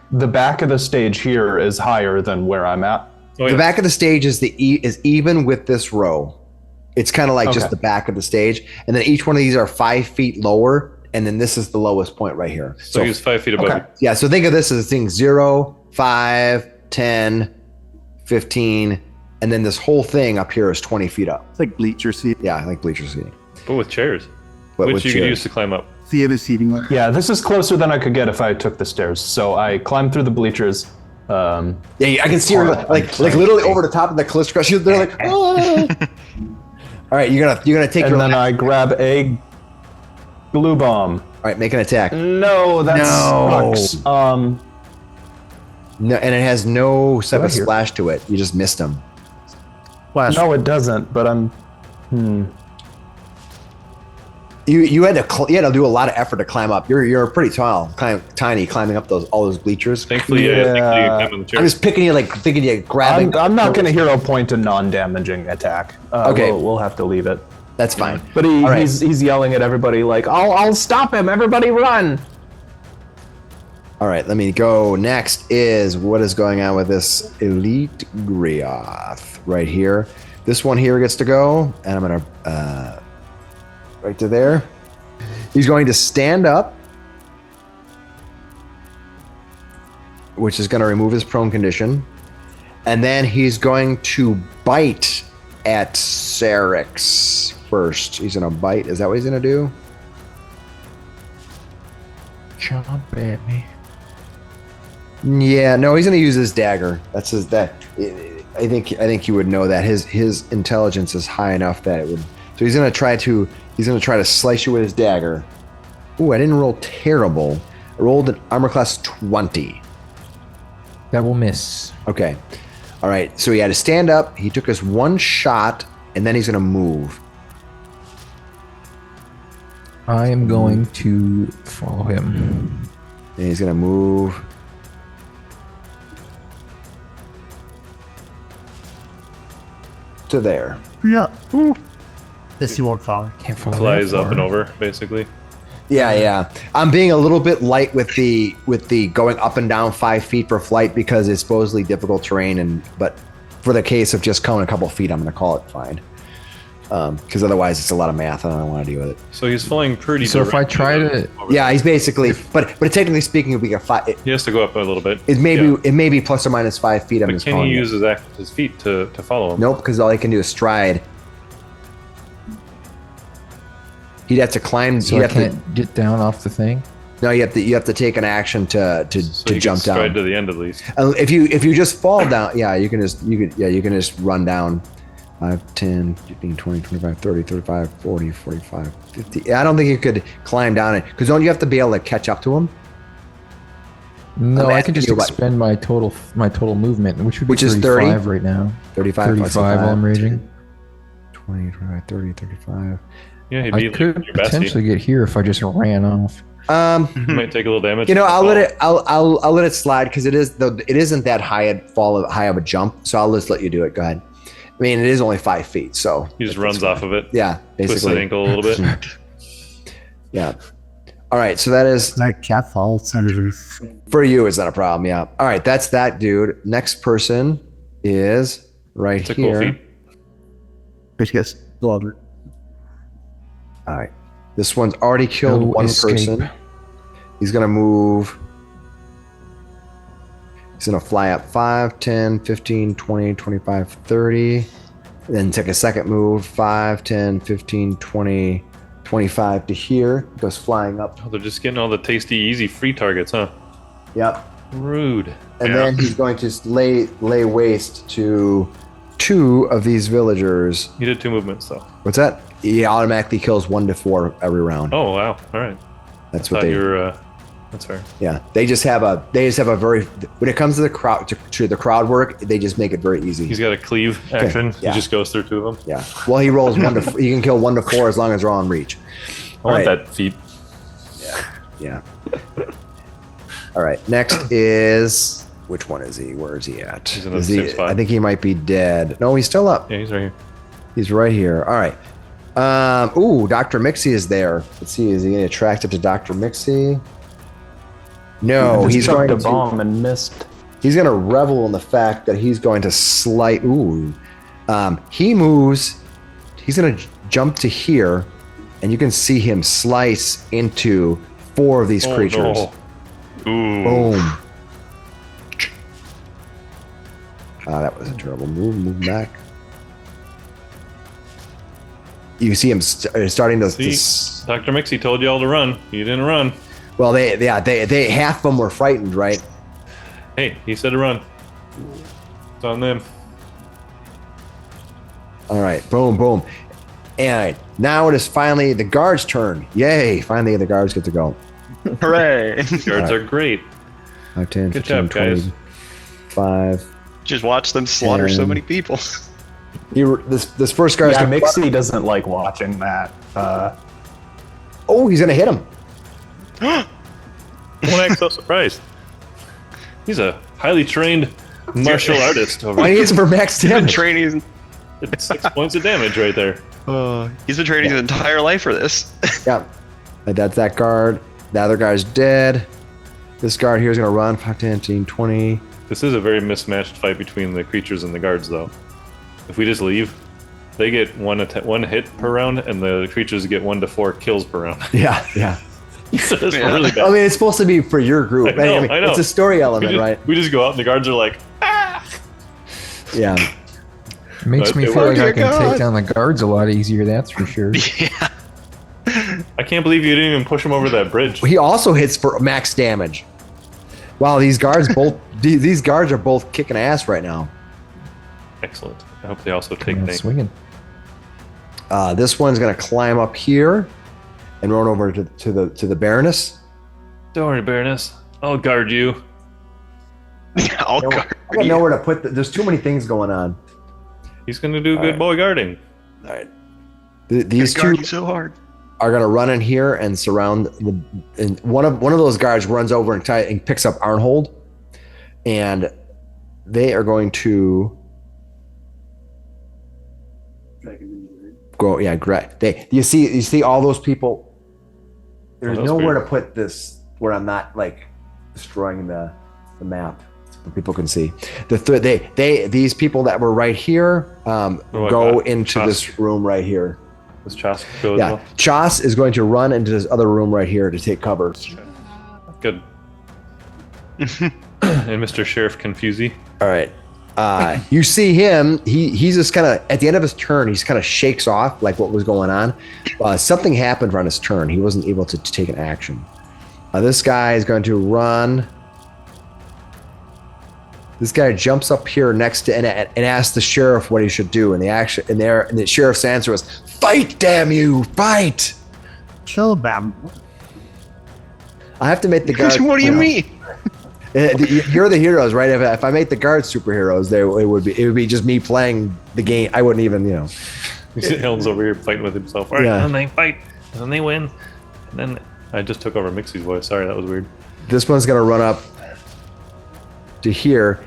of the stage here is higher than where I'm at. Oh, yeah. The back of the stage is is even with this row. It's kind of like just Okay. the back of the stage, and then each one of these are 5 feet lower, and then this is the lowest point right here. So he's 5 feet above. Okay. Yeah, so think of this as thing 0, 5, 10, 15, and then this whole thing up here is 20 feet up. It's like bleacher seat. Yeah, like bleacher seating. But with chairs, But which with you could chairs. use to climb up. Theater seating. Like. Yeah, this is closer than I could get if I took the stairs. So I climbed through the bleachers. Yeah, I can see her like literally over the top of the cliff. They're like, oh. All right, you're gonna take And your. then I grab a glue bomb. All right, make an attack. No, that sucks. No, and it has no type of Right here. splash to it. You just missed him. Flash. No, it doesn't. But I'm. You had to do a lot of effort to climb up. You're pretty tall, tiny, climbing up all those bleachers. Thankfully, you climb on the chair. I'm just picking you, like thinking you grabbing. I'm not going to hero point a non-damaging attack. Okay. we'll have to leave it. That's fine. But All right. he's yelling at everybody like, "I'll stop him! Everybody run!" All right, let me go. Next is what is going on with this Elite Grioth right here. This one here gets to go, and I'm gonna right to there. He's going to stand up, which is going to remove his prone condition, and then he's going to bite at Sarrix first. He's going to bite. Is that what he's going to do? Jump at me. Yeah, no, he's going to use his dagger. That's his. I think you would know that his intelligence is high enough that it would. So he's going to try to slice you with his dagger. Ooh, I didn't roll terrible. I rolled an armor class 20. That will miss. Okay. All right. So he had to stand up. He took us one shot, and then he's going to move. I am going to follow him. And he's going to move. To there. Yeah. Ooh. This you won't follow. Can't follow Flies that up and far. over, basically. Yeah. I'm being a little bit light with the going up and down 5 feet for flight because it's supposedly difficult terrain, but for the case of just coming a couple feet, I'm going to call it fine. Because otherwise, it's a lot of math, and I don't want to deal with it. So he's flying pretty. So if I directly try to- over. Yeah, he's basically, but technically speaking, if we get five, he has to go up a little bit. it may Yeah. be plus or minus 5 feet. I'm But just can calling he it. use his feet to follow him? Nope, because all he can do is stride. He'd have to climb. So he'd I have to, can't get down off the thing. no, you have to take an action to So he jump can stride down. to the end at least. If you just fall down, yeah, you can just run down 5, 10, 15, 20, 25, 30, 35, 40, 45, 50. Yeah, I don't think you could climb down it because don't you have to be able to catch up to him? No, I'm I can just asking you what- expend my total movement, which would be Which is 35 30? right now. 35, 35 while I'm raging. 20, 25, 30, 35. Yeah, he'd I be could like your bestie. potentially get here if I just ran off. He might take a little damage. You know, I'll let it slide because it isn't that high of a jump, so I'll just let you do it. Go ahead. I mean, it is only 5 feet, so He just runs off of it. yeah, Twists his basically. ankle a little bit. Yeah. All right, so that is That cat falls underneath. for you. It's not a problem. Yeah. All right, that's that dude. Next person is right It's a cool here. feat. Which gets blubbered. All right, this one's already killed No one escape. person. He's gonna move. He's gonna fly up 5, 10, 15, 20, 25, 30. Then take a second move, 5, 10, 15, 20, 25 to here. Goes flying up. Oh, they're just getting all the tasty, easy free targets, huh? Yep. Rude. And Yeah. then he's going to lay waste to 2 of these villagers. He did 2 movements though. What's that? He automatically kills 1 to 4 every round. Oh wow! All right. That's I what thought they. you were. That's fair. Yeah, they just have a very when it comes to the crowd to the crowd work, they just make it very easy. He's got a cleave action. yeah. He just goes through 2 of them. Yeah. Well, he rolls 1 to he can kill 1 to 4 as long as they're on reach. I want Right. that feat. Yeah. All right. Next is which one is he? Where is he at? He's in the Is same he, spot. I think he might be dead. No, he's still up. Yeah, he's right here. He's right here. All right. Ooh, Dr. Miksi is there. Let's see. Is he going to attract it to Dr. Miksi? No, Just he's chucked going a to. bomb and missed. He's going to revel in the fact that he's going to slight. Ooh. He moves. He's going to jump to here, and you can see him slice into 4 of these Oh, creatures. no. Ooh. Boom. That was a terrible move. Move back. You see him starting to. See, Dr. Miksi told you all to run. You didn't run. Well, they half of them were frightened, right? Hey, he said to run. It's on them. All right, boom, boom. And now it is finally the guards' turn. Yay! Finally, the guards get to go. Hooray! Guards are great. 5, 10, Good 15, job, guys. 20, 5. Just watch them slaughter so many people. This first guy. Yeah, Miksi doesn't like watching that. Oh, he's gonna hit him. Don't act so surprised. He's a highly trained martial artist. Over Why he hits him for max He's been damage? training. It's 6 points of damage right there. He's been training his entire life for this. Yeah, that's that guard. The other guy's dead. This guard here is gonna run 5, 10, 15, 20. This is a very mismatched fight between the creatures and the guards, though. If we just leave, they get one hit per round, and the creatures get 1 to 4 kills per round. Yeah. So it's really bad. I mean, it's supposed to be for your group. I know. It's a story element, right? We just go out, and the guards are like, ah! Yeah. It makes me It feel like worked. I can God. take down the guards a lot easier, that's for sure. Yeah. I can't believe you didn't even push him over that bridge. He also hits for max damage. Wow, these guards these guards are both kicking ass right now. Excellent. I hope they also take Coming out things. swinging. This one's gonna climb up here and run over to the Baroness. Don't worry, Baroness. I'll guard you. I'll I guard got you. nowhere to put. There's too many things going on. He's going to do good boy guarding. All right, these Guard two you so hard. are gonna run in here and surround the. And one of those guards runs over and picks up Arnhold, and they are going to go. Yeah, great. You see all those people. There's that's nowhere weird. to put this where I'm not like destroying the map. So people can see these people that were right here go into this room right here. Does Chas go as Yeah, well? Chas is going to run into this other room right here to take cover. Good. And Mr. Sheriff Confusey. All right. You see him. He's just kind of at the end of his turn. He's kind of shakes off like what was going on. Something happened on his turn. He wasn't able to take an action. This guy is going to run. This guy jumps up here next to and asks the sheriff what he should do. And the sheriff's answer was, "Fight, damn you, fight!" Chill, bam. I have to make the guards. What do you mean? You're the heroes, right? If I make the guards superheroes, it would be just me playing the game. I wouldn't even, Helm's over here fighting with himself. All right, Yeah. and then they fight, and then they win. And then I just took over Mixi's voice. Sorry, that was weird. This one's gonna run up to here.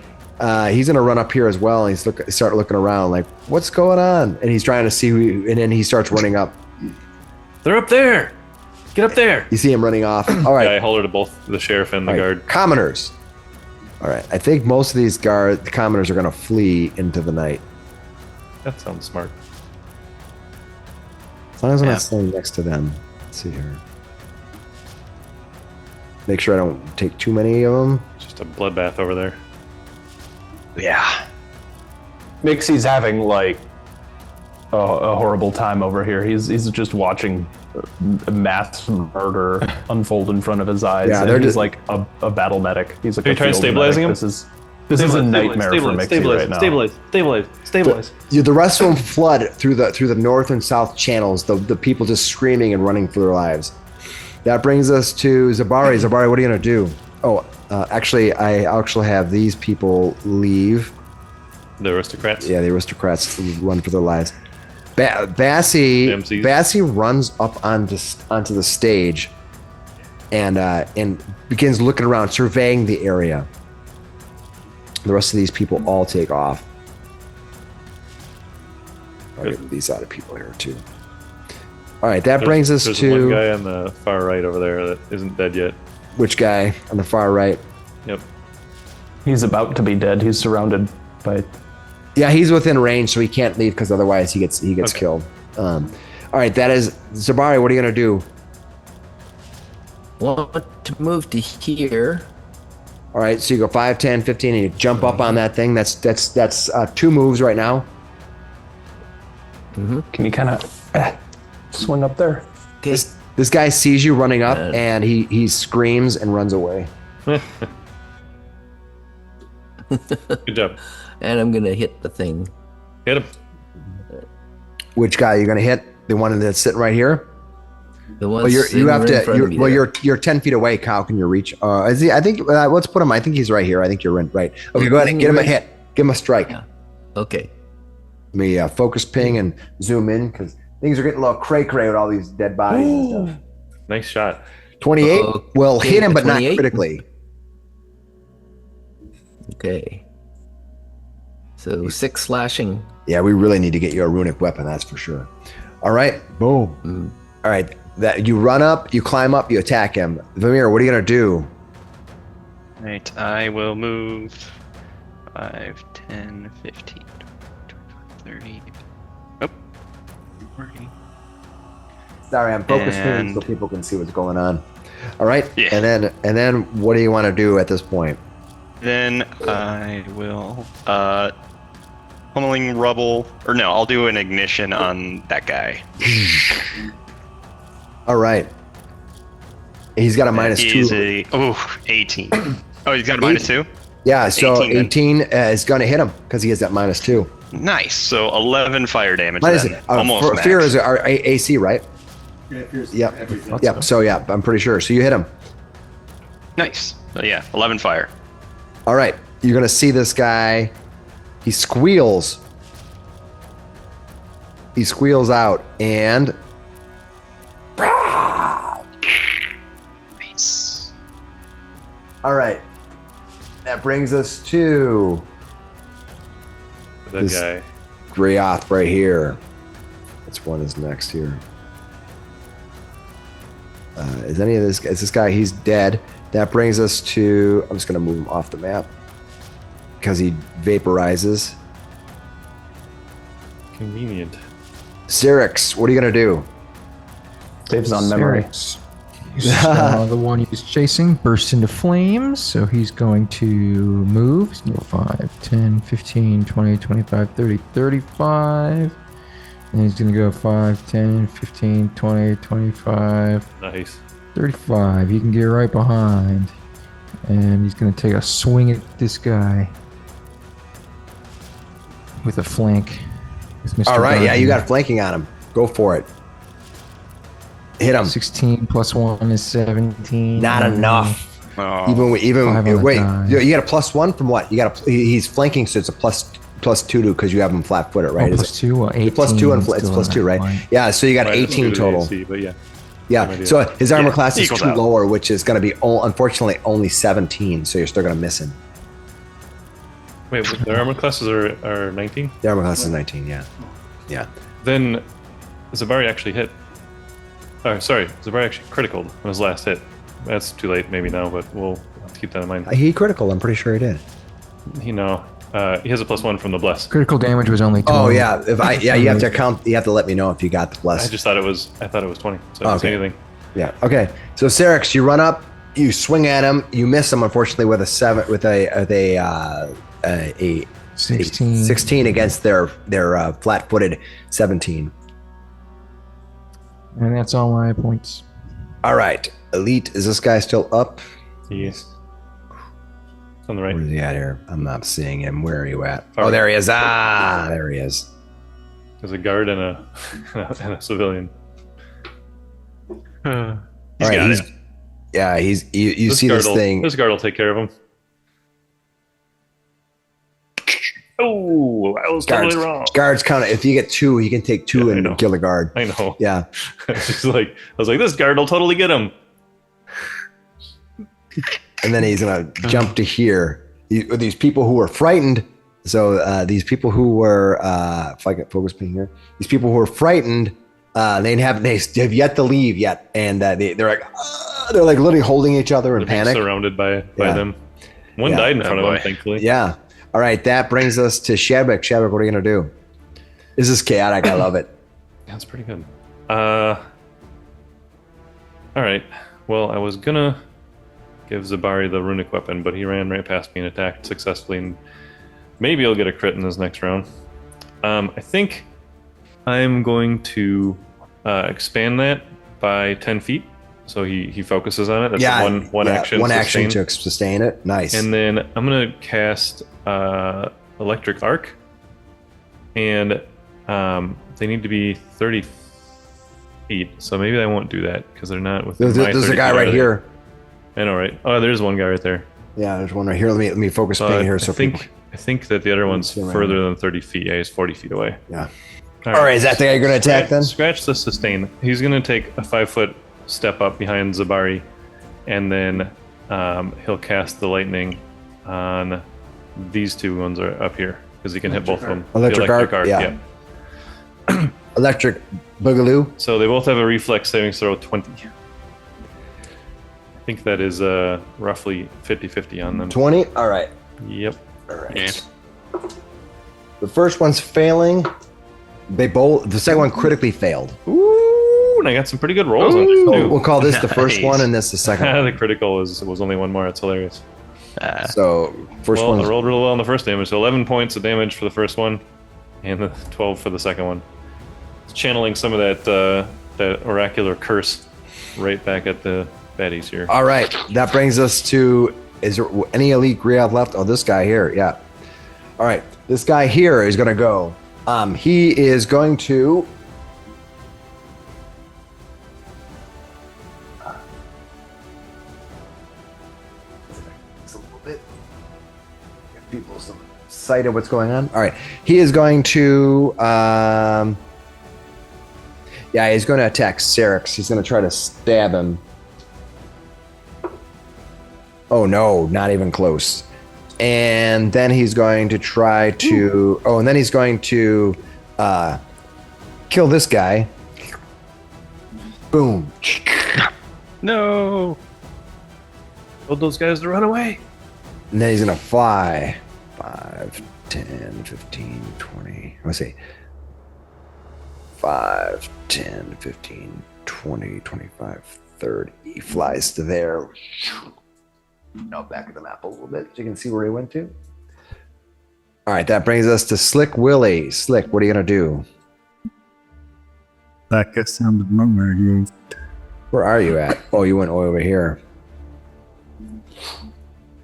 He's gonna run up here as well, and start looking around like, what's going on? And he's trying to see and then he starts running up. They're up there. Get up there. You see him running off. All right, Yeah, I hollered to both the sheriff and the all right. guard. Commoners. All right, I think most of these commoners are gonna flee into the night. That sounds smart. As long as I'm not standing next to them. Let's see here. Make sure I don't take too many of them. Just a bloodbath over there. Yeah. Mixi's having like a horrible time over here. He's just watching mass murder unfold in front of his eyes. Yeah, and they're he's just like a battle medic. He's like Are you a trying to field stabilizing medic. him? This is a nightmare for Miksi right now. Stabilize. The rest of them flood through the north and south channels. The people just screaming and running for their lives. That brings us to Zabari. Zabari, what are you gonna do? Oh, actually, I actually have these people leave. The aristocrats. Yeah, the aristocrats run for their lives. Bassie runs up onto the stage and begins looking around, surveying the area. The rest of these people all take off. I'll get these out of people here too. All right, that brings us There's to one guy on the far right over there that isn't dead yet. which guy on the far right? Yep. He's about to be dead. He's surrounded by. Yeah, he's within range, so he can't leave because otherwise he gets Okay. killed. All right, that is Zabari. What are you gonna do? Want to move to here. All right, so you go 5, 10, 15, and you jump up on that thing. That's 2 moves right now. Can you kind of swing up there? Okay. This guy sees you running up, and he screams and runs away. Good job. And I'm gonna hit the thing. Hit him. Which guy are you gonna hit? The one that's sitting right here. The one. Well, you have to. You're 10 feet away. How can you reach? Is he? I think. Let's put him. I think he's right here. I think you're right. Okay, go ahead and get him a hit. Give him a strike. Yeah. Okay. Let me focus ping and zoom in because things are getting a little cray-cray with all these dead bodies and stuff. Nice shot. 28 will Okay, hit him, but not 28? critically. Okay. So 6 slashing. Yeah, we really need to get you a runic weapon. That's for sure. All right, boom. All right, that you run up, you climb up, you attack him. Vamir, what are you gonna do? Right, I will move 5, 10, 15, 20, 25, 30. Oh. 40. Sorry, I'm focusing And- so people can see what's going on. All right, Yeah. and then what do you want to do at this point? Then I will pummeling rubble, or no, I'll do an ignition on that guy. All right, he's got a He's -2. 18. Oh, he's got a -2? Yeah, so 18 then. 18 is gonna hit him because he has that -2. Nice. So 11 fire damage. What is then. it? Almost max. Fear is our AC, right? Yep. Yep. So yeah, I'm pretty sure. So you hit him. Nice. Yeah, 11 fire. All right, you're gonna see this guy. He squeals. He squeals out, and Nice. all right, that brings us to That This- guy. Grioth right here. Which one is next here? Is this guy? He's dead. That brings us to. I'm just gonna move him off the map because he vaporizes. Convenient. Sarrix, what are you gonna do? Saves on memory. Sarrix. The one he's chasing bursts into flames, so he's going to move. He's going to go 5, 10, 15, 20, 25, 30, 35. And he's going to go 5, 10, 15, 20, 25, Nice. 35. He can get right behind. And he's going to take a swing at this guy with a flank. With Mr. All right, yeah, you Barbarian. got flanking on him. Go for it. Hit him. 16 plus 1 is 17. Not enough. Oh, Even Five on the wait, die. you got a +1 from what? You got he's flanking, so it's a +2 because you have him flat footed, right? Oh, Is plus it? 2, well, 18. +2 and it's still +2, on right? that line. Yeah, so you got Minus 18 2 to the total. AC, but yeah. Yeah, idea. so his armor Yeah, class is equals 2 out. lower, which is going to be unfortunately only 17, so you're still going to miss him. Wait, their armor classes are 19? The armor class is 19, yeah. Yeah. Then Zabari actually hit. Oh, sorry, Zabari actually critical on his last hit. That's too late, maybe now, but we'll have to keep that in mind. He critical, I'm pretty sure he did. He has a +1 from the bless. Critical damage was only 12. Oh, yeah. You have to count, you have to let me know if you got the plus. I thought it was 20, so I didn't say Okay. anything. Yeah. Okay. So Sarrix, you run up, you swing at him, you miss him unfortunately with a 16. 16 against their flat-footed 17. And that's all my points. All right. Elite, is this guy still up? Yes. It's on the right. Where is he at here? I'm not seeing him. Where are you at? All Oh, right. there he is. Ah, there he is. There's a guard and a and a civilian. All right. got He's, it. yeah, you see this thing. This guard will take care of him. Oh, I was Guards, totally wrong. guards count. If you get 2, he can take 2 Yeah, I know. and kill the guard. I know. Yeah. It's like I was like, this guard will totally get him. And then he's gonna jump to here. These people who were frightened. So these people who were, if I get focus ping here, these people who were frightened, they have yet to leave yet, and they're like literally holding each other in They're being panic. surrounded by Yeah. them. One Yeah. died in front Oh, of him, boy. thankfully. Yeah. All right, that brings us to Shadwick. Shadwick, what are you gonna do? This is chaotic. I love it. That's pretty good. All right. Well, I was gonna give Zabari the runic weapon, but he ran right past me and attacked successfully, and maybe he'll get a crit in his next round. I think I'm going to expand that by 10 feet, so he focuses on it. That's one action. One action to sustain it. Nice. And then I'm going to cast Electric Arc, and they need to be 30 feet, so maybe I won't do that because they're not within There's a guy right here. I know, right? Oh, there's one guy right there. Yeah, there's one right here. Let me focus ping here. So I think that the other one's further than 30 feet. Yeah, he's 40 feet away. Yeah. All right, is that the guy you're going to attack then? Scratch the sustain. He's going to take a 5-foot step up behind Zabari, and then he'll cast the lightning on these two ones are up here because he can hit both of them. Electric arc, yeah. Electric boogaloo. So they both have a reflex saving throw 20. I think that is roughly 50-50 on them. 20? All right. Yep. All right. Yeah. The first one's failing. The second one critically failed. Ooh, and I got some pretty good rolls on this too. We'll call this the first one and this the second one. The critical was only one more. It's hilarious. So first one. I rolled real well on the first damage. So 11 points of damage for the first one, and the 12 for the second one. It's channeling some of that oracular curse right back at the baddies here. All right, that brings us to, is there any elite Griath left? Oh, this guy here, yeah. All right, this guy here is going to go. He is going to... Just a little bit. Give people some sight of what's going on. All right, he is going to... yeah, he's going to attack Sarrix. He's going to try to stab him. Oh no, not even close. And then he's going to try to... Oh, and then he's going to kill this guy. Boom. No. Told those guys to run away. And then he's going to fly. 5, 10, 15, 20. Let's see. 5, 10, 15, 20, 25, 30. He flies to there. Now back of the map a little bit so you can see where he went to. All right, that brings us to Slick Willy. Slick, what are you going to do? That guy sounded murmur. Where are you at? Oh, you went over here.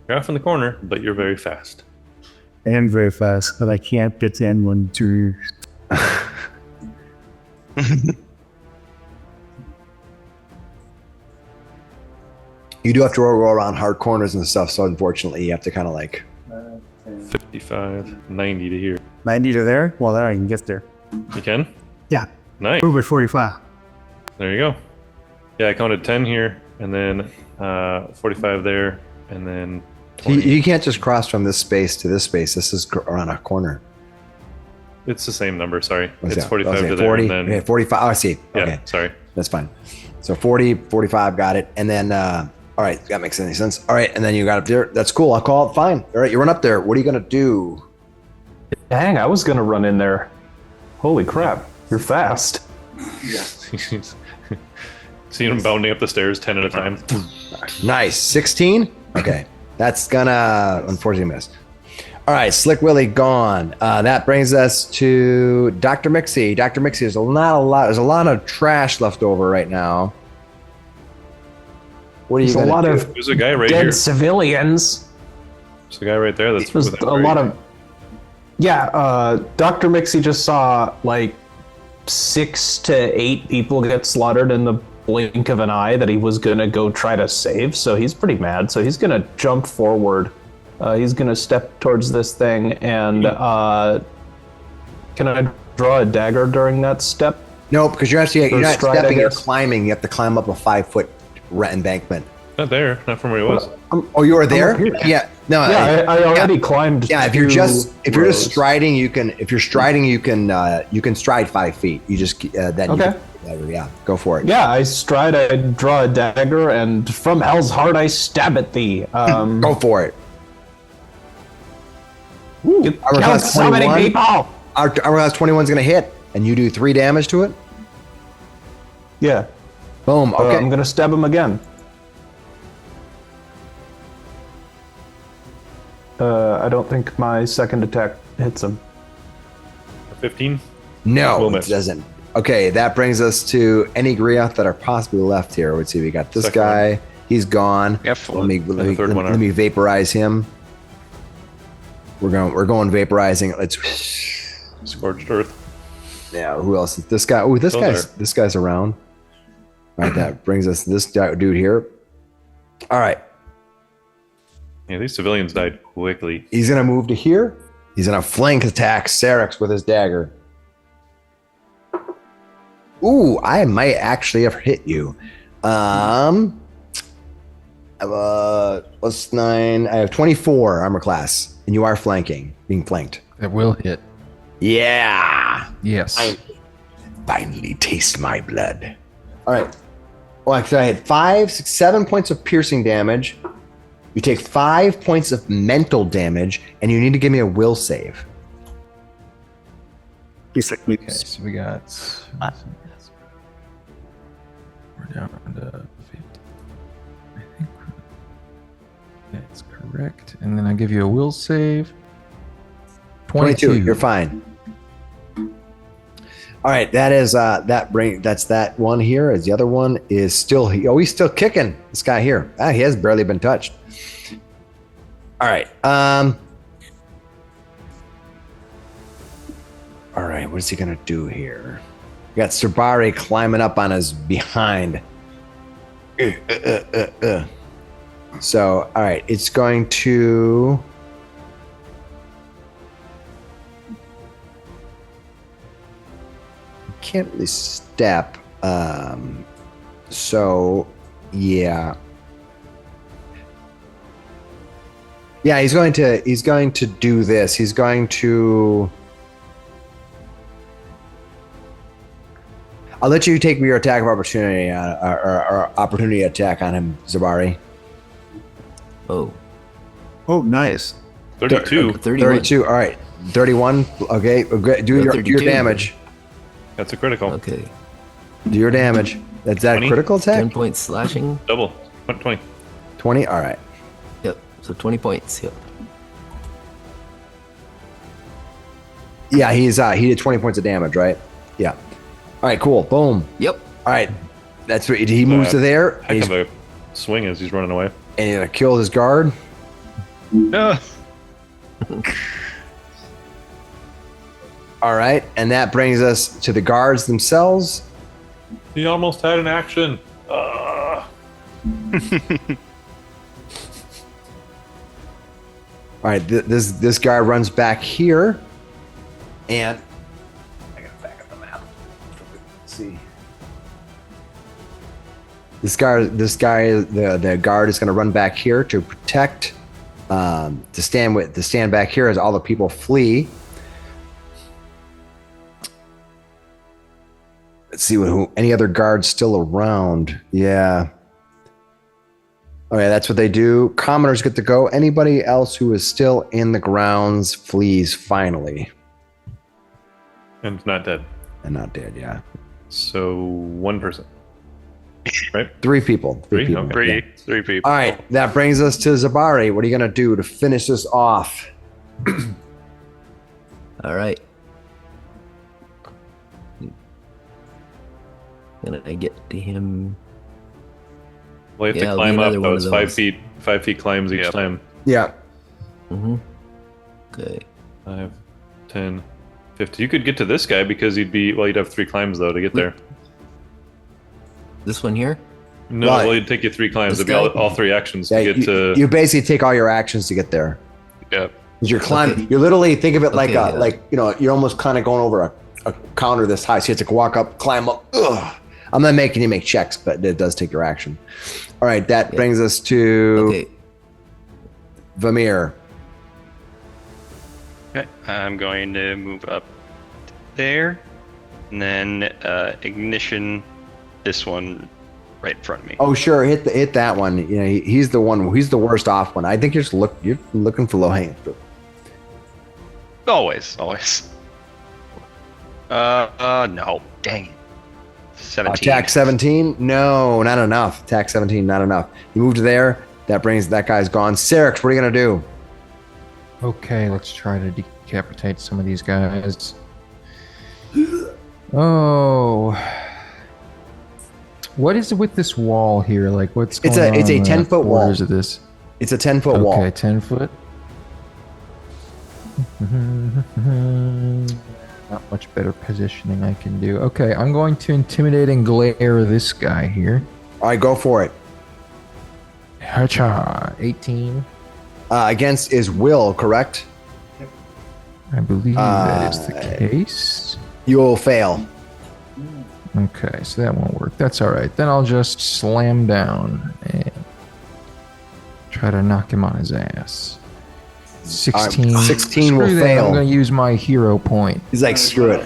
You're off in the corner, but you're very fast. And very fast, but I can't get to anyone to... You do have to roll around hard corners and stuff, so unfortunately you have to kind of like... 55, 90 to here. 90 to there? Well, there I can get there. You can? Yeah. Nice. Move at 45. There you go. Yeah, I counted 10 here, and then 45 there, and then 20. You can't just cross from this space to this space. This is around a corner. It's the same number, sorry. What's it's that? 45 Okay, to there, 40, and then... okay, 45. Oh, I see. Yeah, Okay, sorry. that's fine. So 40, 45, got it. And then, all right, that makes any sense. All right, and then you got up there. That's cool. I'll call it fine. All right, you run up there. What are you going to do? Dang, I was gonna run in there. Holy crap, you're fast. See him bounding up the stairs 10 at a time. Nice. 16? Okay. That's gonna unfortunately miss. All right, Slick Willy gone. That brings us to Dr. Miksi. Dr. Miksi, there's a lot of trash left over right now. What are you There's a lot do? of There's a guy right dead here. civilians. There's a guy right there that's There's with a lot of... Yeah, Dr. Miksi just saw like 6 to 8 people get slaughtered in the blink of an eye that he was gonna go try to save, so he's pretty mad. So he's gonna jump forward. He's gonna step towards this thing, and can I draw a dagger during that step? No, because you're not stride, I stepping, you're guess. climbing. You have to climb up a 5-foot embankment. Not there, not from where he was. Oh, you are there? up here. Yeah. No. Yeah, I already climbed. Yeah, if you're 2 just rows. striding, you can. If you're striding, you can stride 5 feet. You just then. Okay. Yeah, go for it. Yeah, I stride. I draw a dagger, and from hell's heart I stab at thee. Go for it. You Armor killed class so many 21. people. Armor class 21 is gonna hit, and you do 3 damage to it. Yeah. Boom. Okay. I'm gonna stab him again. I don't think my second attack hits him. 15. No, Will it miss. doesn't. Okay, that brings us to any Griath that are possibly left here. Let's see, we got this Second guy. He's gone. F1. Let third one me vaporize him. We're going vaporizing. Let's. Scorched Earth. Yeah, who else? This guy. Oh, Still this guy's around. All right, that brings us this dude here. All right, Yeah, these civilians died quickly. he's gonna move to here. He's gonna flank attack Sarrix with his dagger. Ooh, I might actually have hit you. +9. I have 24 armor class, and you are being flanked. That will hit. Yeah. Yes. Finally taste my blood. All right. Well, actually, I had 5, 6, 7 points of piercing damage. You take 5 points of mental damage, and you need to give me a will save. He's like, Okay, so we got. We're down to 50. I think that's correct. And then I give you a will save. 22. You're fine. All right, that is that's that one here. As the other one is still he's still kicking. This guy here. He has barely been touched. All right. All right, what is he gonna do here? We got Sabari climbing up on his behind. So, all right, it's going to. Can't really step. So, yeah. Yeah, he's going to do this. He's going to. I'll let you take your attack of opportunity or opportunity attack on him, Zabari. Oh, nice. 32. 31. 32. All right. 31. Okay. Do your 32. damage. That's a critical. Okay. Do your damage. Is that a 20? critical 10 attack? points slashing. Double. 20. 20. All right. Yep. So 20 points. Yep. Yeah, he did 20 points of damage, right? Yeah. All right. Cool. Boom. Yep. All right. That's what he moves to there. Heck of a swing as he's running away. And he's gonna kill his guard. No. All right, and that brings us to the guards themselves. He almost had an action. All right, this guy runs back here, and I gotta back up the map. Let's see. This guy, the guard is gonna run back here to protect, to stand back here as all the people flee. Let's see who any other guards still around. Yeah. Okay, that's what they do. Commoners get to go. Anybody else who is still in the grounds flees finally. And not dead. And not dead, yeah. So one person. Right? 3 people. Three? People. Okay. Three people. All right, that brings us to Zabari. What are you going to do to finish this off? All right. Gonna get to him. Well, you have Yeah, to climb leave up. another That one was of 5 those. feet. 5 feet climbs each Yep. time. Yeah. Mm-hmm. Okay. 5, 10, 50. You could get to this guy because you'd have 3 climbs though to get there. This one here. No, Right. well, it'd take you 3 climbs. This It'd be guy? all 3 actions Yeah, to get to. you basically take all your actions to get there. Yep. 'Cause you're climbing. Okay. You literally think of it like Okay, yeah. you're almost kind of going over a counter this high. So you have to walk up, climb up. Ugh. I'm not making you make checks, but it does take your action. All right, that brings us to Okay. Vamir. Okay. I'm going to move up there, and then ignition this one right in front of me. Oh, sure, hit that one. You know, he's the one. He's the worst off one. I think you're looking for low hanging fruit. Always. No. Dang it. 17. Attack 17? No, not enough. Attack 17, not enough. You moved there. That guy's gone. Sarrix, what are you gonna do? Okay, let's try to decapitate some of these guys. Oh. What is it with this wall here? Like, what's going on? It's a 10-foot wall. Borders of this. It's a 10-foot wall. Okay, 10 foot. Not much better positioning I can do. Okay, I'm going to intimidate and glare this guy here. All right, go for it. Hacha, 18. Against is Will, correct? I believe that is the case. You'll fail. Okay, so that won't work. That's all right. Then I'll just slam down and try to knock him on his ass. 16. 16 will Screw that, fail. I'm going to use my hero point. He's like, screw it.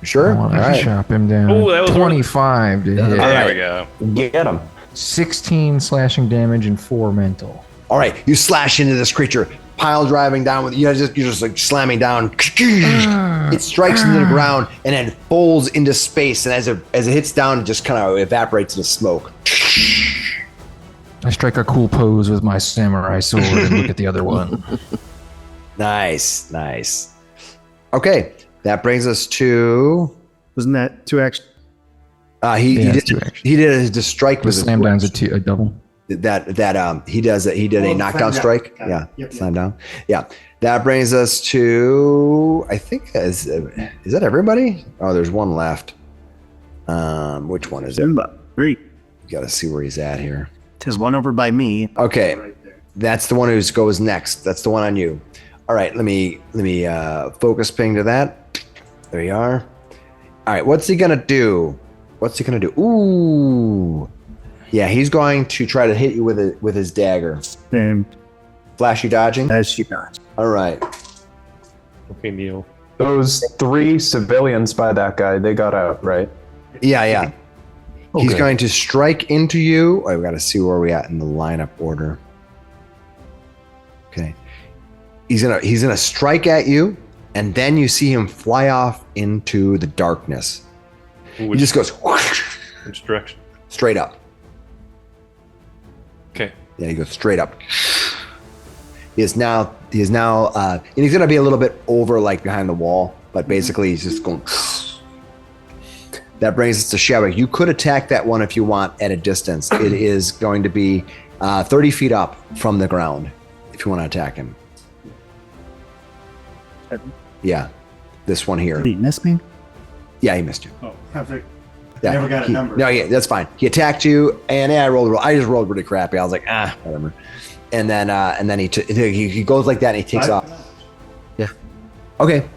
Sure? I All want to right. chop him down. Ooh, that was 25 to hit. There we go. Get him. 16 slashing damage and 4 mental. All right, you slash into this creature, pile driving down with you're just like slamming down. It strikes into the ground and then folds into space, and as it hits down, it just kind of evaporates into smoke. I strike a cool pose with my samurai sword and look at the other one. Nice. Okay, that brings us to Wasn't that 2 action? he it's 2 actions. did his strike The with his slam down's wrist. a double. He did a knockdown strike. Got it. Yeah, slam down. Yeah, that brings us to I think is that everybody? Oh, there's one left. Which one is it? Simba. 3. You got to see where he's at here. Tis one over by me. Okay, that's the one who goes next. That's the one on you. All right, let me focus ping to that. There you are. All right, what's he gonna do? Ooh, yeah, he's going to try to hit you with his dagger. And Flashy dodging. as she does. All right. Okay, Neil. Those 3 civilians by that guy, they got out, right? Yeah. He's Okay. going to strike into you. I've got to see where we're at in the lineup order. Okay. He's gonna strike at you, and then you see him fly off into the darkness. He just goes whoosh, Which direction? straight up. Okay. Yeah, he goes straight up. He is now, and he's gonna be a little bit over, like behind the wall, but basically he's just going. That brings us to Shadwick. You could attack that one if you want at a distance. It is going to be 30 feet up from the ground if you want to attack him. Yeah, this one here. Did he miss me? Yeah, he missed you. Oh, perfect. Yeah, Never got a number. No, yeah, that's fine. He attacked you, and yeah, I just rolled really crappy. I was like, whatever. And then he goes like that, and he takes off. Yeah. Okay.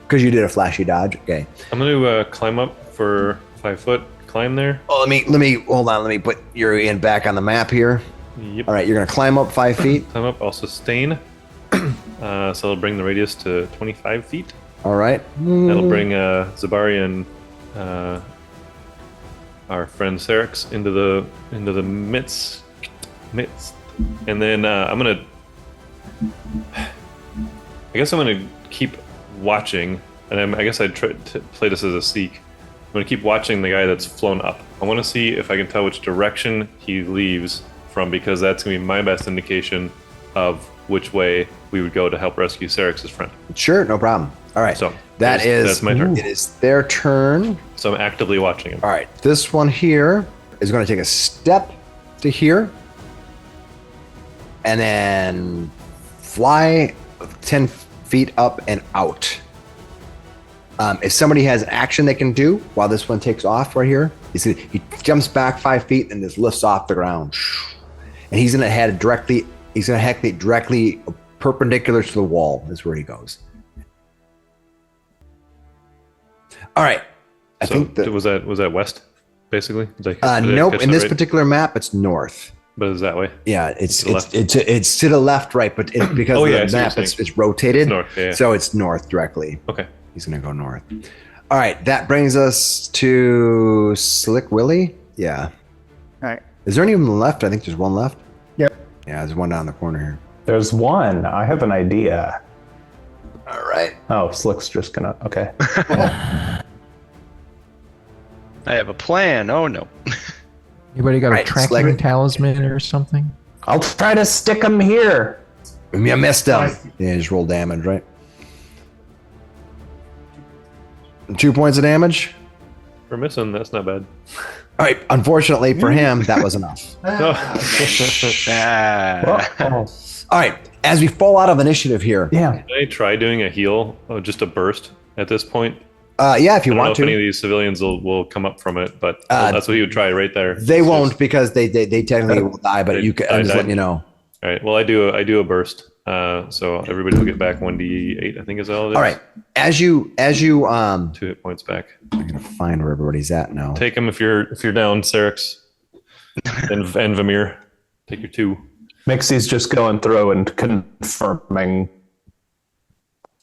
Because you did a flashy dodge. Okay. I'm gonna climb up for 5 foot. Climb there. Oh, let me hold on. Let me put your in back on the map here. Yep. All right, you're gonna climb up 5 feet. Climb up. I'll sustain. So it'll bring the radius to 25 feet. All right. That'll bring Zabarian, our friend Sarrix, into the midst. And then I'm gonna. I guess I'm gonna keep watching, and I guess I'd try to play this as a seek. I'm gonna keep watching the guy that's flown up. I want to see if I can tell which direction he leaves from, because that's gonna be my best indication of which way we would go to help rescue Sarrix's friend. Sure, no problem. All right. So that's my turn. It is their turn. So I'm actively watching him. All right. This one here is going to take a step to here, and then fly 10 feet up and out. If somebody has an action they can do while this one takes off right here, you see he jumps back 5 feet and just lifts off the ground, and he's gonna head directly. He's gonna head directly perpendicular to the wall. Is where he goes. All right. I So think that was that west, basically? Did I nope. catch In that this right? particular map, it's north. But it's that way. Yeah, it's To the left. it's to the left, right? But because Oh, of yeah, I the see what map, you're it's saying. rotated, It's north, yeah. so it's north directly. Okay. He's gonna go north. All right, that brings us to Slick Willy. Yeah. All right. Is there any left? I think there's one left. Yep. Yeah, there's one down the corner here. There's one. I have an idea. All right. Oh, Slick's just gonna. Okay. I have a plan. Oh no. Anybody got Right, a tracking Slick. talisman or something? I'll try to stick him here. You missed him. Yeah, just roll damage, right? 2 points of damage. For missing, that's not bad. All right. Unfortunately for him, that was enough. All right. As we fall out of initiative here. Yeah. Can I try doing a heal, just a burst at this point? Yeah, if you I don't know want if to. any of these civilians will come up from it, but that's what he would try right there. They won't because they technically will die, but you can, I'm just letting you know. All right. Well, I do a burst. So everybody will get back 1d8, I think is all it is. All right. As you 2 hit points back. I'm gonna find where everybody's at now. Take them if you're down, Sarrix and Vamir. Take your 2. Mixi's just going through and confirming.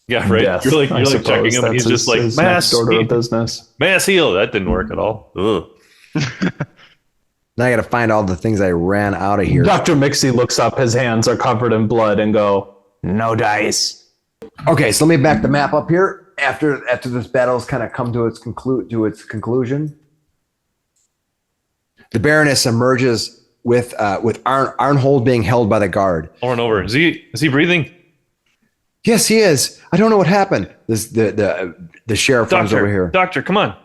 Yeah, right. Death, you're I like checking suppose. him, and he's That's just like his mass next order of business. mass heal. That didn't work at all. Ugh. Now I got to find all the things I ran out of here. Dr. Miksi looks up, his hands are covered in blood, and go, no dice. Okay, so let me back the map up here. After this battle's kind of come to its conclusion, the Baroness emerges with Arnhold being held by the guard. Over and over. Is he breathing? Yes, he is. I don't know what happened. The sheriff runs over here. Doctor, come on.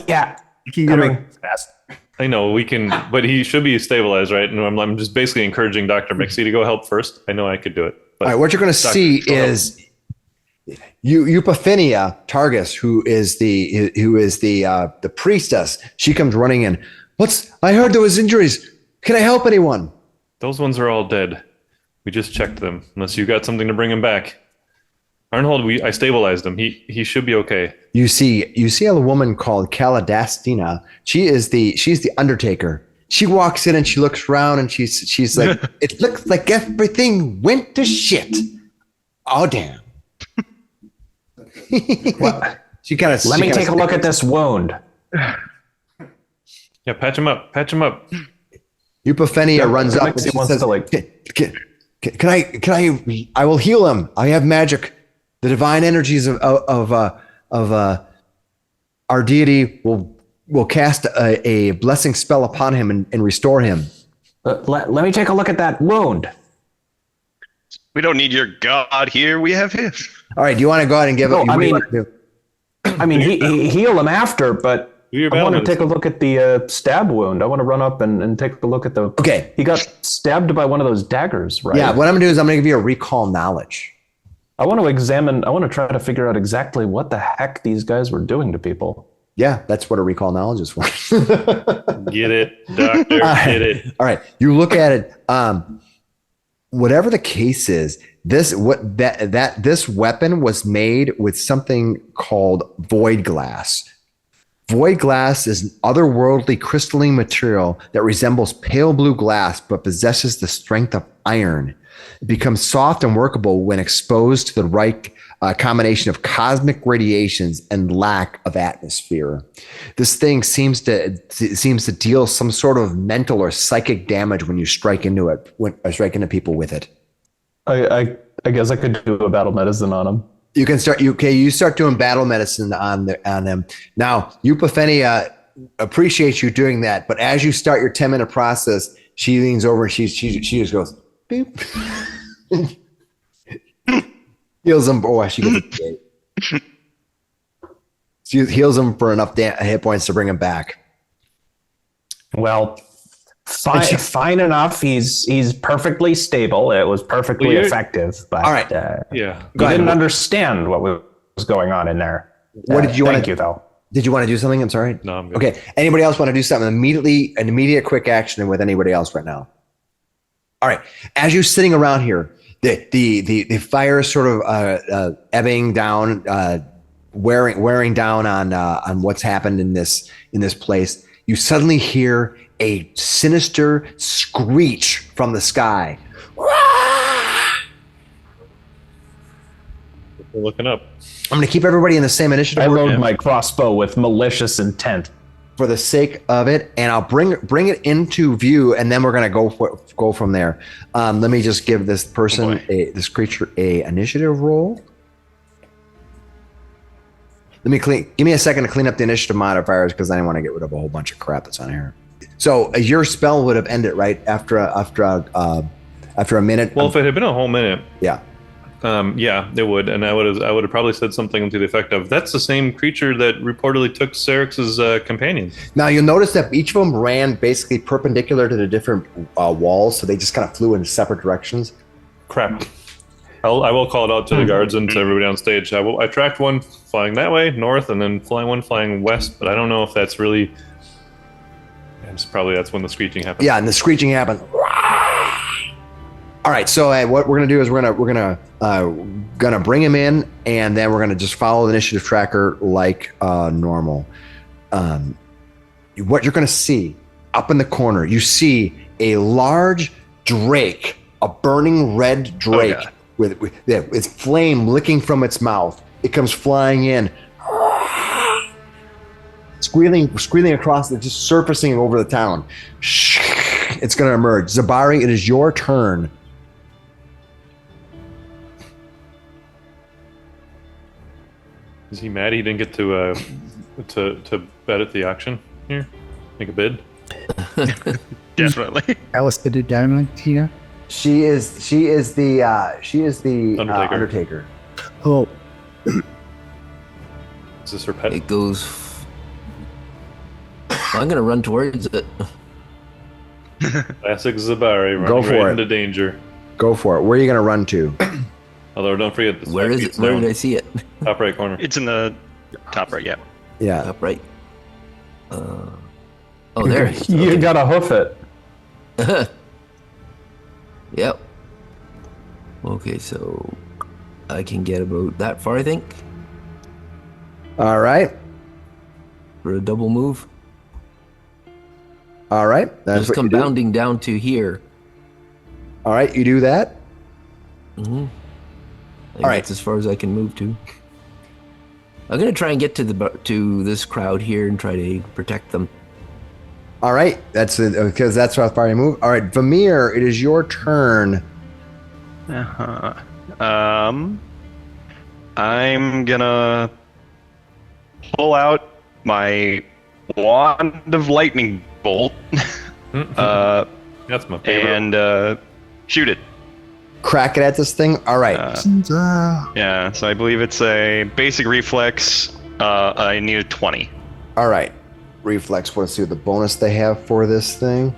Yeah. You Coming. know, fast. I know we can, but he should be stabilized, right? And I'm just basically encouraging Dr. Miksi to go help first. I know I could do it. But All right, what you're going to see is Eupiphenia Targus, who is the priestess. She comes running in. I heard there was injuries. Can I help anyone? those ones are all dead. We just checked them. Unless you got something to bring him back. Arnhold, I stabilized him. He should be okay. You see a woman called Caladastina. She's the Undertaker. She walks in and she looks around and she's like, it looks like everything went to shit. Oh damn. She kind of Let me take a look at this wound. Yeah, patch him up. Patch him up. Eupiphenia runs up and Miksi she wants says, to, like- can I will heal him. I have magic. The divine energies of our deity will cast a blessing spell upon him and restore him. Let me take a look at that wound. We don't need your god here. We have him. All right, do you want to go ahead and give it? I mean, he heal him after, but Do your I want to battle take a look at the stab wound. I want to run up and take a look at the. Okay. He got stabbed by one of those daggers, right? Yeah, what I'm going to do is I'm going to give you a recall knowledge. I want to try to figure out exactly what the heck these guys were doing to people. Yeah, that's what a recall knowledge is for. Get it, doctor. Get it. All right, you look at it. Whatever the case is, this weapon was made with something called void glass. Void glass is an otherworldly crystalline material that resembles pale blue glass but possesses the strength of iron. It becomes soft and workable when exposed to the right combination of cosmic radiations and lack of atmosphere. This thing seems to deal some sort of mental or psychic damage when you strike into people with it. I guess I could do a battle medicine on him. You can start. You start doing battle medicine on them. Now, Eupiphenia appreciates you doing that, but as you start your 10-minute process, she leans over and she just goes boop. Heals him. Oh, she gets a She heals him for enough hit points to bring him back. Well, fine enough. He's perfectly stable. It was perfectly effective. But all right. Yeah. You didn't understand what was going on in there. What did you want to do, though? Did you want to do something? I'm sorry. No, I'm good. Okay. Anybody else want to do something immediately? An immediate quick action with anybody else right now? All right. As you're sitting around here, the fire is sort of ebbing down, wearing down on what's happened in this place. You suddenly hear a sinister screech from the sky. We're looking up. I'm going to keep everybody in the same initiative I order load my crossbow with malicious intent. for the sake of it, and I'll bring it into view, and then we're going to go from there. Let me just give this person this creature a initiative roll. Give me a second to clean up the initiative modifiers because I didn't want to get rid of a whole bunch of crap that's on here. So your spell would have ended right after a minute. Well, if it had been a whole minute, yeah. Yeah, it would, and I would have probably said something to the effect of, "That's the same creature that reportedly took Sarrix's companion." Now you'll notice that each of them ran basically perpendicular to the different walls, so they just kind of flew in separate directions. Crap. I will call it out to the guards and to everybody on stage. I tracked one flying that way, north, and then one flying west, but I don't know if that's really. That's when the screeching happened. Yeah, and the screeching happened. All right, so what we're gonna do is we're gonna bring him in, and then we're gonna just follow the initiative tracker like normal. What you're gonna see up in the corner, you see a large drake, a burning red drake with flame licking from its mouth. It comes flying in, squealing across, just surfacing over the town. It's gonna emerge. Zabari, it is your turn. Is he mad he didn't get to bet at the auction here? Make a bid? Definitely. Alice did it down, Tina. She is the Undertaker. Oh, Is this her pet? It goes. I'm gonna run towards it. Classic Zabari running Go for right it. into danger. Go for it. Where are you gonna run to? Although don't forget the Where is it? Where did I see it? top right corner. It's in the top right, yeah. Yeah. Up right. Oh, there it is. You Okay. gotta hoof it. Yep. Okay, so I can get about that far, I think, All right. for a double move. All right. That's Just what come you do. bounding down to here. All right. You do that. Mm-hmm. All right. That's as far as I can move to. I'm gonna try and get to this crowd here and try to protect them. All right. That's it, because that's how far you move. All right. Vamir, it is your turn. Uh-huh. I'm gonna pull out my wand of lightning bolt That's my favorite. and shoot it. Crack it at this thing. All right. Yeah, so I believe it's a basic reflex. I need a 20. All right. Reflex. Want to see what the bonus they have for this thing?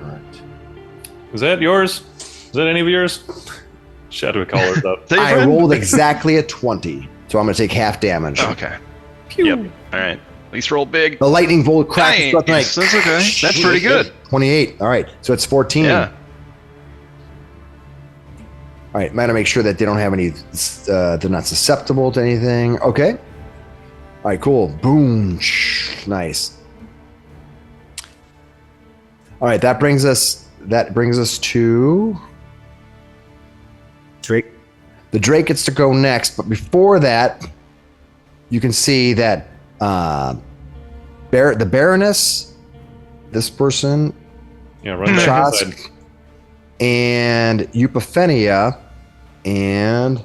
All right. Is that yours? Is that any of yours? Shadwick hollers up. I rolled exactly a 20, so I'm going to take half damage. Okay. Yep. All right. At least roll big. The lightning bolt cracks. Nice. That's okay. That's pretty good. 28. All right. So it's 14. Yeah. All right. Might to make sure that they don't have any, they're not susceptible to anything. Okay. All right. Cool. Boom. Nice. All right. That brings us to Drake. the Drake gets to go next. But before that, you can see that the Baroness, this person, Yeah, run back Shots. inside. and Eupophenia, and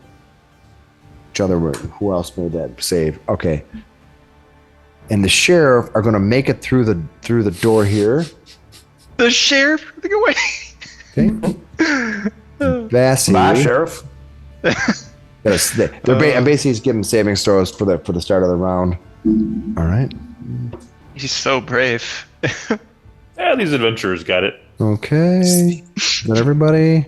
who else made that save? Okay. And the sheriff are going to make it through the door here. The sheriff. Get away. Okay. Vassy. Bye, Sheriff. I'm basically just giving saving throws for the start of the round. All right. He's so brave. Yeah, these adventurers got it. Okay. Is that everybody?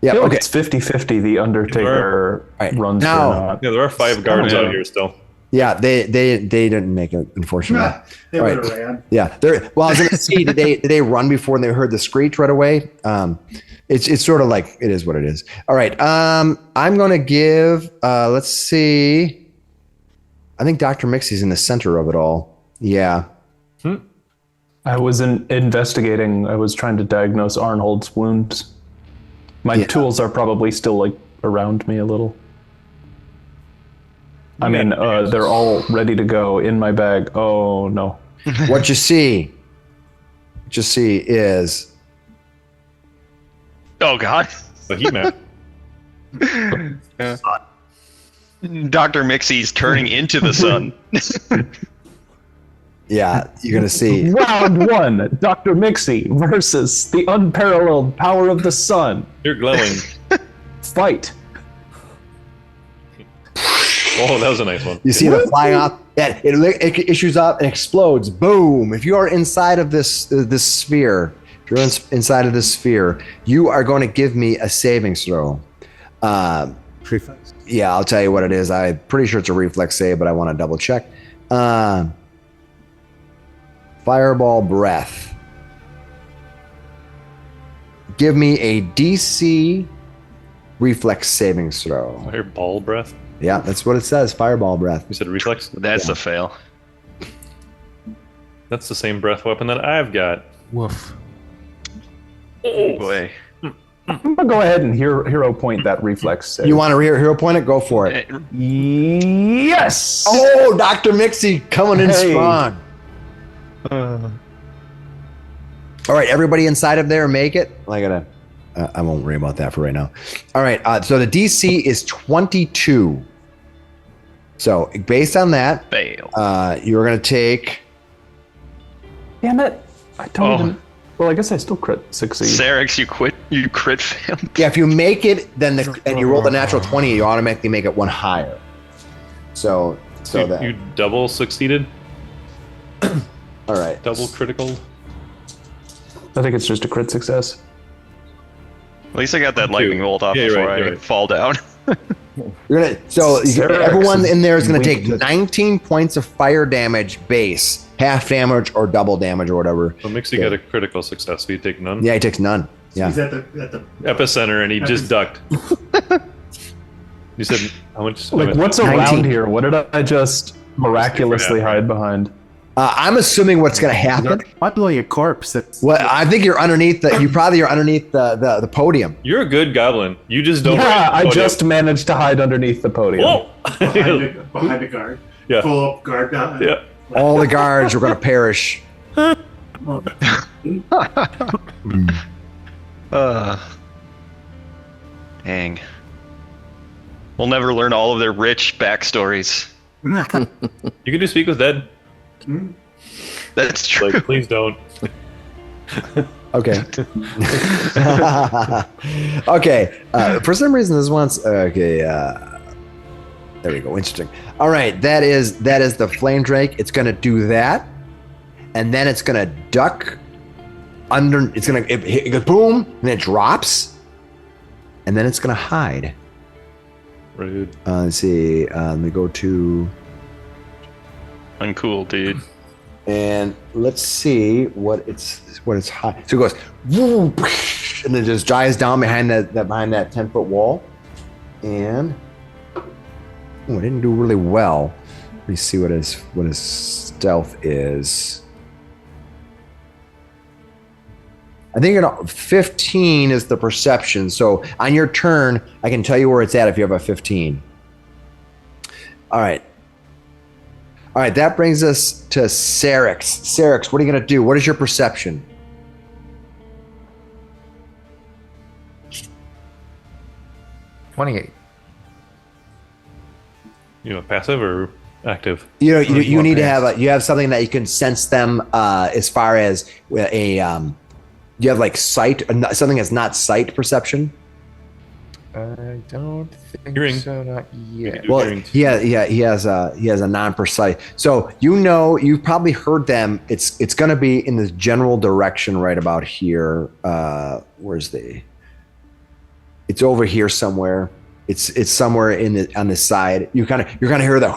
Yeah. I feel like Okay. it's 50-50 the Undertaker Right. runs Now- or not. Yeah, there are 5 guards out here still. Yeah. They didn't make it, unfortunately. They All would right. have ran. Yeah. Well, I was going to see, did they run before they heard the screech right away? It's sort of like it is what it is. All right. I'm going to give. Let's see. I think Dr. Mixi's in the center of it all. Yeah. I was investigating. I was trying to diagnose Arnold's wounds. My Yeah. tools are probably still like around me a little. I mean, they're all ready to go in my bag. Oh no! What you see is Oh God. The heat map. Dr. Mixi's turning into the sun. Yeah, you're gonna see. Round 1, Dr. Miksi versus the unparalleled power of the sun. You're glowing. Fight. Oh, that was a nice one. You see the flying off. Yeah, it issues up and explodes. Boom! If you are inside of this sphere, if you're inside of this sphere, you are going to give me a savings throw. Reflex. Yeah, I'll tell you what it is. I'm pretty sure it's a reflex save, but I want to double check. Fireball breath. Give me a DC reflex savings throw. Fireball breath. Yeah, that's what it says. Fireball breath. You said reflex. That's a fail. That's the same breath weapon that I've got. Woof. Boy. I'm gonna go ahead and hero point that reflex save. You want to hero point it? Go for it. Yes. Oh, Dr. Miksi coming in strong. All right, everybody inside of there, make it. I won't worry about that for right now. All right, so the DC is 22. So based on that, Fail. you're going to take. Damn it! I don't even. Well, I guess I still crit succeed. Sarrix, you crit failed. Yeah, if you make it, then and you roll the natural 20, you automatically make it one higher. So that. You double succeeded. All right. Double critical. I think it's just a crit success. At least I got that lightning bolt off Yeah, you're before right, I you're right. fall down. Everyone in there is going to take Weak. 19 points of fire damage base, half damage or double damage or whatever. So Miksi got a critical success, so you take none. Yeah, he takes none. Yeah. He's at the Epicenter, and he just ducked. You said how much? Like, what's 19. around here? What did I just miraculously hide behind? I'm assuming what's going to happen. probably a corpse. That's Well, I think you're underneath the. You probably are underneath the podium. You're a good goblin. You just don't. Yeah, I Oh, just managed to hide underneath the podium. Whoa! behind the guard. Yeah. Full up guard down. Yeah. All the guards are going to perish. Dang. We'll never learn all of their rich backstories. You can just speak with Dead. That's true. Like, please don't. Okay. Okay. For some reason, this one's okay. There we go. Interesting. All right. That is the flame drake. It's gonna do that, and then it's gonna duck under. It's gonna it goes boom, and it drops, and then it's gonna hide. Rude. Let's see. Let me go to. Uncool, dude. And let's see what it's high. So it goes, woo, and then just dives down behind that 10-foot wall. And it didn't do really well. Let me see what his stealth is. I think 15 is the perception. So on your turn, I can tell you where it's at if you have a 15. All right. All right, that brings us to Sarrix. Sarrix, what are you going to do? What is your perception? $28. You know, passive or active? You know, you more need to pass. have you have something that you can sense them as far as you have like sight, something that's not sight perception. I don't think Hearing. so, not yet. Do Well, hearing. he has a non-precise. So you've probably heard them. It's going to be in the general direction right about here. Where's the? It's over here somewhere. It's somewhere on the side. You're gonna hear the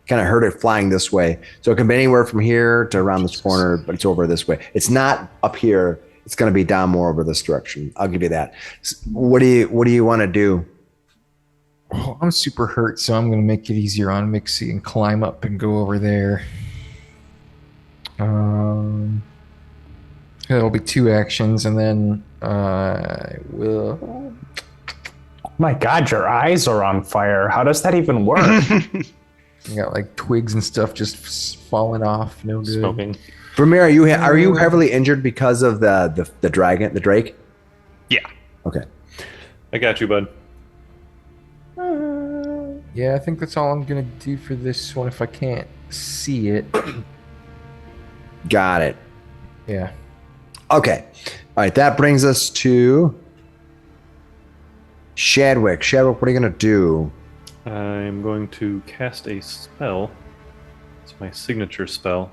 kind of heard it flying this way. So it can be anywhere from here to around this corner, but it's over this way. It's not up here. It's going to be down more over this direction. I'll give you that. What do you want to do? Oh, I'm super hurt, so I'm going to make it easier on Miksi and climb up and go over there. It'll be 2 actions, and then I will... My God, your eyes are on fire. How does that even work? I got like twigs and stuff just falling off. No good. Smoking. Vamir, are you heavily injured because of the drake? Yeah. Okay. I got you, bud. Yeah, I think that's all I'm gonna do for this one if I can't see it. Got it. Yeah. Okay. All right. That brings us to Shadwick. Shadwick, what are you going to do? I'm going to cast a spell. It's my signature spell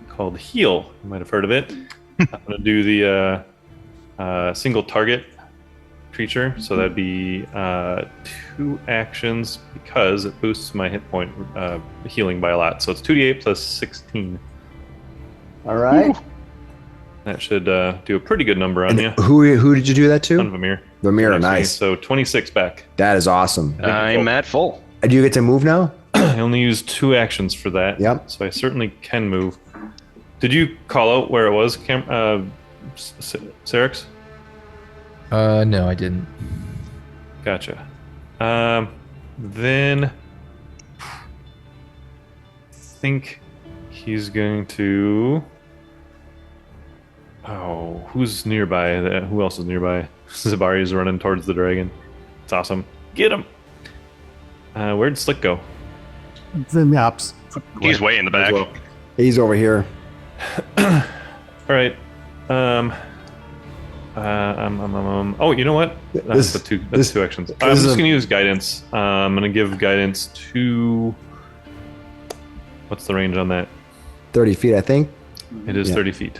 called Heal. You might have heard of it. I'm going to do the single target creature. So that'd be 2 actions because it boosts my hit point healing by a lot. So it's 2d8 plus 16. All right. That should do a pretty good number on you. Who did you do that to? On Vamir. Vamir, nice. So 26 back. That is awesome. I'm at full. Do you get to move now? I only used 2 actions for that. Yep. So I certainly can move. Did you call out where it was, Sarrix? No, I didn't. Gotcha. Then I think he's going to. Oh, who's nearby? Who else is nearby? Zabari's running towards the dragon. It's awesome. Get him. Where'd Slick go? The maps. He's way in the back. Well. He's over here. All right. Oh, you know what? That's two actions. I'm just gonna use guidance. I'm gonna give guidance to. What's the range on that? 30 feet, I think. It is 30 feet.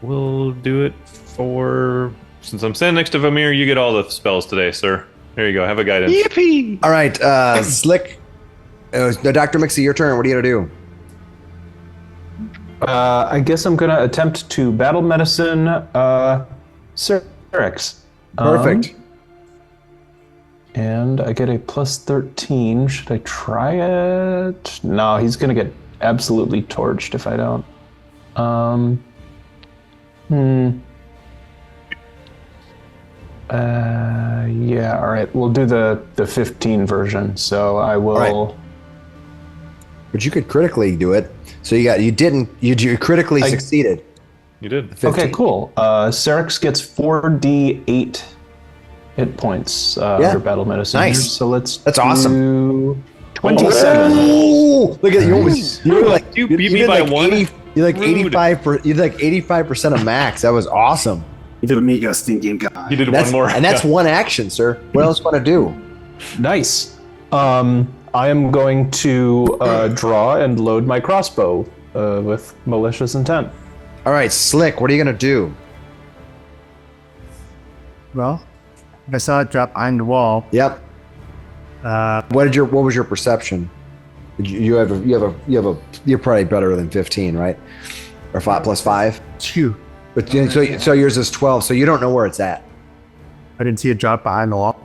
We'll do it for. Since I'm standing next to Vamir, you get all the spells today, sir. There you go. Have a guidance. Yippee! All right, Slick. Dr. Miksi, your turn. What are you gonna do? I guess I'm gonna attempt to battle medicine Sarrix. Perfect. And I get a plus 13. Should I try it? No, he's gonna get absolutely torched if I don't. Yeah, all right. We'll do the 15 version. So I will. Right. But you could critically do it. So you critically succeeded. You did. 15. Okay, cool. Sarrix gets 4d8 hit points under battle medicine. Nice. So That's awesome. 27. Oh, look at you! You're like You beat me by 1. You're like Rude. 85. You're like 85% of max. That was awesome. You did me a stinking guy. You did one more. And that's one action, sir. What else you want to do? Nice. I am going to draw and load my crossbow with malicious intent. All right, Slick. What are you gonna do? Well, I saw it drop behind the wall. Yep. What was your perception? You're probably better than 15, right? Or 5 plus 5. Phew. But so yours is 12. So you don't know where it's at. I didn't see it drop behind the wall.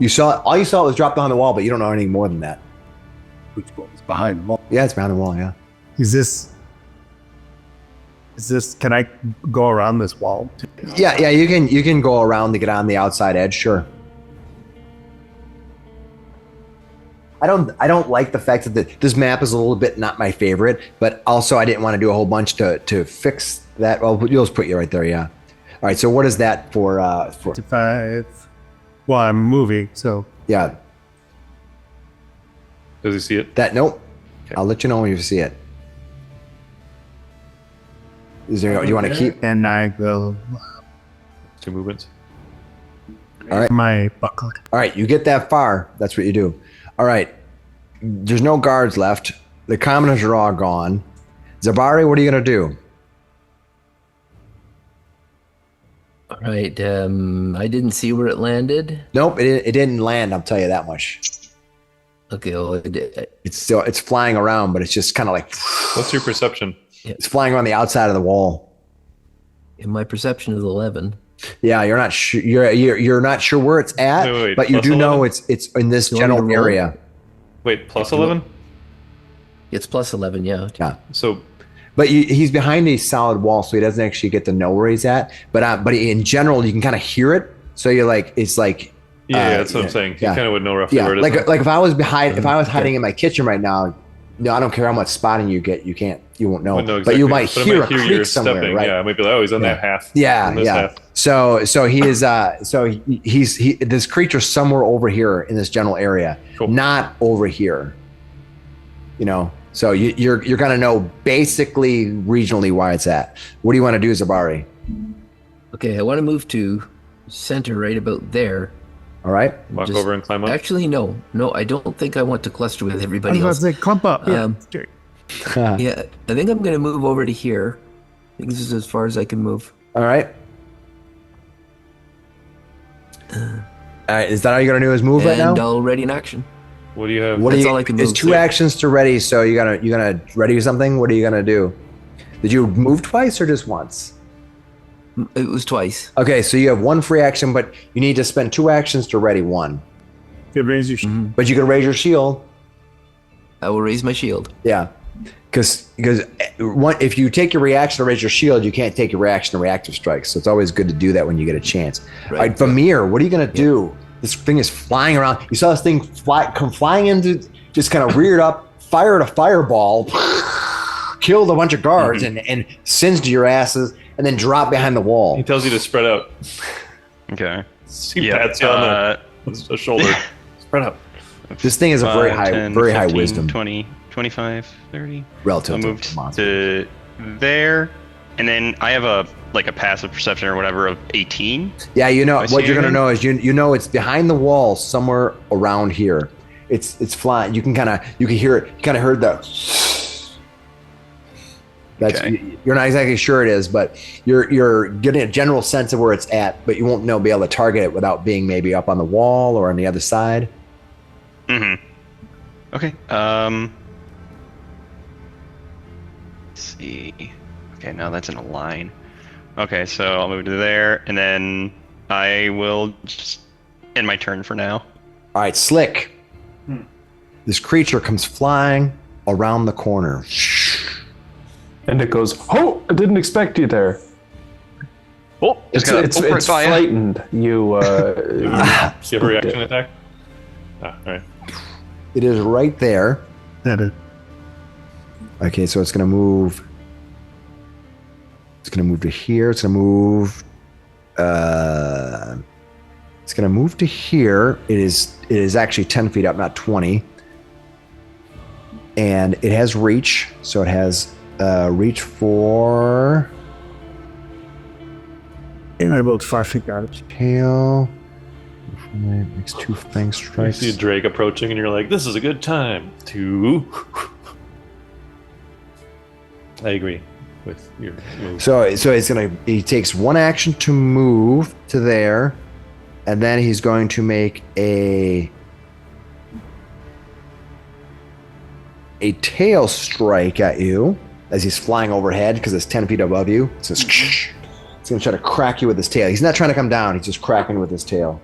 All you saw was drop behind the wall, but you don't know any more than that. Which wall is behind the wall? Yeah, it's behind the wall. Yeah. Is this? Can I go around this wall? Yeah. You can go around to get on the outside edge. Sure. I don't like the fact that this map is a little bit not my favorite, but also I didn't want to do a whole bunch to fix that. Well, you'll just put you right there. Yeah. All right. So what is that for? 5. Well, I'm moving, so Yeah. Does he see it? Nope. Okay. I'll let you know when you see it. Do you want to keep? and I will 2 movements. All right. my buckler. All right. You get that far. That's what you do. All right. There's no guards left. The commoners are all gone. Zabari, what are you going to do? All right. I didn't see where it landed. Nope. It didn't land. I'll tell you that much. Okay. Well, It's flying around, but it's just kind of like What's your perception? it's flying around the outside of the wall. my perception is 11. Yeah, you're not sure. You're not sure where it's at, Wait, but you plus do know 11? it's in this You want me to general roll? area. Wait, plus 11? It's plus 11. Yeah. Yeah, So but he's behind a solid wall, so he doesn't actually get to know where he's at. But in general, you can kind of hear it. So you're like, it's like. yeah, that's what I'm saying. yeah. You kind of would know roughly Yeah, where it is. like if I was hiding in my kitchen right now, no, I don't care how much spotting you get, you won't know. Wouldn't know But you exactly. might But I hear might a you creak somewhere, stepping. right? Yeah, I might be like, oh, he's on that half. Yeah, on this yeah. half. So he is. He's this creature's somewhere over here in this general area, Cool. not over here. You know. So you're going to know basically regionally why it's at. What do you want to do, Zabari? Okay, I want to move to center right about there. All right. Walk over and climb up. Actually, no, I don't think I want to cluster with I everybody was about else. to say, clump up. Yeah. Yeah, I think I'm going to move over to here. I think this is as far as I can move. All right. All right. Is that all you're going to do is move right now? And I'll ready in action. What do you have? What That's do you, all I can It's move. 2 actions to ready, so you gonna ready something? What are you gonna do? Did you move twice or just once? It was twice. Okay, so you have 1 free action, but you need to spend 2 actions to ready 1. Good raise your But you can raise your shield. I will raise my shield. Yeah, because if you take your reaction to raise your shield, you can't take your reaction to reactive strikes. So it's always good to do that when you get a chance. All right, Vamir, what are you gonna do? This thing is flying around. You saw this thing come flying into, just kind of reared up, fired a fireball, killed a bunch of guards, and singed your asses, and then dropped behind the wall. He tells you to spread out. Okay. He pats you on the shoulder. Spread out. This thing is a very 5, high, 10, very 15, high wisdom 20, 25, 30. relative I'll to move the monster. to there, and then I have a passive perception or whatever of 18. Yeah, you know I see what you're gonna anything? know is you know it's behind the wall somewhere around here. It's flying. You can hear it. You kind of heard the. That's Okay. You're not exactly sure it is, but you're getting a general sense of where it's at, but you won't be able to target it without being maybe up on the wall or on the other side. Mm-hmm. Okay. Let's see. Okay, now that's in a line. Okay, so I'll move to there, and then I will just end my turn for now. All right, Slick. This creature comes flying around the corner. And it goes, oh, I didn't expect you there. Oh, It's gonna open it by you. frightened. You, do you have a reaction attack? Ah, all right. It is right there. That is. Okay, so it's gonna move. It's gonna move to here. It's gonna move. It's gonna move to here. It is actually 10 feet up, not 20. And it has reach, so it has reach for Ain't about 5 feet out. tail. Makes 2 fang You strikes. see a Drake approaching, and you're like, "This is a good time to." I agree with your move. So he takes 1 action to move to there, and then he's going to make a tail strike at you as he's flying overhead because it's 10 feet above you. It's just, it's going to try to crack you with his tail. He's not trying to come down. He's just cracking with his tail.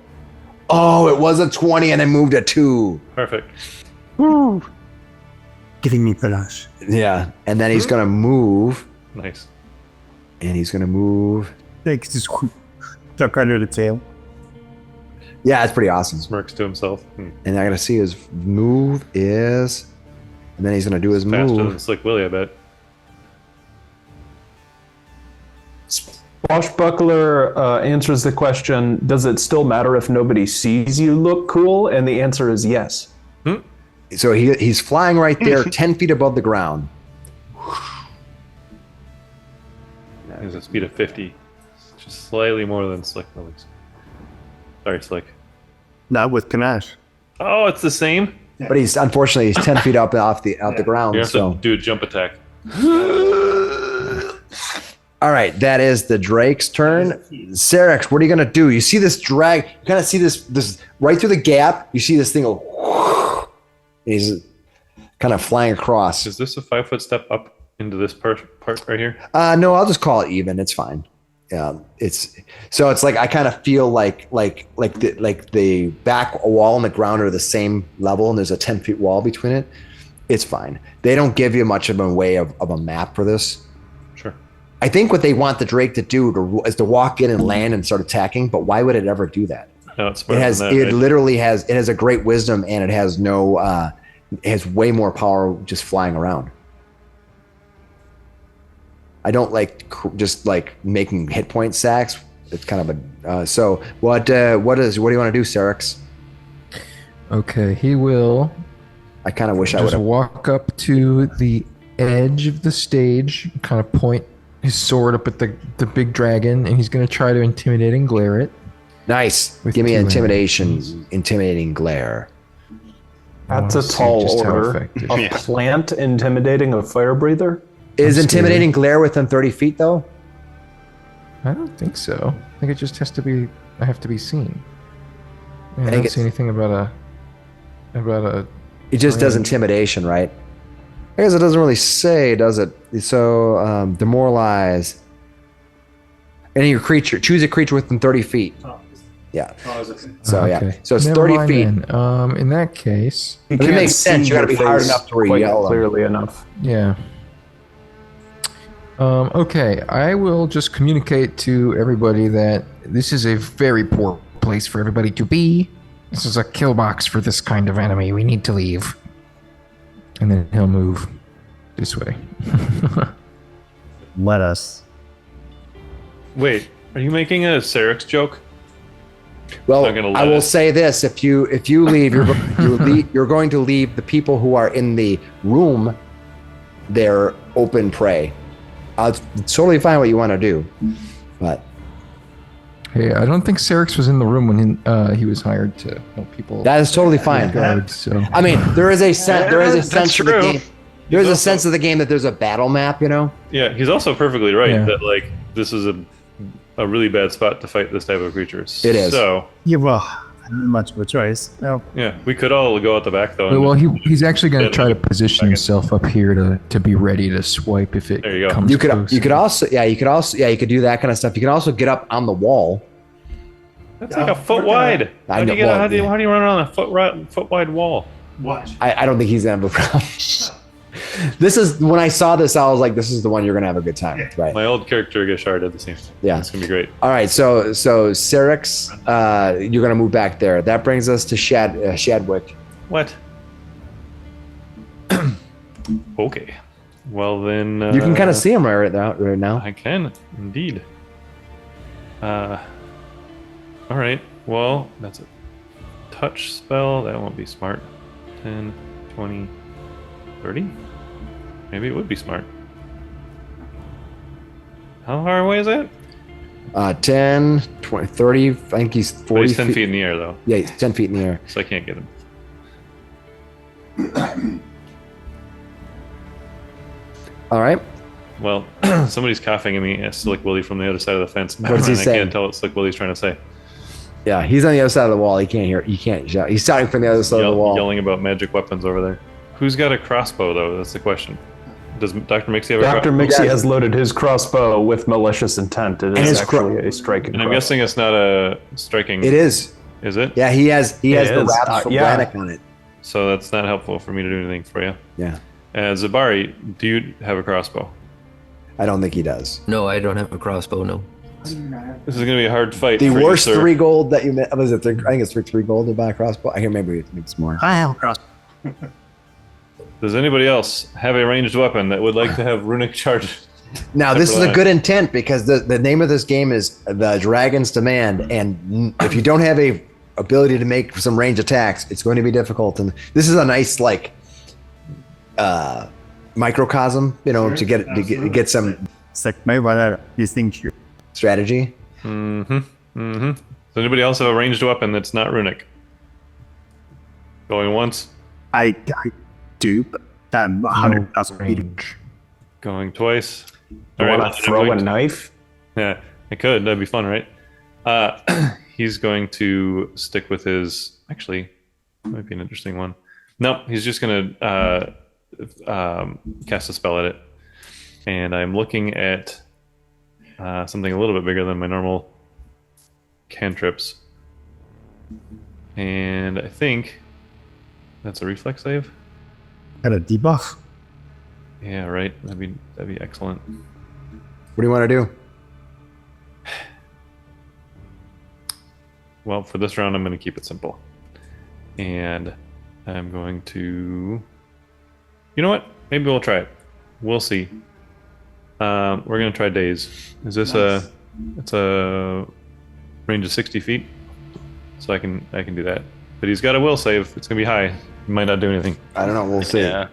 Oh, it was a 20 and then moved a 2. Perfect. Giving me panache. Yeah. And then he's going to move. Nice. And he's going to move. Like, just duck under the tail. Yeah, it's pretty awesome. Smirks to himself. And I got to see his move is... And then he's going to do his Faster move. than Slick Willy, I bet. Swashbuckler answers the question, does it still matter if nobody sees you look cool? And the answer is yes. So he's flying right there, 10 feet above the ground. He has a speed of 50. Just slightly more than Slick Willy's. Sorry, Slick. Not with panache. Oh, it's the same? But he's 10 feet up off the ground. You have So to do a jump attack. all right, that is the Drake's turn. Sarrix, what are you gonna do? You see this drag? You kind of see this right through the gap. You see this thing go. He's kind of flying across. Is this a 5-foot step up into this part right here? No, I'll just call it even. It's fine. Yeah, it's like I kind of feel like the back wall and the ground are the same level, and there's a 10 feet wall between it. It's fine. They don't give you much of a way of a map for this. Sure. I think what they want the Drake to do is to walk in and land and start attacking. But why would it ever do that? No, it's It smarter has than that, right? literally has a great wisdom, and it has no it has way more power just flying around. I don't like just like making hit point sacks. It's kind of a so what do you want to do, Sarrix? Okay, he will I kind of wish I would Just have. walk up to the edge of the stage, kind of point his sword up at the big dragon, and he's going to try to intimidate and glare it. Nice. With Give me 2 intimidation, intimidating glare. That's a Wanna see tall just how order. effective. A plant intimidating a fire breather? Is I'm intimidating glare within 30 feet though? I don't think so. I think it just has to be. I have to be seen. I think don't it's- see anything about a. It just does Range. intimidation, right? I guess it doesn't really say, does it? So demoralize. Any your creature. Choose a creature within 30 feet. Yeah. So yeah. Okay. So it's Never 30 mind feet. then. In that case, You But it makes sense. You gotta be their hard face enough to where you quite yell them. clearly enough. yeah. Okay, I will just communicate to everybody that this is a very poor place for everybody to be. This is a kill box for this kind of enemy. We need to leave. And then he'll move this way. Let us. Wait, are you making a Sarrix joke? Well, Not gonna I let will it. say this: if you leave, you're going to leave the people who are in the room their open prey. It's totally fine what you want to do, but Hey, I don't think Sarrix was in the room when he was hired to help people. that is totally fine. guard, so I mean, there is a sense. There is a That's sense of the true. game. There's a also- sense of the game that there's a battle map. You know. Yeah, he's also perfectly right Yeah. that like this is a really bad spot to fight this type of creatures. It is. So Yeah, well, not much of a choice. No. yeah, we could all go out the back though. Well, and- he's actually going to try to position Second. himself up here to be ready to swipe if it There you go. comes You could close. you could also you could do that kind of stuff. You can also get up on the wall. That's like a foot wide. I How do know- you get? well, How do you run around a foot wide wall? I don't think he's gonna have a problem. This is when I saw this, I was like, this is the one you're gonna have a good time with, right? My old character Gishard did the same. Yeah. It's gonna be great. All right, so Sarrix, you're gonna move back there. That brings us to Shadwick. What? Okay. Well then. You can kind of see him right now. I can indeed. All right. Well, that's a touch spell. That won't be smart. 10, 20, 30? Maybe it would be smart. How far away is that? 10, 20, 30. I think he's 40 But he's 10 feet in the air, though, Yeah, he's 10 feet in the air. so I can't get him. All right. Well, somebody's coughing at me. It's Slick Willy from the other side of the fence. What does he and I say? can't tell what Slick Willy's trying to say. Yeah, he's on the other side of the wall. He can't hear. He can't shout. He's shouting from the other side of the wall. Yelling about magic weapons over there. Who's got a crossbow, though? That's the question. Does Dr. Miksi have a Dr. crossbow? Miksi Yeah. has loaded his crossbow with malicious intent. It And is his actually a striking And I'm crossbow. guessing it's not a striking. It is. Is it? Yeah, he has the is. wraps from Yeah. Brannick on it. So that's not helpful for me to do anything for you. Yeah, Zabari, do you have a crossbow? I don't think he does. No, I don't have a crossbow. No. This is going to be a hard fight. The for you, worst sir. 3 gold that you met was it? I think it's 3 gold to buy a crossbow. I hear maybe it's more. I have a cross. Does anybody else have a ranged weapon that would like to have runic charge? Now this is a Right. good intent because the name of this game is the Dragon's Demand, and if you don't have a ability to make some range attacks, it's going to be difficult. And this is a nice microcosm, to get some C'est que même voilà, distinction. strategy. Does anybody else have a ranged weapon that's not runic? Going once, I do, but that 100,000 feet. range. going twice. You All right, want to I'm throw a going to- knife? Yeah, I could. That'd be fun, right? He's going to stick with his. Actually, might be an interesting one. No, he's just going to cast a spell at it, and I'm looking at something a little bit bigger than my normal cantrips, and I think that's a reflex save. Got a debuff. Yeah, right. That'd be excellent. What do you want to do? Well, for this round, I'm going to keep it simple. And I'm going to... You know what? Maybe we'll try it. We'll see. We're going to try days. Is this it's a range of 60 feet? So I can do that. But he's got a will save. It's going to be high. You might not do anything. I don't know. We'll see. Yeah.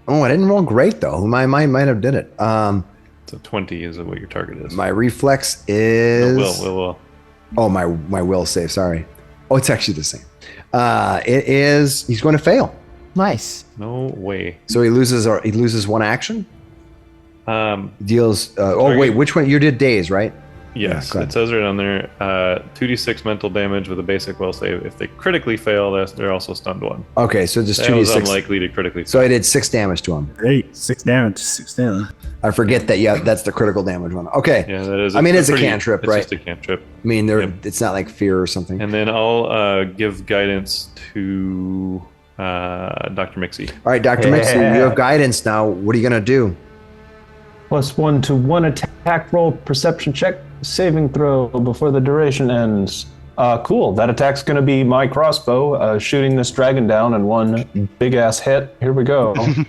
Oh, I didn't roll great though. Might have did it. So 20 is what your target is. My reflex is. Will. Oh, my will save. Sorry. Oh, it's actually the same. It is. He's going to fail. Nice. No way. So he loses one action. Deals. Target- wait, which one? You did days, right? Yes, go ahead. it says right on there, 2d6 mental damage with a basic will save. If they critically fail, they're also stunned 1. Okay, so just That was 2d6. unlikely to critically fail. So I did 6 damage to him. Great. 6 damage. 6 damage. I forget that. Yeah, that's the critical damage one. Okay. Yeah, that is. I mean, it's a pretty- cantrip, it's right? just a cantrip. I mean, it's not like fear or something. And then I'll give guidance to Dr. Miksi. All right, Dr. Miksi, you have guidance now. What are you gonna do? +1 to 1 attack roll, perception check, saving throw before the duration ends. Cool. That attack's going to be my crossbow, shooting this dragon down in one big ass hit. Here we go. 20,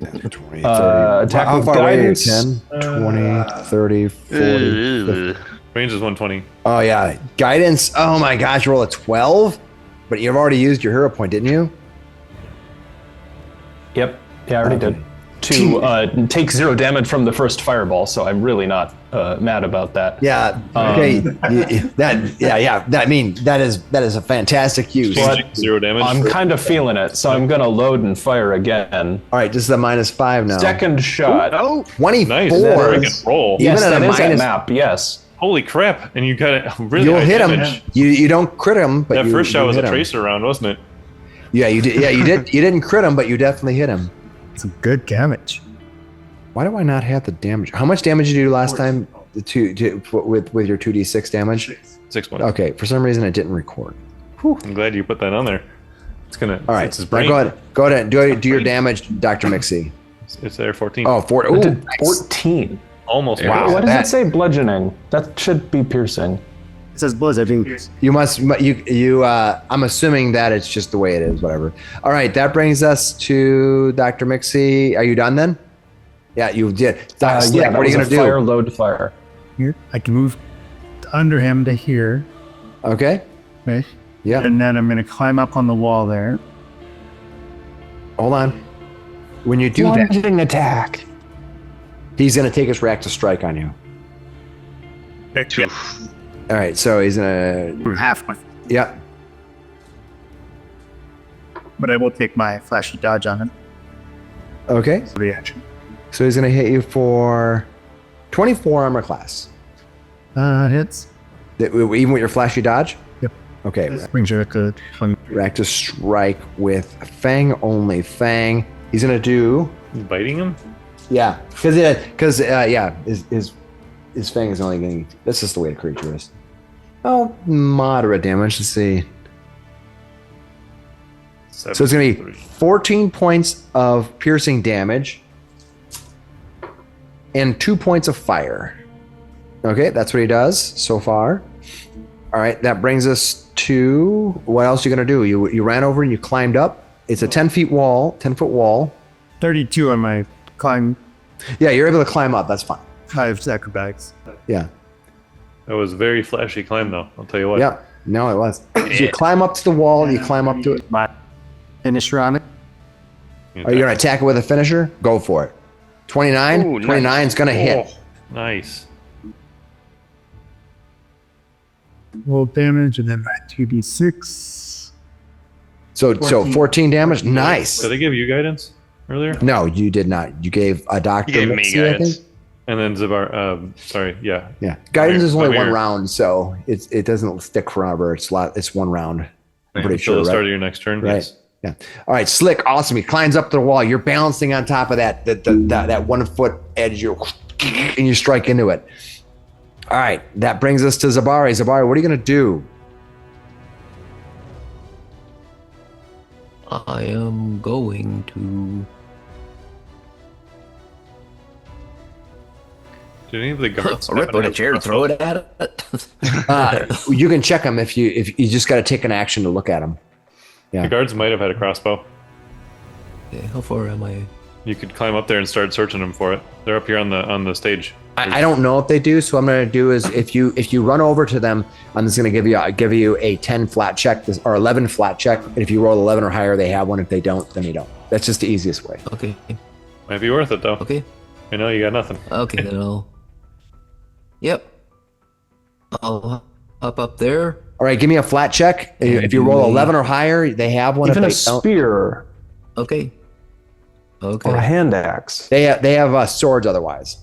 30. Attack How with far away are you? guidance. 10, 20, 30, 40, 50. Range is 120. Oh, yeah. Guidance. Oh, my gosh. You roll a 12? But you've already used your hero point, didn't you? Yep. Yeah, I already did. To take 0 damage from the first fireball, so I'm really not mad about that. Yeah. Okay. That is a fantastic use. But 0 damage. I'm kind of feeling it, so I'm going to load and fire again. All right, this is a -5 now. Second shot. Oh, 24. Nice. That Freaking is- roll. Yeah. Yes, Even at that a is at minus- map, yes. Holy crap! And you got it really You'll high hit him. damage. You don't crit him, but That you, first shot you was a hit him. tracer round, wasn't it? Yeah, you did. Yeah, you did. You didn't crit him, but you definitely hit him. Some good damage. Why do I not have the damage? How much damage did you do last time with your 2d6 damage? 6 points. Okay, for some reason it didn't record. I'm glad you put that on there. It's gonna. All right, It's his now brain. go ahead and do your damage, Dr. Miksi. It's there. 14. Oh, 4. I Ooh, did nice. 14. Almost. Wow. What does that- it say? Bludgeoning. That should be piercing. It says blizzard. You must. You. I'm assuming that it's just the way it is. Whatever. All right, that brings us to Dr. Miksi. Are you done then? Yeah, you did. Slick, Yeah, what are you gonna do? Fire, load, fire. Here. I can move under him to here. Okay. Okay. Yeah. And then I'm going to climb up on the wall there. Hold on. When you do that, Plunging attack. he's gonna take his reactive strike on you. Yep. All right, so he's gonna. We're halfway. Yeah. But I will take my flashy dodge on him. Okay. For the action. So he's gonna hit you for 24 armor class. Hits. Even with your flashy dodge. Yep. Okay. Brings you a good one. Reactive strike with Fang only. Fang. He's gonna do. Biting him. Yeah, because his Fang is only getting. That's just the way the creature is. Oh, moderate damage. Let's see. So it's gonna be 14 points of piercing damage and 2 points of fire. Okay, that's what he does so far. All right, that brings us to what else are you gonna do? You ran over and you climbed up. It's a 10-foot wall. 32 on my climb Yeah, you're able to climb up. That's fine. 5 acrobatics. Yeah. That was a very flashy climb, though. I'll tell you what. Yeah. No, it was. So you climb up to the wall. You climb up to it. My finisher on it. Are you gonna attack it with a finisher? Go for it. 29. Ooh, 29 is gonna hit. Oh, nice. Roll damage and then my 2d6. So 14 damage. Nice. Did I give you guidance earlier? No, you did not. You gave a doctor. You gave me Miksi, I guidance. think. And then Zabar. Sorry. Yeah. Yeah, guidance is only one Vamir. round, so it doesn't stick forever. It's one round. I'm pretty Until sure, the start right? of your next turn. Right. Yes. Yeah. All right, Slick, awesome. He climbs up the wall. You're balancing on top of that 1 foot edge. And you strike into it. All right, that brings us to Zabari. Zabari, what are you gonna do? I am going to. Did any of the guards Rip with a chair and throw it at it. You can check him if you just got to take an action to look at him. The guards might have had a crossbow. Okay, how far am I? You could climb up there and start searching them for it. They're up here on the stage. I don't know if they do. So what I'm going to do is if you run over to them, I'm just going to give you a 10 flat check or 11 flat check. And if you roll 11 or higher, they have one. If they don't, then you don't. That's just the easiest way. Okay. Might be worth it though. Okay. You know, you got nothing. Okay, then I'll. Yep. I'll up there. All right, give me a flat check. If you roll 11 or higher, they have one. Even a if they don't, spear Okay. Okay. or a hand axe. they have swords otherwise.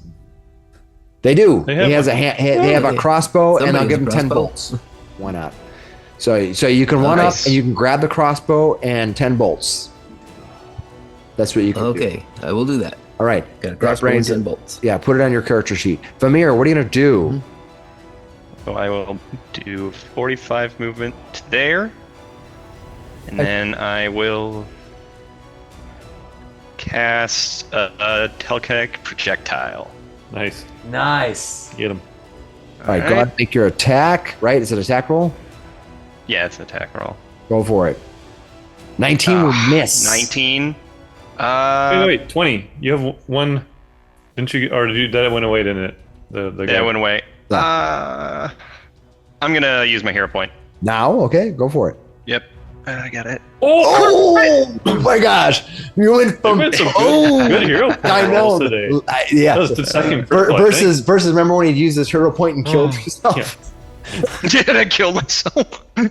They do. They have They have a Okay. crossbow, and I'll Somebody give them has a 10 crossbow. bolts. Why not? So you can run Nice. up and you can grab the crossbow and 10 bolts. That's what you can do. Okay, I will do that. All right. Got a That crossbow and brings 10 it- bolts. Yeah, put it on your character sheet. Vamir, what are you gonna do? So I will do 45 movement there. And then I will cast a telekinetic projectile. Nice. Nice. Get him. All right, go ahead and make your attack. Right? Is it attack roll? Yeah, it's an attack roll. Go for it. 19 will miss. 19. Wait, 20. You have one. Didn't you? Or did you? That went away, didn't it? The guy. Yeah, it went away. Yeah. I'm gonna use my hero point. Now, okay, go for it. Yep, I got it. Oh, my gosh! You went from You've had some good hero I know. rolls today. Yeah. That was the second critical, I think. Versus. Remember when he used his hero point and killed himself? yeah. Did I kill myself? It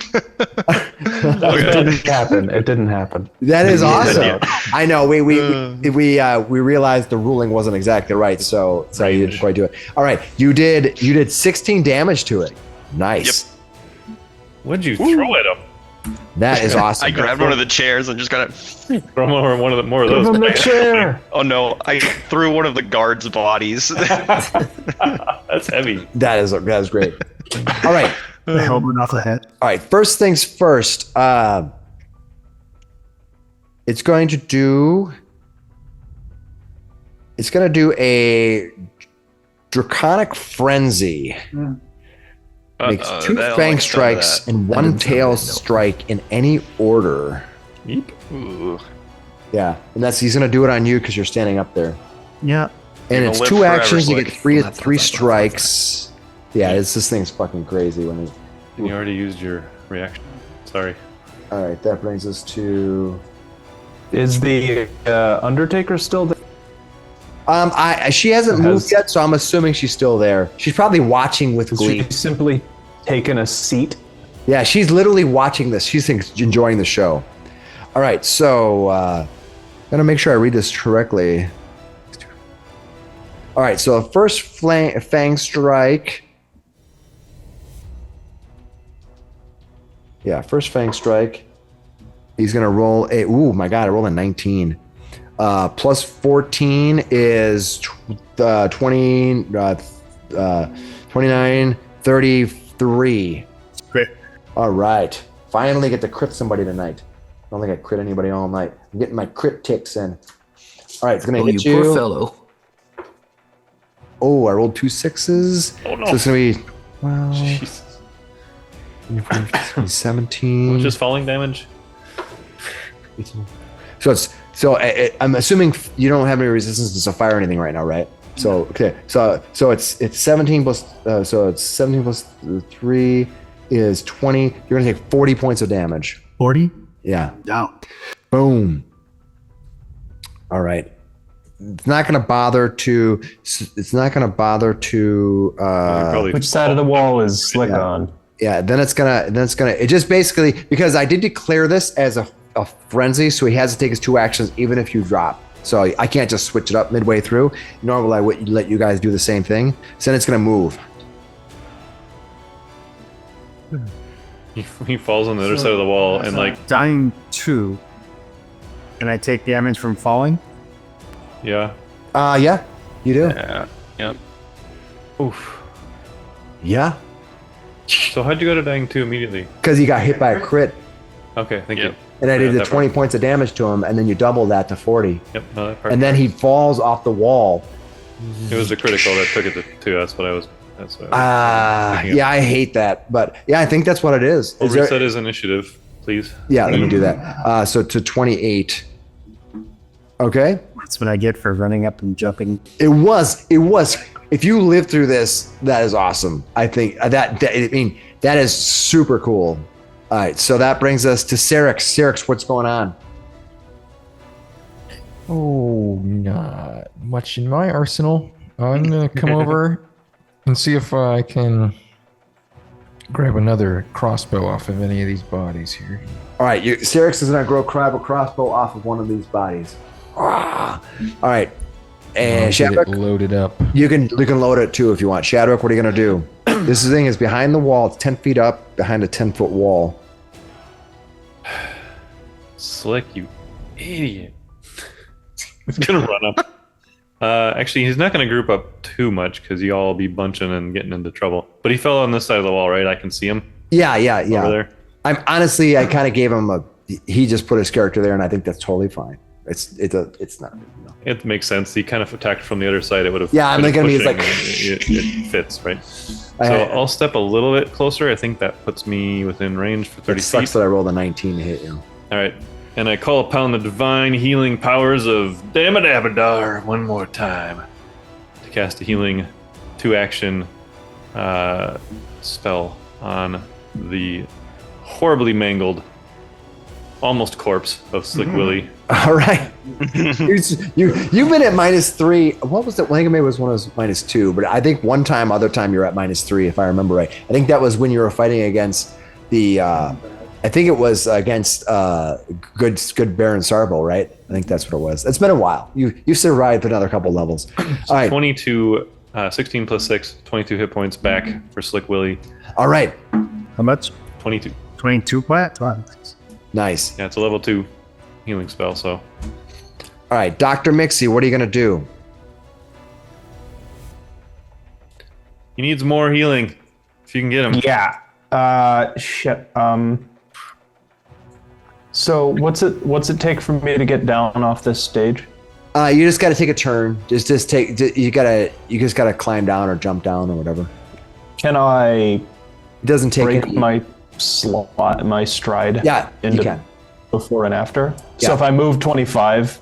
didn't happen. It didn't happen. That is awesome. Yeah. I know. We realized the ruling wasn't exactly right, so you didn't quite do it. All right, you did 16 damage to it. Nice. What'd you throw at him? That is awesome. I grabbed one of the chairs and just got it. Throw him over more of Give those. him the chair. Oh no! I threw one of the guards' bodies. That's heavy. That is great. All right. The helmet off the head. All right. First things first. It's going to do a draconic frenzy. Makes two fang strikes and one tail strike in any order. Yeep. Ooh. Yeah, and he's gonna do it on you because you're standing up there. Yeah. And You're it's gonna 2 live forever, actions. You Slick. get three strikes. Yeah, this thing's fucking crazy. When And you already used your reaction. Sorry. all right, that brings us to. Is the Undertaker still there? She hasn't moved yet, so I'm assuming she's still there. She's probably watching with Has glee. she simply taken a seat? Yeah, she's literally watching this. She's enjoying the show. All right, so gotta make sure I read this correctly. All right, so first fang strike. Yeah, first fang strike. He's gonna roll a. Ooh, my God! I rolled a 19. Plus 14 is 20, 29, 33. Great. All right. Finally get to crit somebody tonight. I don't think I crit anybody all night. I'm getting my crit ticks in. All right, it's going to hit you you. poor fellow. Oh, I rolled 2 6s. Oh, no. So it's going to be 12, Jesus. 17. Just falling damage. So I'm assuming you don't have any resistance to fire or anything right now, right? So okay, so it's 17 plus so it's 17 plus 3 is 20. You're gonna take 40 points of damage. 40? Yeah. Down. Boom. All right. It's not gonna bother to. Probably Which side of the wall is Slick on? Yeah. Then it's gonna. It just basically because I did declare this as a frenzy, so he has to take his 2 actions even if you drop. So I can't just switch it up midway through. Normally I would let you guys do the same thing. So then it's gonna move. He falls on the other side of the wall and like Dying 2. Can I take damage from falling? yeah. Yeah, you do. Yeah. Yep. Oof. Yeah, So how'd you go to dying 2 immediately? because he got hit by a crit, Okay, thank Yep. you. and I did the that 20 part. points of damage to him, and then you double that to 40, Yep, no, that part. and then he falls off the wall. It was the critical that took it to 2. That's what I was thinking of. Yeah, I hate that, but yeah, I think that's what it is. We'll Is there- reset his initiative, please. yeah, let me do that. So to 28. Okay. That's what I get for running up and jumping. It was. If you live through this, that is awesome. I think that is super cool. All right, so that brings us to Sarrix. Sarrix, what's going on? Oh, not much in my arsenal. I'm gonna come over and see if I can grab another crossbow off of any of these bodies here. All right, Sarrix is gonna grab a crossbow off of one of these bodies. All right, and I'll get Shadwick, it loaded up. you can load it too if you want. Shadwick, what are you gonna do? This thing is behind the wall. It's 10 feet up behind a 10-foot wall. Slick, you idiot. He's gonna run up. Actually, he's not gonna group up too much because you all be bunching and getting into trouble. But he fell on this side of the wall, right? I can see him. Yeah. Over there. I kind of gave him he just put his character there, and I think that's totally fine. It's not. No. It makes sense. He kind of attacked from the other side. It would have. Yeah, I'm thinking he's like. It fits, right? So I'll step a little bit closer. I think that puts me within range for 30 It sucks feet. that I rolled a 19 to hit you. All right. And I call upon the divine healing powers of Damadabadar one more time to cast a healing 2-action spell on the horribly mangled, almost corpse of Slick Willy. All right. You've been at -3. What was that? I think maybe it was one of those -2, but I think other time you're at -3 if I remember right. I think that was when you were fighting against the. I think it was against good Baron Sarvel, right? I think that's what it was. It's been a while. You survived another couple levels. All right. 22, 16 plus 6, 22 hit points back for Slick Willy. All right. How much? 22. 22 plat? Nice. Yeah, it's a level 2 healing spell, so. All right, Dr. Miksi, what are you gonna do? He needs more healing. If you can get him. Yeah. Shit. So what's it take for me to get down off this stage? You just got to take a turn. You just gotta climb down or jump down or whatever. Can I It doesn't take break any. my stride? Yeah, you into can. before and after. Yeah. So if I move 25,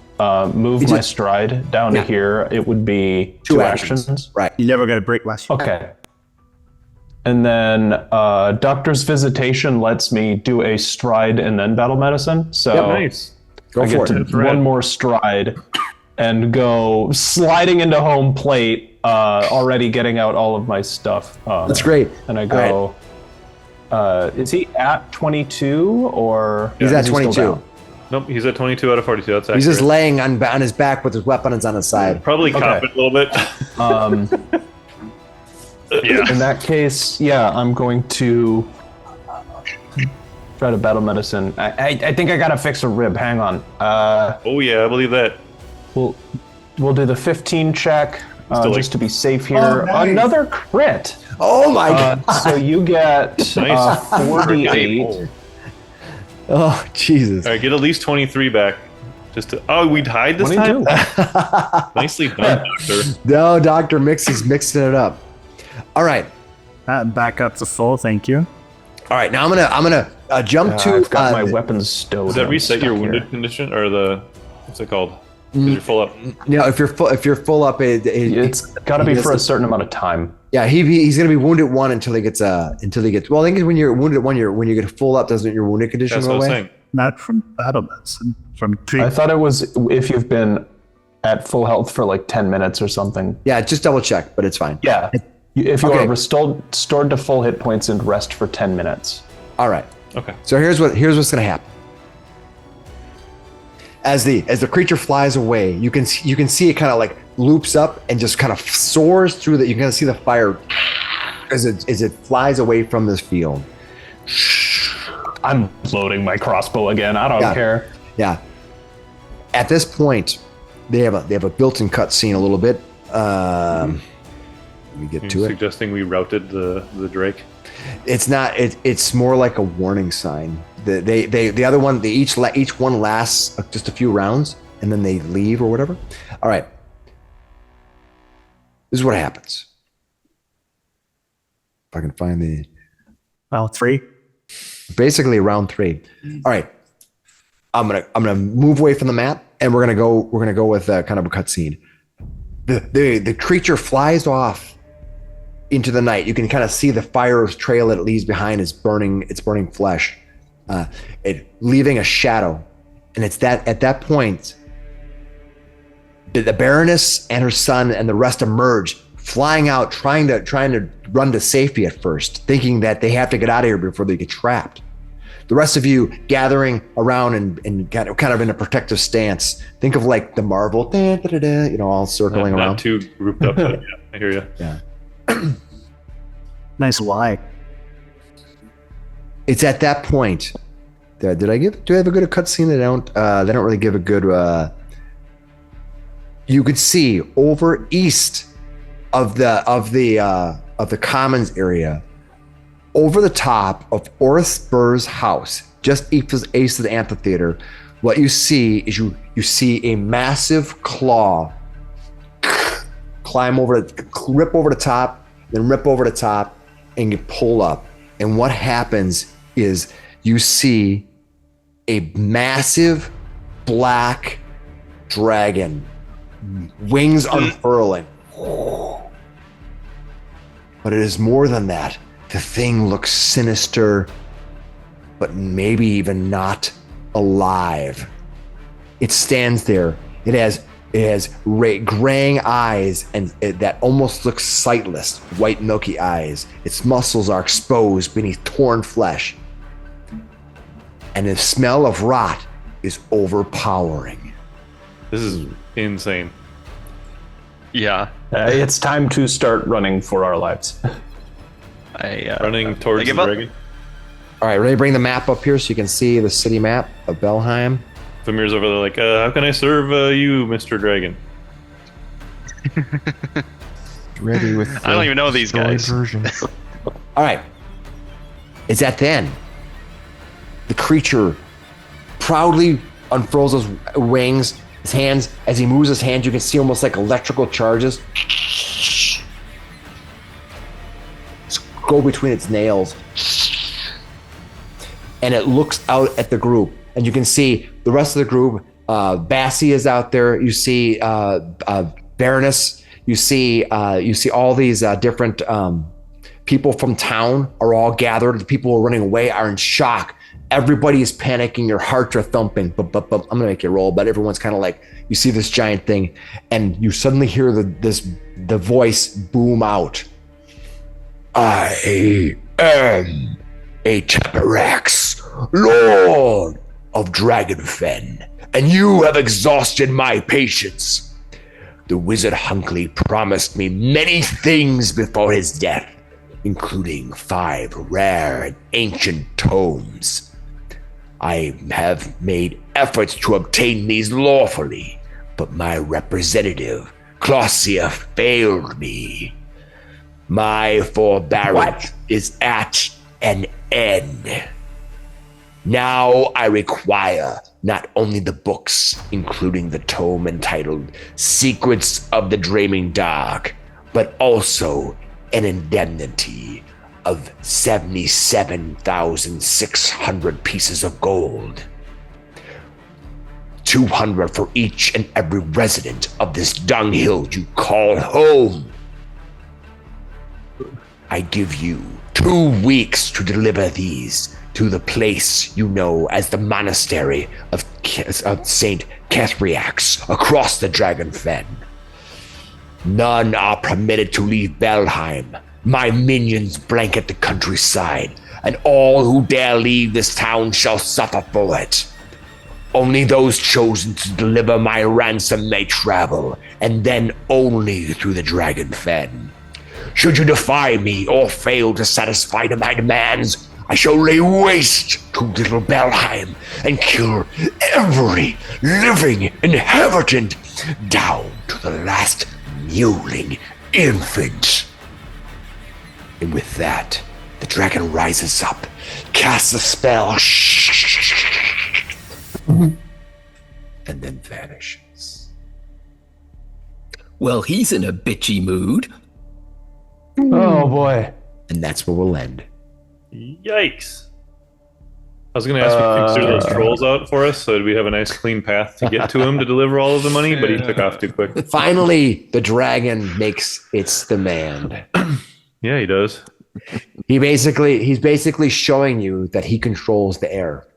move You my just- stride down Yeah. to here, it would be Two two actions. actions. Right. You never got a break last year. Okay. And then Doctor's Visitation lets me do a stride and then battle medicine. So Yep, Nice. Go I for get it. to one more stride and go sliding into home plate, already getting out all of my stuff. That's great. And I go, is he at 22 or? He's is at he still 22. down? Nope, he's at 22 out of 42. That's accurate. He's just laying on his back with his weapons on his side. Probably cop it a little bit. Yeah. In that case, yeah, I'm going to try to battle medicine. I think I gotta fix a rib. Hang on. Oh yeah, I believe that. We'll do the 15 check Still just to be safe here. Oh, nice. Another crit. Oh my god. So you get Nice. 48. Oh Jesus. All right, get at least 23 back. Just to, oh, we'd hide this 22. time? Nicely done, Doctor. No, Dr. Mixi's mixing it up. All right. Back up to full, thank you. All right. Now I'm gonna jump to. I've got my weapons stowed. Does that I'm reset your stuck wounded here. condition or the what's it called? 'Cause you're full up. If you're full up, It's got to be for a certain amount of time. Yeah, he's gonna be wounded 1 until he gets. Well, I think when you're wounded 1, when you get full up, doesn't your wounded condition That's go what I was away? saying. Not from battle medicine, from I treat. thought it was if you've been at full health for like 10 minutes or something. Yeah, just double check, but it's fine. Yeah. If you Okay. are restored to full hit points and rest for 10 minutes. All right. Okay. So here's what's gonna happen. As the creature flies away, you can see it kind of like loops up and just kind of soars through the. You can kind of see the fire as it flies away from this field. I'm loading my crossbow again. I don't Yeah. care. Yeah. At this point, they have a built-in cutscene a little bit. Let me get to You're it. suggesting we routed the Drake? It's not. It's more like a warning sign. The other one. Each one lasts just a few rounds, and then they leave or whatever. All right. This is what happens. If I can find the. Well, 3. Basically, round 3. All right. I'm gonna move away from the map, and we're gonna go with kind of a cutscene. The creature flies off into the night. You can kind of see the fire trail that it leaves behind is burning flesh, it leaving a shadow. And it's that at that point, the Baroness and her son and the rest emerge, flying out, trying to run to safety at first, thinking that they have to get out of here before they get trapped. The rest of you gathering around and kind of in a protective stance. Think of like the Marvel, all circling around. Not too grouped up, but yeah, I hear you. Yeah. Nice lie. It's at that point. Do I have a good cutscene? They don't really give a good. You could see over east of the commons area, over the top of Orth Burr's house, just east of the amphitheater. What you see is you see a massive claw rip over the top, then rip over the top, and you pull up. And what happens is you see a massive black dragon, wings unfurling. But it is more than that. The thing looks sinister, but maybe even not alive. It stands there. It has graying eyes and that almost looks sightless, white milky eyes. Its muscles are exposed beneath torn flesh. And the smell of rot is overpowering. This is insane. Yeah. It's time to start running for our lives. Running towards the dragon. All right, ready to bring the map up here so you can see the city map of Belheim. Vamir's over there like, how can I serve you, Mr. Dragon? Ready with I don't even know these guys. Version. All right. It's at then. The creature proudly unfurls his wings, his hands. As he moves his hands, you can see almost like electrical charges go between its nails. And it looks out at the group. And you can see the rest of the group. Bassie is out there. You see Baroness. You see all these different people from town are all gathered. The people who are running away are in shock. Everybody is panicking. Your hearts are thumping. But I'm gonna make you roll. But everyone's kind of like, you see this giant thing, and you suddenly hear the voice boom out. I am a Teperax, Lord of Dragonfen, and you have exhausted my patience. The wizard Hunkley promised me many things before his death, including 5 rare and ancient tomes. I have made efforts to obtain these lawfully, but my representative, Clausia, failed me. My forbearance is at an end. Now I require not only the books, including the tome entitled Secrets of the Dreaming Dark, but also an indemnity of 77,600 pieces of gold. 200 for each and every resident of this dunghill you call home. I give you 2 weeks to deliver these to the place you know as the monastery of Saint Cathriax across the Dragonfen. None are permitted to leave Belheim. My minions blanket the countryside, and all who dare leave this town shall suffer for it. Only those chosen to deliver my ransom may travel, and then only through the Dragonfen. Should you defy me or fail to satisfy my demands, I shall lay waste to Little Belheim and kill every living inhabitant, down to the last mewling infant. And with that, the dragon rises up, casts a spell, and then vanishes. Well, he's in a bitchy mood. Oh boy. And that's where we'll end. Yikes. I was going to ask if you could clear those trolls out for us so we have a nice clean path to get to him to deliver all of the money, but he took off too quick. Finally, the dragon makes its demand. Yeah, he does. He's basically showing you that he controls the air.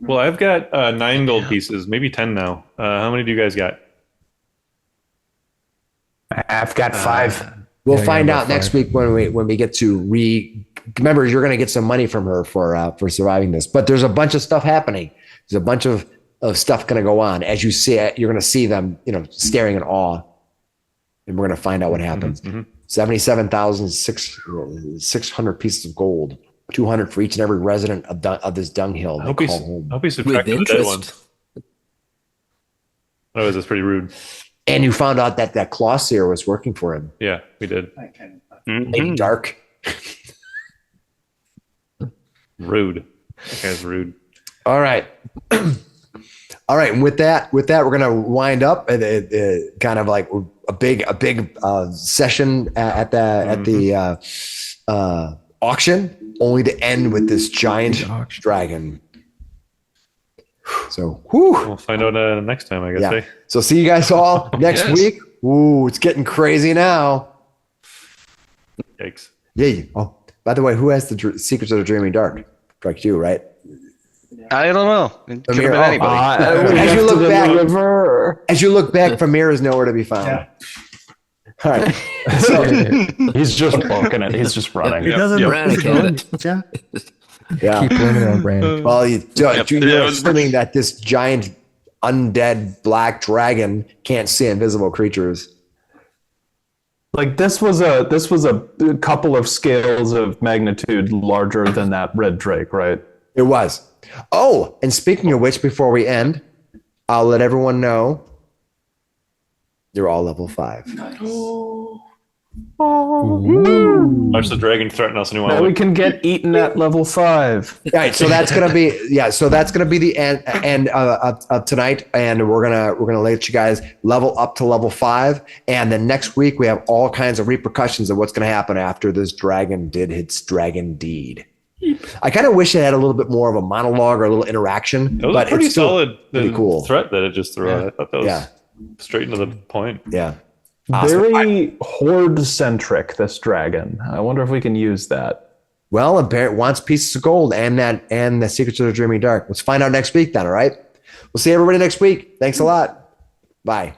Well, I've got 9 gold pieces, maybe 10 now. How many do you guys got? I've got 5. We'll Yeah, find yeah, out next week when we get to remember, you're going to get some money from her for surviving this. But there's a bunch of stuff happening. There's a bunch of stuff going to go on. As you see it, you're going to see them, staring in awe. And we're going to find out what happens. 77,600 pieces of gold. 200 for each and every resident of this dunghill. I hope he subtracted the dead ones. Otherwise, that's pretty rude. And you found out that claw seer was working for him. Yeah, we did. Lady Dark. Rude. That guy's rude. All right. All right. And with that, we're going to wind up kind of like a big session at the auction, only to end with this giant dragon. So, we'll find out next time, I guess. Yeah. So see you guys all next week. Ooh, it's getting crazy now. Yikes. Yeah. Oh, by the way, who has the secrets of the dreaming dark? Like you, right? I don't know. It could have been anybody. As you look back, Vamir is nowhere to be found. Yeah. All right. So, He's just booking it. He's just running. He doesn't Eradicate it. Yeah. yeah. Keep blaming it on Brandon. Well, you're assuming that this giant undead black dragon can't see invisible creatures. Like this was a couple of scales of magnitude larger than that red drake, right? It was. Oh, and speaking of which, before we end, I'll let everyone know you're all level 5. Watch the dragon threaten us and he Now we won't. can get eaten at level 5. All right, so that's gonna be the end of tonight, and we're gonna let you guys level up to level 5, and then next week we have all kinds of repercussions of what's gonna happen after this dragon did its dragon deed. I kind of wish it had a little bit more of a monologue or a little interaction, It was but a pretty it's still solid pretty cool. threat that it just threw out. I thought that was Yeah. straight into the point. Yeah. Awesome. Very horde centric, this dragon. I wonder if we can use that. Well, it wants pieces of gold and the secrets of the dreaming dark. Let's find out next week then, all right? We'll see everybody next week. Thanks a lot. Bye.